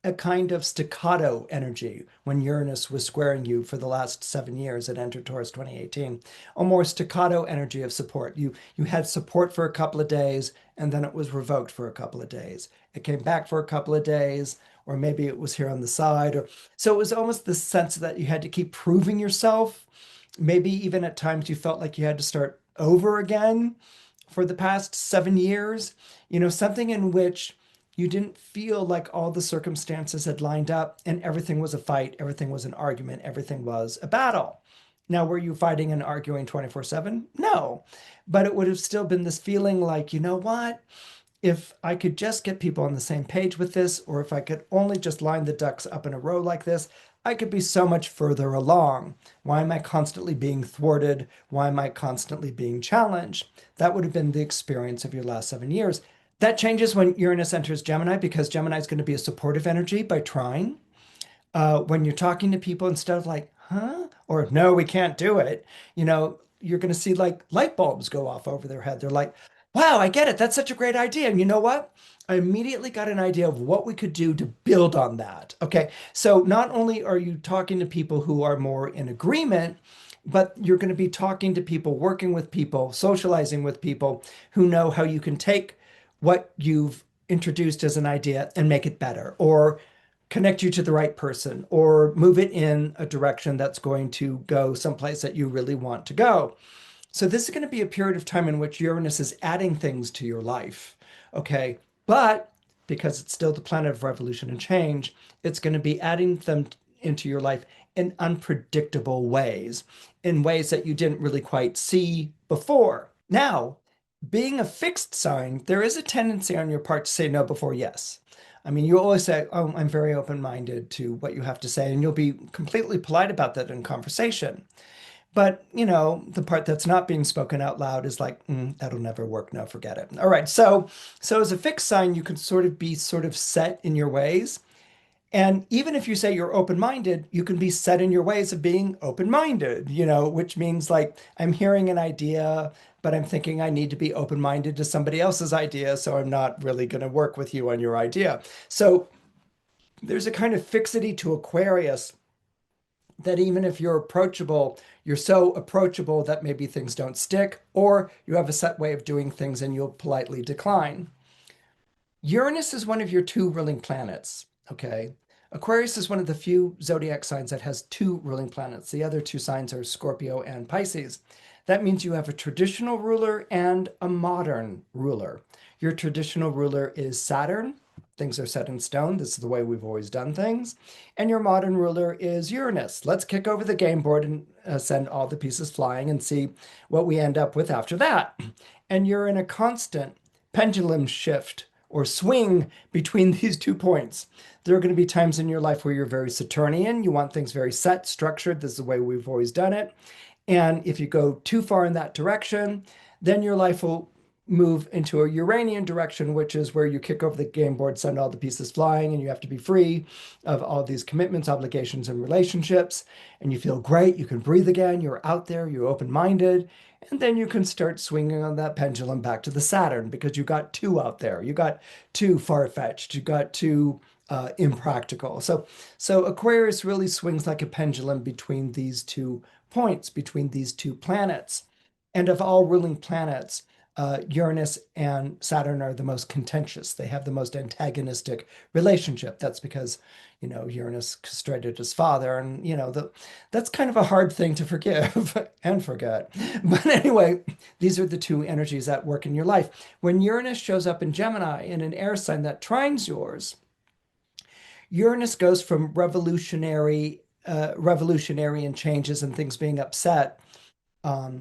a kind of staccato energy when Uranus was squaring you for the last 7 years. It entered Taurus 2018. A more staccato energy of support. You had support for a couple of days, and then it was revoked for a couple of days. It came back for a couple of days, or maybe it was here on the side. Or so it was almost the sense that you had to keep proving yourself. Maybe even at times you felt like you had to start over again for the past 7 years. Something in which you didn't feel like all the circumstances had lined up and everything was a fight, everything was an argument, everything was a battle. Now, were you fighting and arguing 24/7? No. But it would have still been this feeling like, you know what? If I could just get people on the same page with this, or if I could only just line the ducks up in a row like this, I could be so much further along. Why am I constantly being thwarted? Why am I constantly being challenged? That would have been the experience of your last 7 years. That changes when Uranus enters Gemini because Gemini is going to be a supportive energy by trine. When you're talking to people, instead of like, huh? Or no, we can't do it, you're going to see like light bulbs go off over their head. They're like, wow, I get it. That's such a great idea. And you know what? I immediately got an idea of what we could do to build on that. Okay. So not only are you talking to people who are more in agreement, but you're going to be talking to people, working with people, socializing with people who know how you can take what you've introduced as an idea and make it better, or connect you to the right person, or move it in a direction that's going to go someplace that you really want to go. So this is going to be a period of time in which Uranus is adding things to your life. Okay. But because it's still the planet of revolution and change, it's going to be adding them into your life in unpredictable ways, in ways that you didn't really quite see before. Now, being a fixed sign, there is a tendency on your part to say no before yes. I mean, you always say, oh, I'm very open-minded to what you have to say, and you'll be completely polite about that in conversation. But, the part that's not being spoken out loud is like, that'll never work. No, forget it. All right. So as a fixed sign, you can sort of be set in your ways. And even if you say you're open-minded, you can be set in your ways of being open-minded, which means like I'm hearing an idea, but I'm thinking I need to be open-minded to somebody else's idea. So I'm not really going to work with you on your idea. So there's a kind of fixity to Aquarius that even if you're approachable, you're so approachable that maybe things don't stick, or you have a set way of doing things and you'll politely decline. Uranus is one of your two ruling planets, okay? Aquarius is one of the few zodiac signs that has two ruling planets. The other two signs are Scorpio and Pisces. That means you have a traditional ruler and a modern ruler. Your traditional ruler is Saturn. Things are set in stone. This is the way we've always done things. And your modern ruler is Uranus. Let's kick over the game board and send all the pieces flying and see what we end up with after that. And you're in a constant pendulum shift or swing between these 2 points. There are going to be times in your life where you're very Saturnian. You want things very set, structured. This is the way we've always done it. And if you go too far in that direction, then your life will move into a Uranian direction, which is where you kick over the game board, send all the pieces flying, and you have to be free of all these commitments, obligations, and relationships. And you feel great. You can breathe again. You're out there. You're open-minded. And then you can start swinging on that pendulum back to the Saturn because you got too out there. You got too far-fetched. You got too impractical. So Aquarius really swings like a pendulum between these 2 points, between these two planets. And of all ruling planets, Uranus and Saturn are the most contentious. They have the most antagonistic relationship. That's because, Uranus castrated his father, and, that's kind of a hard thing to forgive and forget. But anyway, these are the two energies that work in your life. When Uranus shows up in Gemini in an air sign that trines yours, Uranus goes from revolutionary and changes and things being upset.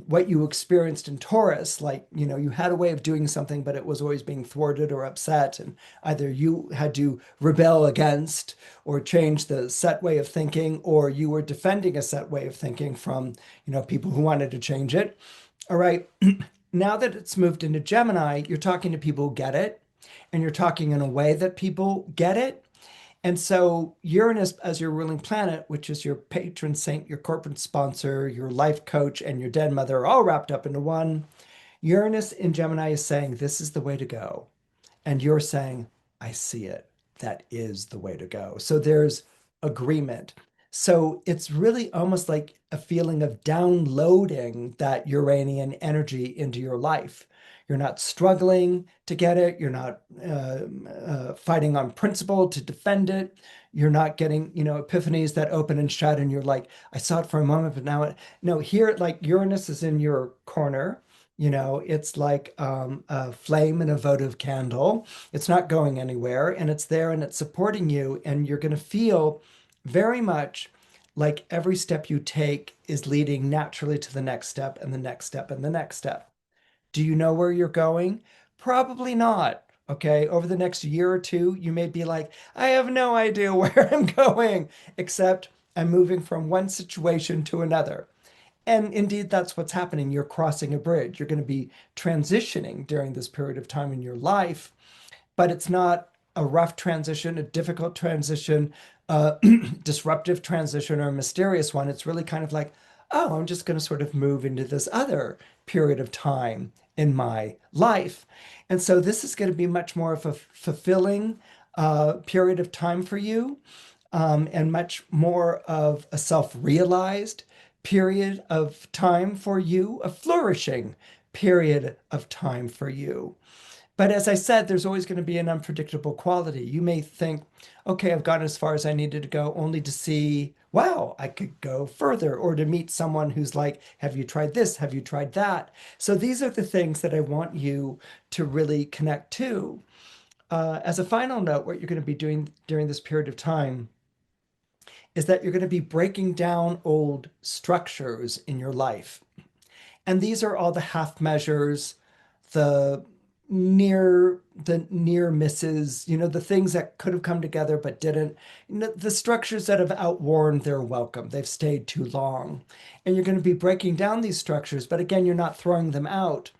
What you experienced in Taurus, like, you had a way of doing something, but it was always being thwarted or upset. And either you had to rebel against or change the set way of thinking, or you were defending a set way of thinking from, people who wanted to change it. All right. Now that it's moved into Gemini, you're talking to people who get it, and you're talking in a way that people get it. And so Uranus as your ruling planet, which is your patron saint, your corporate sponsor, your life coach, and your dead mother, are all wrapped up into one. Uranus in Gemini is saying, this is the way to go. And you're saying, I see it. That is the way to go. So there's agreement. So it's really almost like a feeling of downloading that Uranian energy into your life. You're not struggling to get it. You're not fighting on principle to defend it. You're not getting, epiphanies that open and shut. And you're like, I saw it for a moment, but now, no, here, like Uranus is in your corner. It's like a flame in a votive candle. It's not going anywhere, and it's there and it's supporting you. And you're going to feel very much like every step you take is leading naturally to the next step and the next step and the next step. Do you know where you're going? Probably not. Okay. Over the next year or two, you may be like, I have no idea where I'm going, except I'm moving from one situation to another. And indeed, that's what's happening. You're crossing a bridge. You're going to be transitioning during this period of time in your life, but it's not a rough transition, a difficult transition, a disruptive transition, or a mysterious one. It's really kind of like, oh, I'm just going to sort of move into this other period of time in my life. And so this is going to be much more of a fulfilling period of time for you, and much more of a self-realized period of time for you, a flourishing period of time for you. But as I said, there's always going to be an unpredictable quality. You may think, okay, I've gone as far as I needed to go, only to see, wow, I could go further, or to meet someone who's like, have you tried this? Have you tried that? So these are the things that I want you to really connect to. As a final note, what you're going to be doing during this period of time is that you're going to be breaking down old structures in your life. And these are all the half measures, the near misses, the things that could have come together but didn't, the structures that have outworn their welcome. They've stayed too long. And you're going to be breaking down these structures, but again, you're not throwing them out.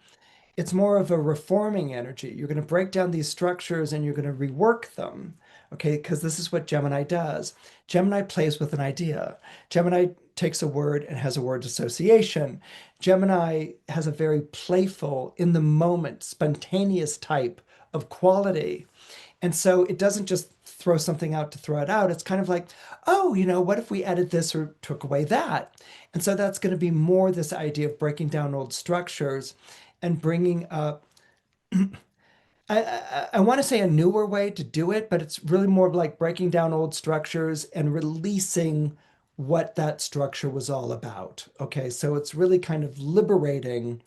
It's more of a reforming energy. You're going to break down these structures and you're going to rework them. Okay, because this is what Gemini does. Gemini plays with an idea. Gemini takes a word and has a word association. Gemini has a very playful, in the moment, spontaneous type of quality. And so it doesn't just throw something out to throw it out. It's kind of like, oh, what if we added this or took away that? And so that's going to be more this idea of breaking down old structures and bringing up I want to say a newer way to do it, but it's really more like breaking down old structures and releasing what that structure was all about. Okay, so it's really kind of liberating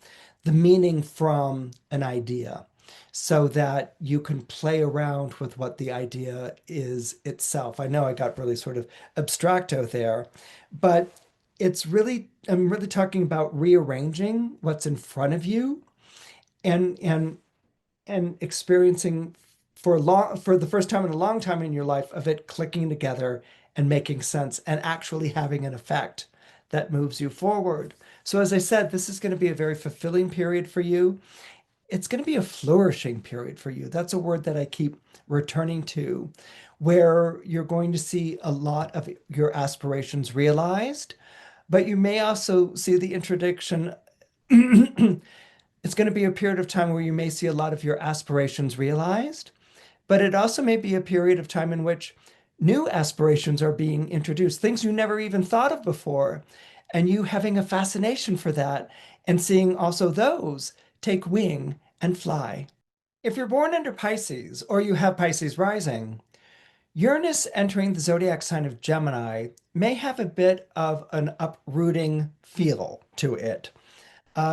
the meaning from an idea so that you can play around with what the idea is itself. I know I got really sort of abstracto there, but I'm really talking about rearranging what's in front of you and experiencing for the first time in a long time in your life of it clicking together and making sense and actually having an effect that moves you forward. So as I said, this is going to be a very fulfilling period for you. It's going to be a flourishing period for you. That's a word that I keep returning to, where you're going to see a lot of your aspirations realized, but you may also see the introduction. It's going to be a period of time where you may see a lot of your aspirations realized, but it also may be a period of time in which new aspirations are being introduced, things you never even thought of before, and you having a fascination for that and seeing also those take wing and fly. If you're born under Pisces or you have Pisces rising, Uranus entering the zodiac sign of Gemini may have a bit of an uprooting feel to it.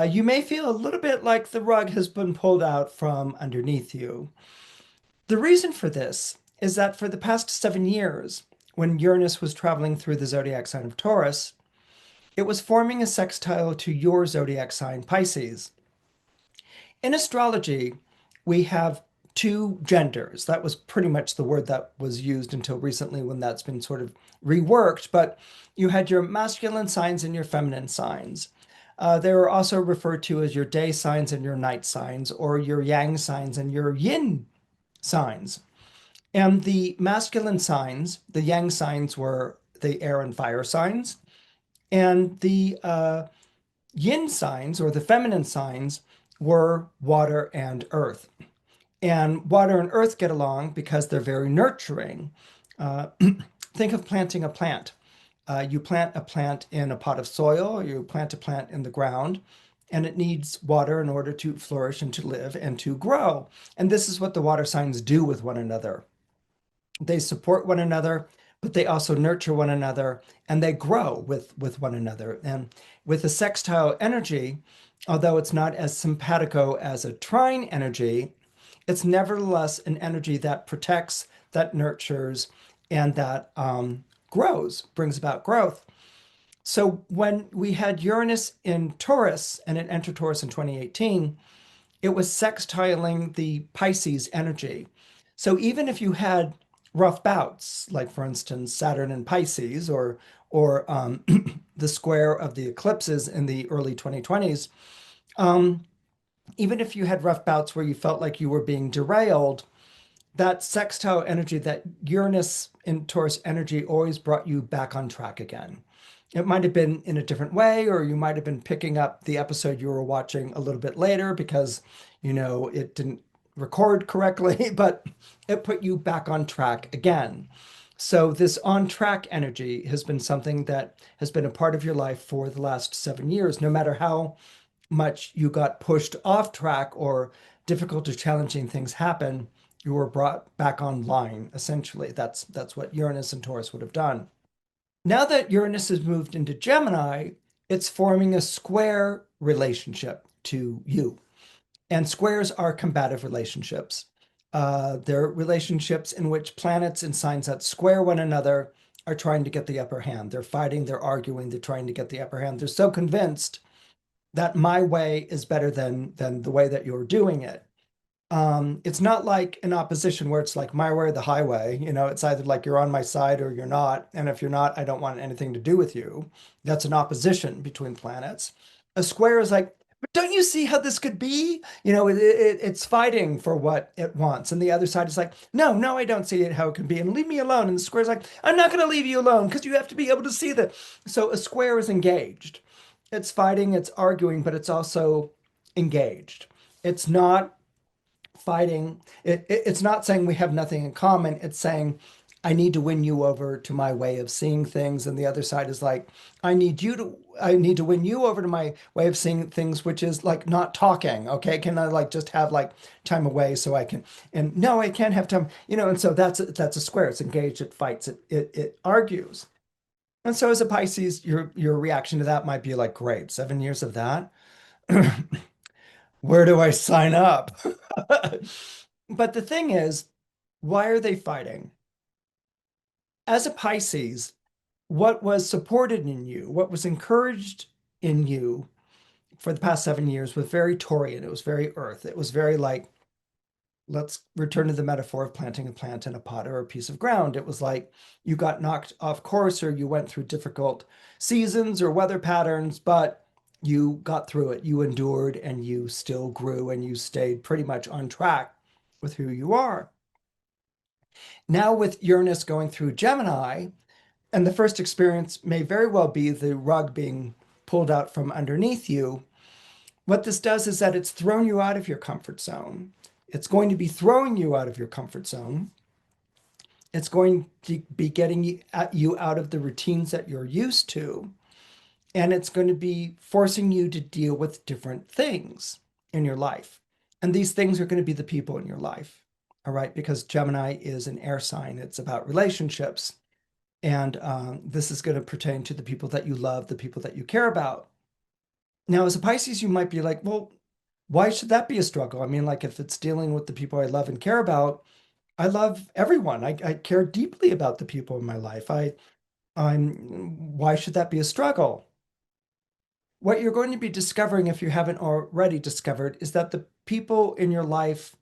You may feel a little bit like the rug has been pulled out from underneath you. The reason for this is that for the past 7 years, when Uranus was traveling through the zodiac sign of Taurus, it was forming a sextile to your zodiac sign, Pisces. In astrology, we have two genders. That was pretty much the word that was used until recently when that's been sort of reworked. But you had your masculine signs and your feminine signs. They were also referred to as your day signs and your night signs, or your yang signs and your yin signs. And the masculine signs, the yang signs, were the air and fire signs. And the yin signs, or the feminine signs, were water and earth. And water and earth get along because they're very nurturing. Uh, think of planting a plant. You plant a plant in a pot of soil, or you plant a plant in the ground, and it needs water in order to flourish and to live and to grow. And this is what the water signs do with one another. They support one another, but they also nurture one another and they grow with one another. And with the sextile energy, although it's not as simpatico as a trine energy, it's nevertheless an energy that protects, that nurtures, and that grows, brings about growth. So when we had Uranus in Taurus and it entered Taurus in 2018, it was sextiling the Pisces energy. So even if you had rough bouts, like for instance Saturn in Pisces, or the square of the eclipses in the early 2020s, um, even if you had rough bouts where you felt like you were being derailed, that sextile energy, that Uranus in Taurus energy, always brought you back on track again. It might have been in a different way, or you might have been picking up the episode you were watching a little bit later because, it didn't record correctly, but it put you back on track again. So this on track energy has been something that has been a part of your life for the last 7 years, no matter how much you got pushed off track or difficult or challenging things happen, you were brought back online, essentially. That's what Uranus and Taurus would have done. Now that Uranus has moved into Gemini, it's forming a square relationship to you. And squares are combative relationships. They're relationships in which planets and signs that square one another are trying to get the upper hand. They're fighting, they're arguing, they're trying to get the upper hand. They're so convinced that my way is better than the way that you're doing it. It's not like an opposition where it's like my way or the highway. It's either like you're on my side or you're not. And if you're not, I don't want anything to do with you. That's an opposition between planets. A square is like, but don't you see how this could be? It's fighting for what it wants. And the other side is like, no, no, I don't see it how it can be. And leave me alone. And the square's like, I'm not going to leave you alone because you have to be able to see that. So a square is engaged. It's fighting, it's arguing, but it's also engaged. It's not fighting. It's not saying we have nothing in common. It's saying I need to win you over to my way of seeing things. And the other side is like, I need to win you over to my way of seeing things, which is like not talking. Okay. Can I like just have like time away so I can, and no, I can't have time, and so that's a square. It's engaged, it fights, it argues. And so as a Pisces, your reaction to that might be like, great, 7 years of that. Where do I sign up? But the thing is, why are they fighting? As a Pisces, what was supported in you, what was encouraged in you for the past 7 years was very Taurian. It was very earth. It was very like, let's return to the metaphor of planting a plant in a pot or a piece of ground. It was like you got knocked off course or you went through difficult seasons or weather patterns, but you got through it. You endured and you still grew and you stayed pretty much on track with who you are. Now, with Uranus going through Gemini, and the first experience may very well be the rug being pulled out from underneath you. What this does is that it's thrown you out of your comfort zone. It's going to be throwing you out of your comfort zone. It's going to be getting you out of the routines that you're used to. And it's going to be forcing you to deal with different things in your life. And these things are going to be the people in your life. All right. Because Gemini is an air sign, it's about relationships. And this is going to pertain to the people that you love, the people that you care about. Now, as a Pisces, you might be like, well, why should that be a struggle? I mean, like if it's dealing with the people I love and care about, I love everyone. I care deeply about the people in my life. Why should that be a struggle? What you're going to be discovering, if you haven't already discovered, is that the people in your life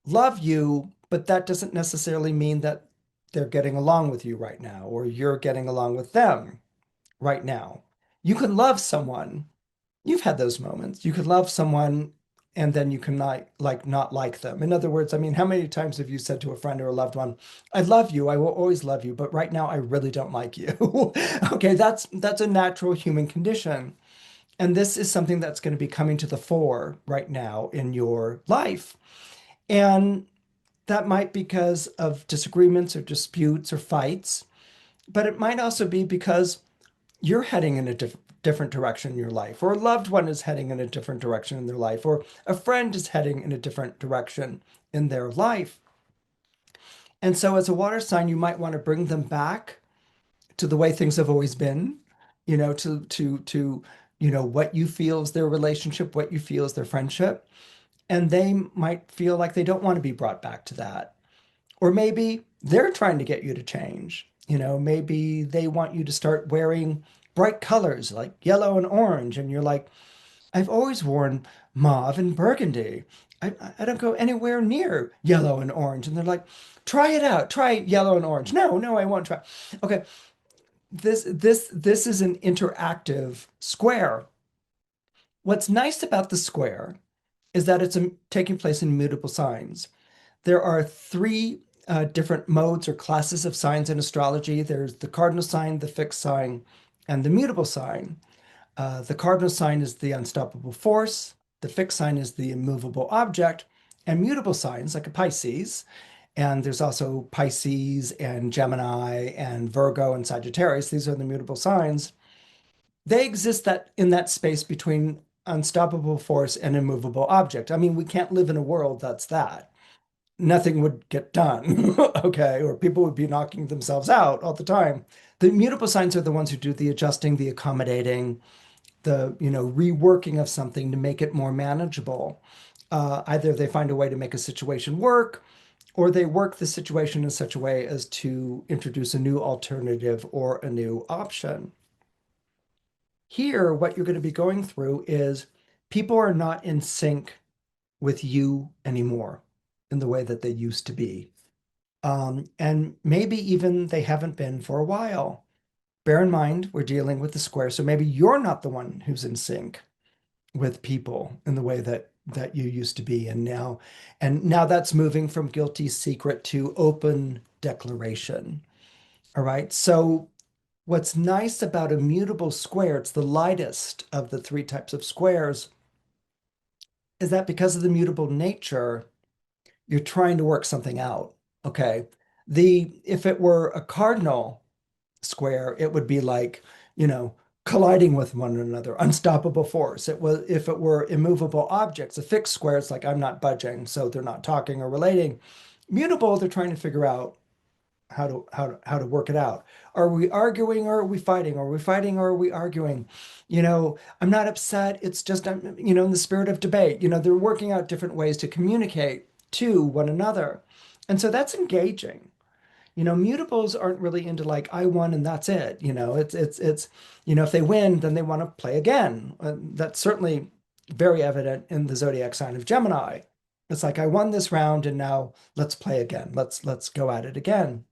love you, but that doesn't necessarily mean that they're getting along with you right now, or you're getting along with them right now. You can love someone. You've had those moments. You can love someone and then you can not like them. In other words, I mean, how many times have you said to a friend or a loved one, I love you, I will always love you, but right now I really don't like you. Okay, that's a natural human condition. And this is something that's going to be coming to the fore right now in your life. And that might be because of disagreements or disputes or fights, but it might also be because you're heading in a different direction in your life, or a loved one is heading in a different direction in their life, or a friend is heading in a different direction in their life. And so, as a water sign, you might want to bring them back to the way things have always been, to what you feel is their relationship, what you feel is their friendship. And they might feel like they don't want to be brought back to that. Or maybe they're trying to get you to change. Maybe they want you to start wearing bright colors like yellow and orange. And you're like, I've always worn mauve and burgundy. I don't go anywhere near yellow and orange. And they're like, try it out. Try yellow and orange. No, no, I won't try. Okay. This is an interactive square. What's nice about the square is that it's taking place in mutable signs. There are three different modes or classes of signs in astrology. There's the cardinal sign, the fixed sign, and the mutable sign. The cardinal sign is the unstoppable force. The fixed sign is the immovable object. And mutable signs, like a Pisces, and there's also Pisces and Gemini and Virgo and Sagittarius. These are the mutable signs. They exist in that space between unstoppable force and immovable object. I mean, we can't live in a world that's that. Nothing would get done, okay, or people would be knocking themselves out all the time. The mutable signs are the ones who do the adjusting, the accommodating, the reworking of something to make it more manageable. Either they find a way to make a situation work, or they work the situation in such a way as to introduce a new alternative or a new option. Here, what you're going to be going through is people are not in sync with you anymore in the way that they used to be. And maybe even they haven't been for a while. Bear in mind, we're dealing with the square, so maybe you're not the one who's in sync with people in the way that you used to be, and now that's moving from guilty secret to open declaration. All right. So what's nice about a mutable square, it's the lightest of the three types of squares, is that because of the mutable nature, you're trying to work something out. Okay. If it were a cardinal square, it would be like, you know, colliding with one another, unstoppable force. It was if it were immovable objects, a fixed square, it's like I'm not budging, so they're not talking or relating. Mutable, they're trying to figure out how to work it out. Are we arguing or are we fighting? Are we fighting or are we arguing? I'm not upset. It's just I'm, in the spirit of debate. They're working out different ways to communicate to one another. And so that's engaging. Mutables aren't really into like I won and that's it. If they win, then they want to play again. That's certainly very evident in the zodiac sign of Gemini. It's like I won this round and now let's play again. Let's go at it again.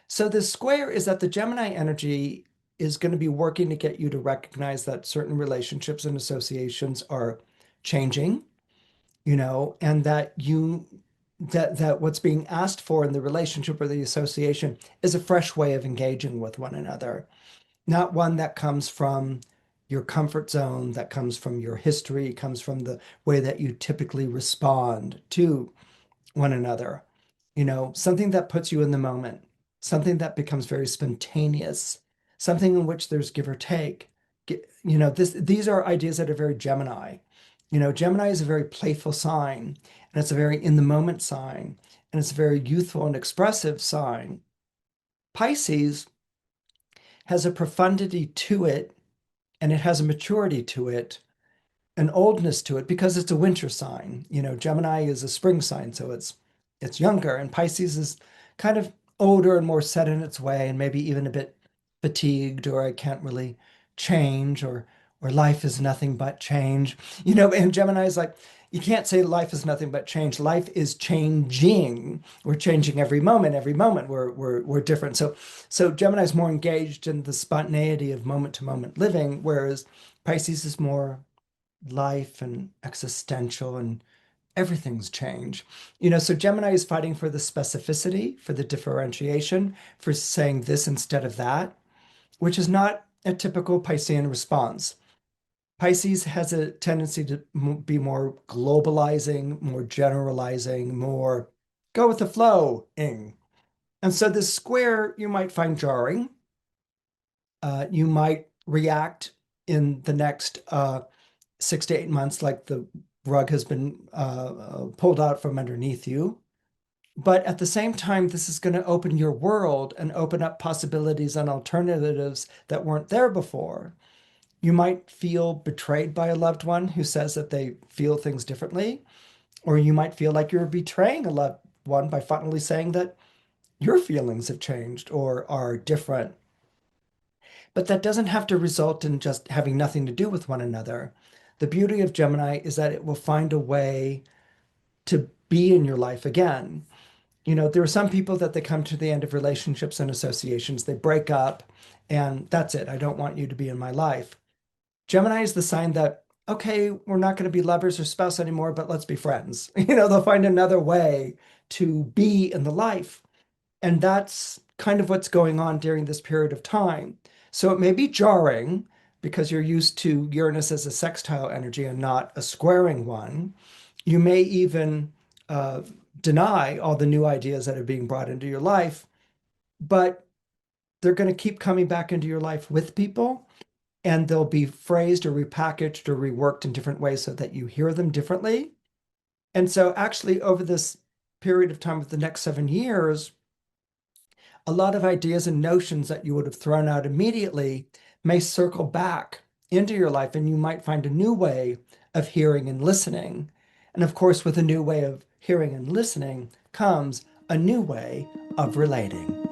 So the square is that the Gemini energy is going to be working to get you to recognize that certain relationships and associations are changing, and that what's being asked for in the relationship or the association is a fresh way of engaging with one another, not one that comes from your comfort zone, that comes from your history, comes from the way that you typically respond to one another. Something that puts you in the moment, something that becomes very spontaneous, something in which there's give or take. These are ideas that are very Gemini. Gemini is a very playful sign, and it's a very in the moment sign, and it's a very youthful and expressive sign. Pisces has a profundity to it, and it has a maturity to it, an oldness to it because it's a winter sign. Gemini is a spring sign, so it's younger, and Pisces is kind of older and more set in its way, and maybe even a bit fatigued, or I can't really change, or life is nothing but change. And Gemini is like, you can't say life is nothing but change. Life is changing. We're changing every moment. Every moment we're different. So Gemini is more engaged in the spontaneity of moment to moment living, whereas Pisces is more life and existential, and everything's change. So Gemini is fighting for the specificity, for the differentiation, for saying this instead of that, which is not a typical Piscean response. Pisces has a tendency to be more globalizing, more generalizing, more go with the flow-ing. And so this square you might find jarring. You might react in the next 6 to 8 months like the rug has been pulled out from underneath you. But at the same time, this is going to open your world and open up possibilities and alternatives that weren't there before. You might feel betrayed by a loved one who says that they feel things differently, or you might feel like you're betraying a loved one by finally saying that your feelings have changed or are different. But that doesn't have to result in just having nothing to do with one another. The beauty of Gemini is that it will find a way to be in your life again. There are some people that they come to the end of relationships and associations, they break up, and that's it. I don't want you to be in my life. Gemini is the sign that, okay, we're not going to be lovers or spouse anymore, but let's be friends. They'll find another way to be in the life. And that's kind of what's going on during this period of time. So it may be jarring because you're used to Uranus as a sextile energy and not a squaring one. You may even deny all the new ideas that are being brought into your life, but they're going to keep coming back into your life with people, and they'll be phrased or repackaged or reworked in different ways so that you hear them differently. And so actually over this period of time of the next 7 years, a lot of ideas and notions that you would have thrown out immediately may circle back into your life, and you might find a new way of hearing and listening. And of course, with a new way of hearing and listening comes a new way of relating.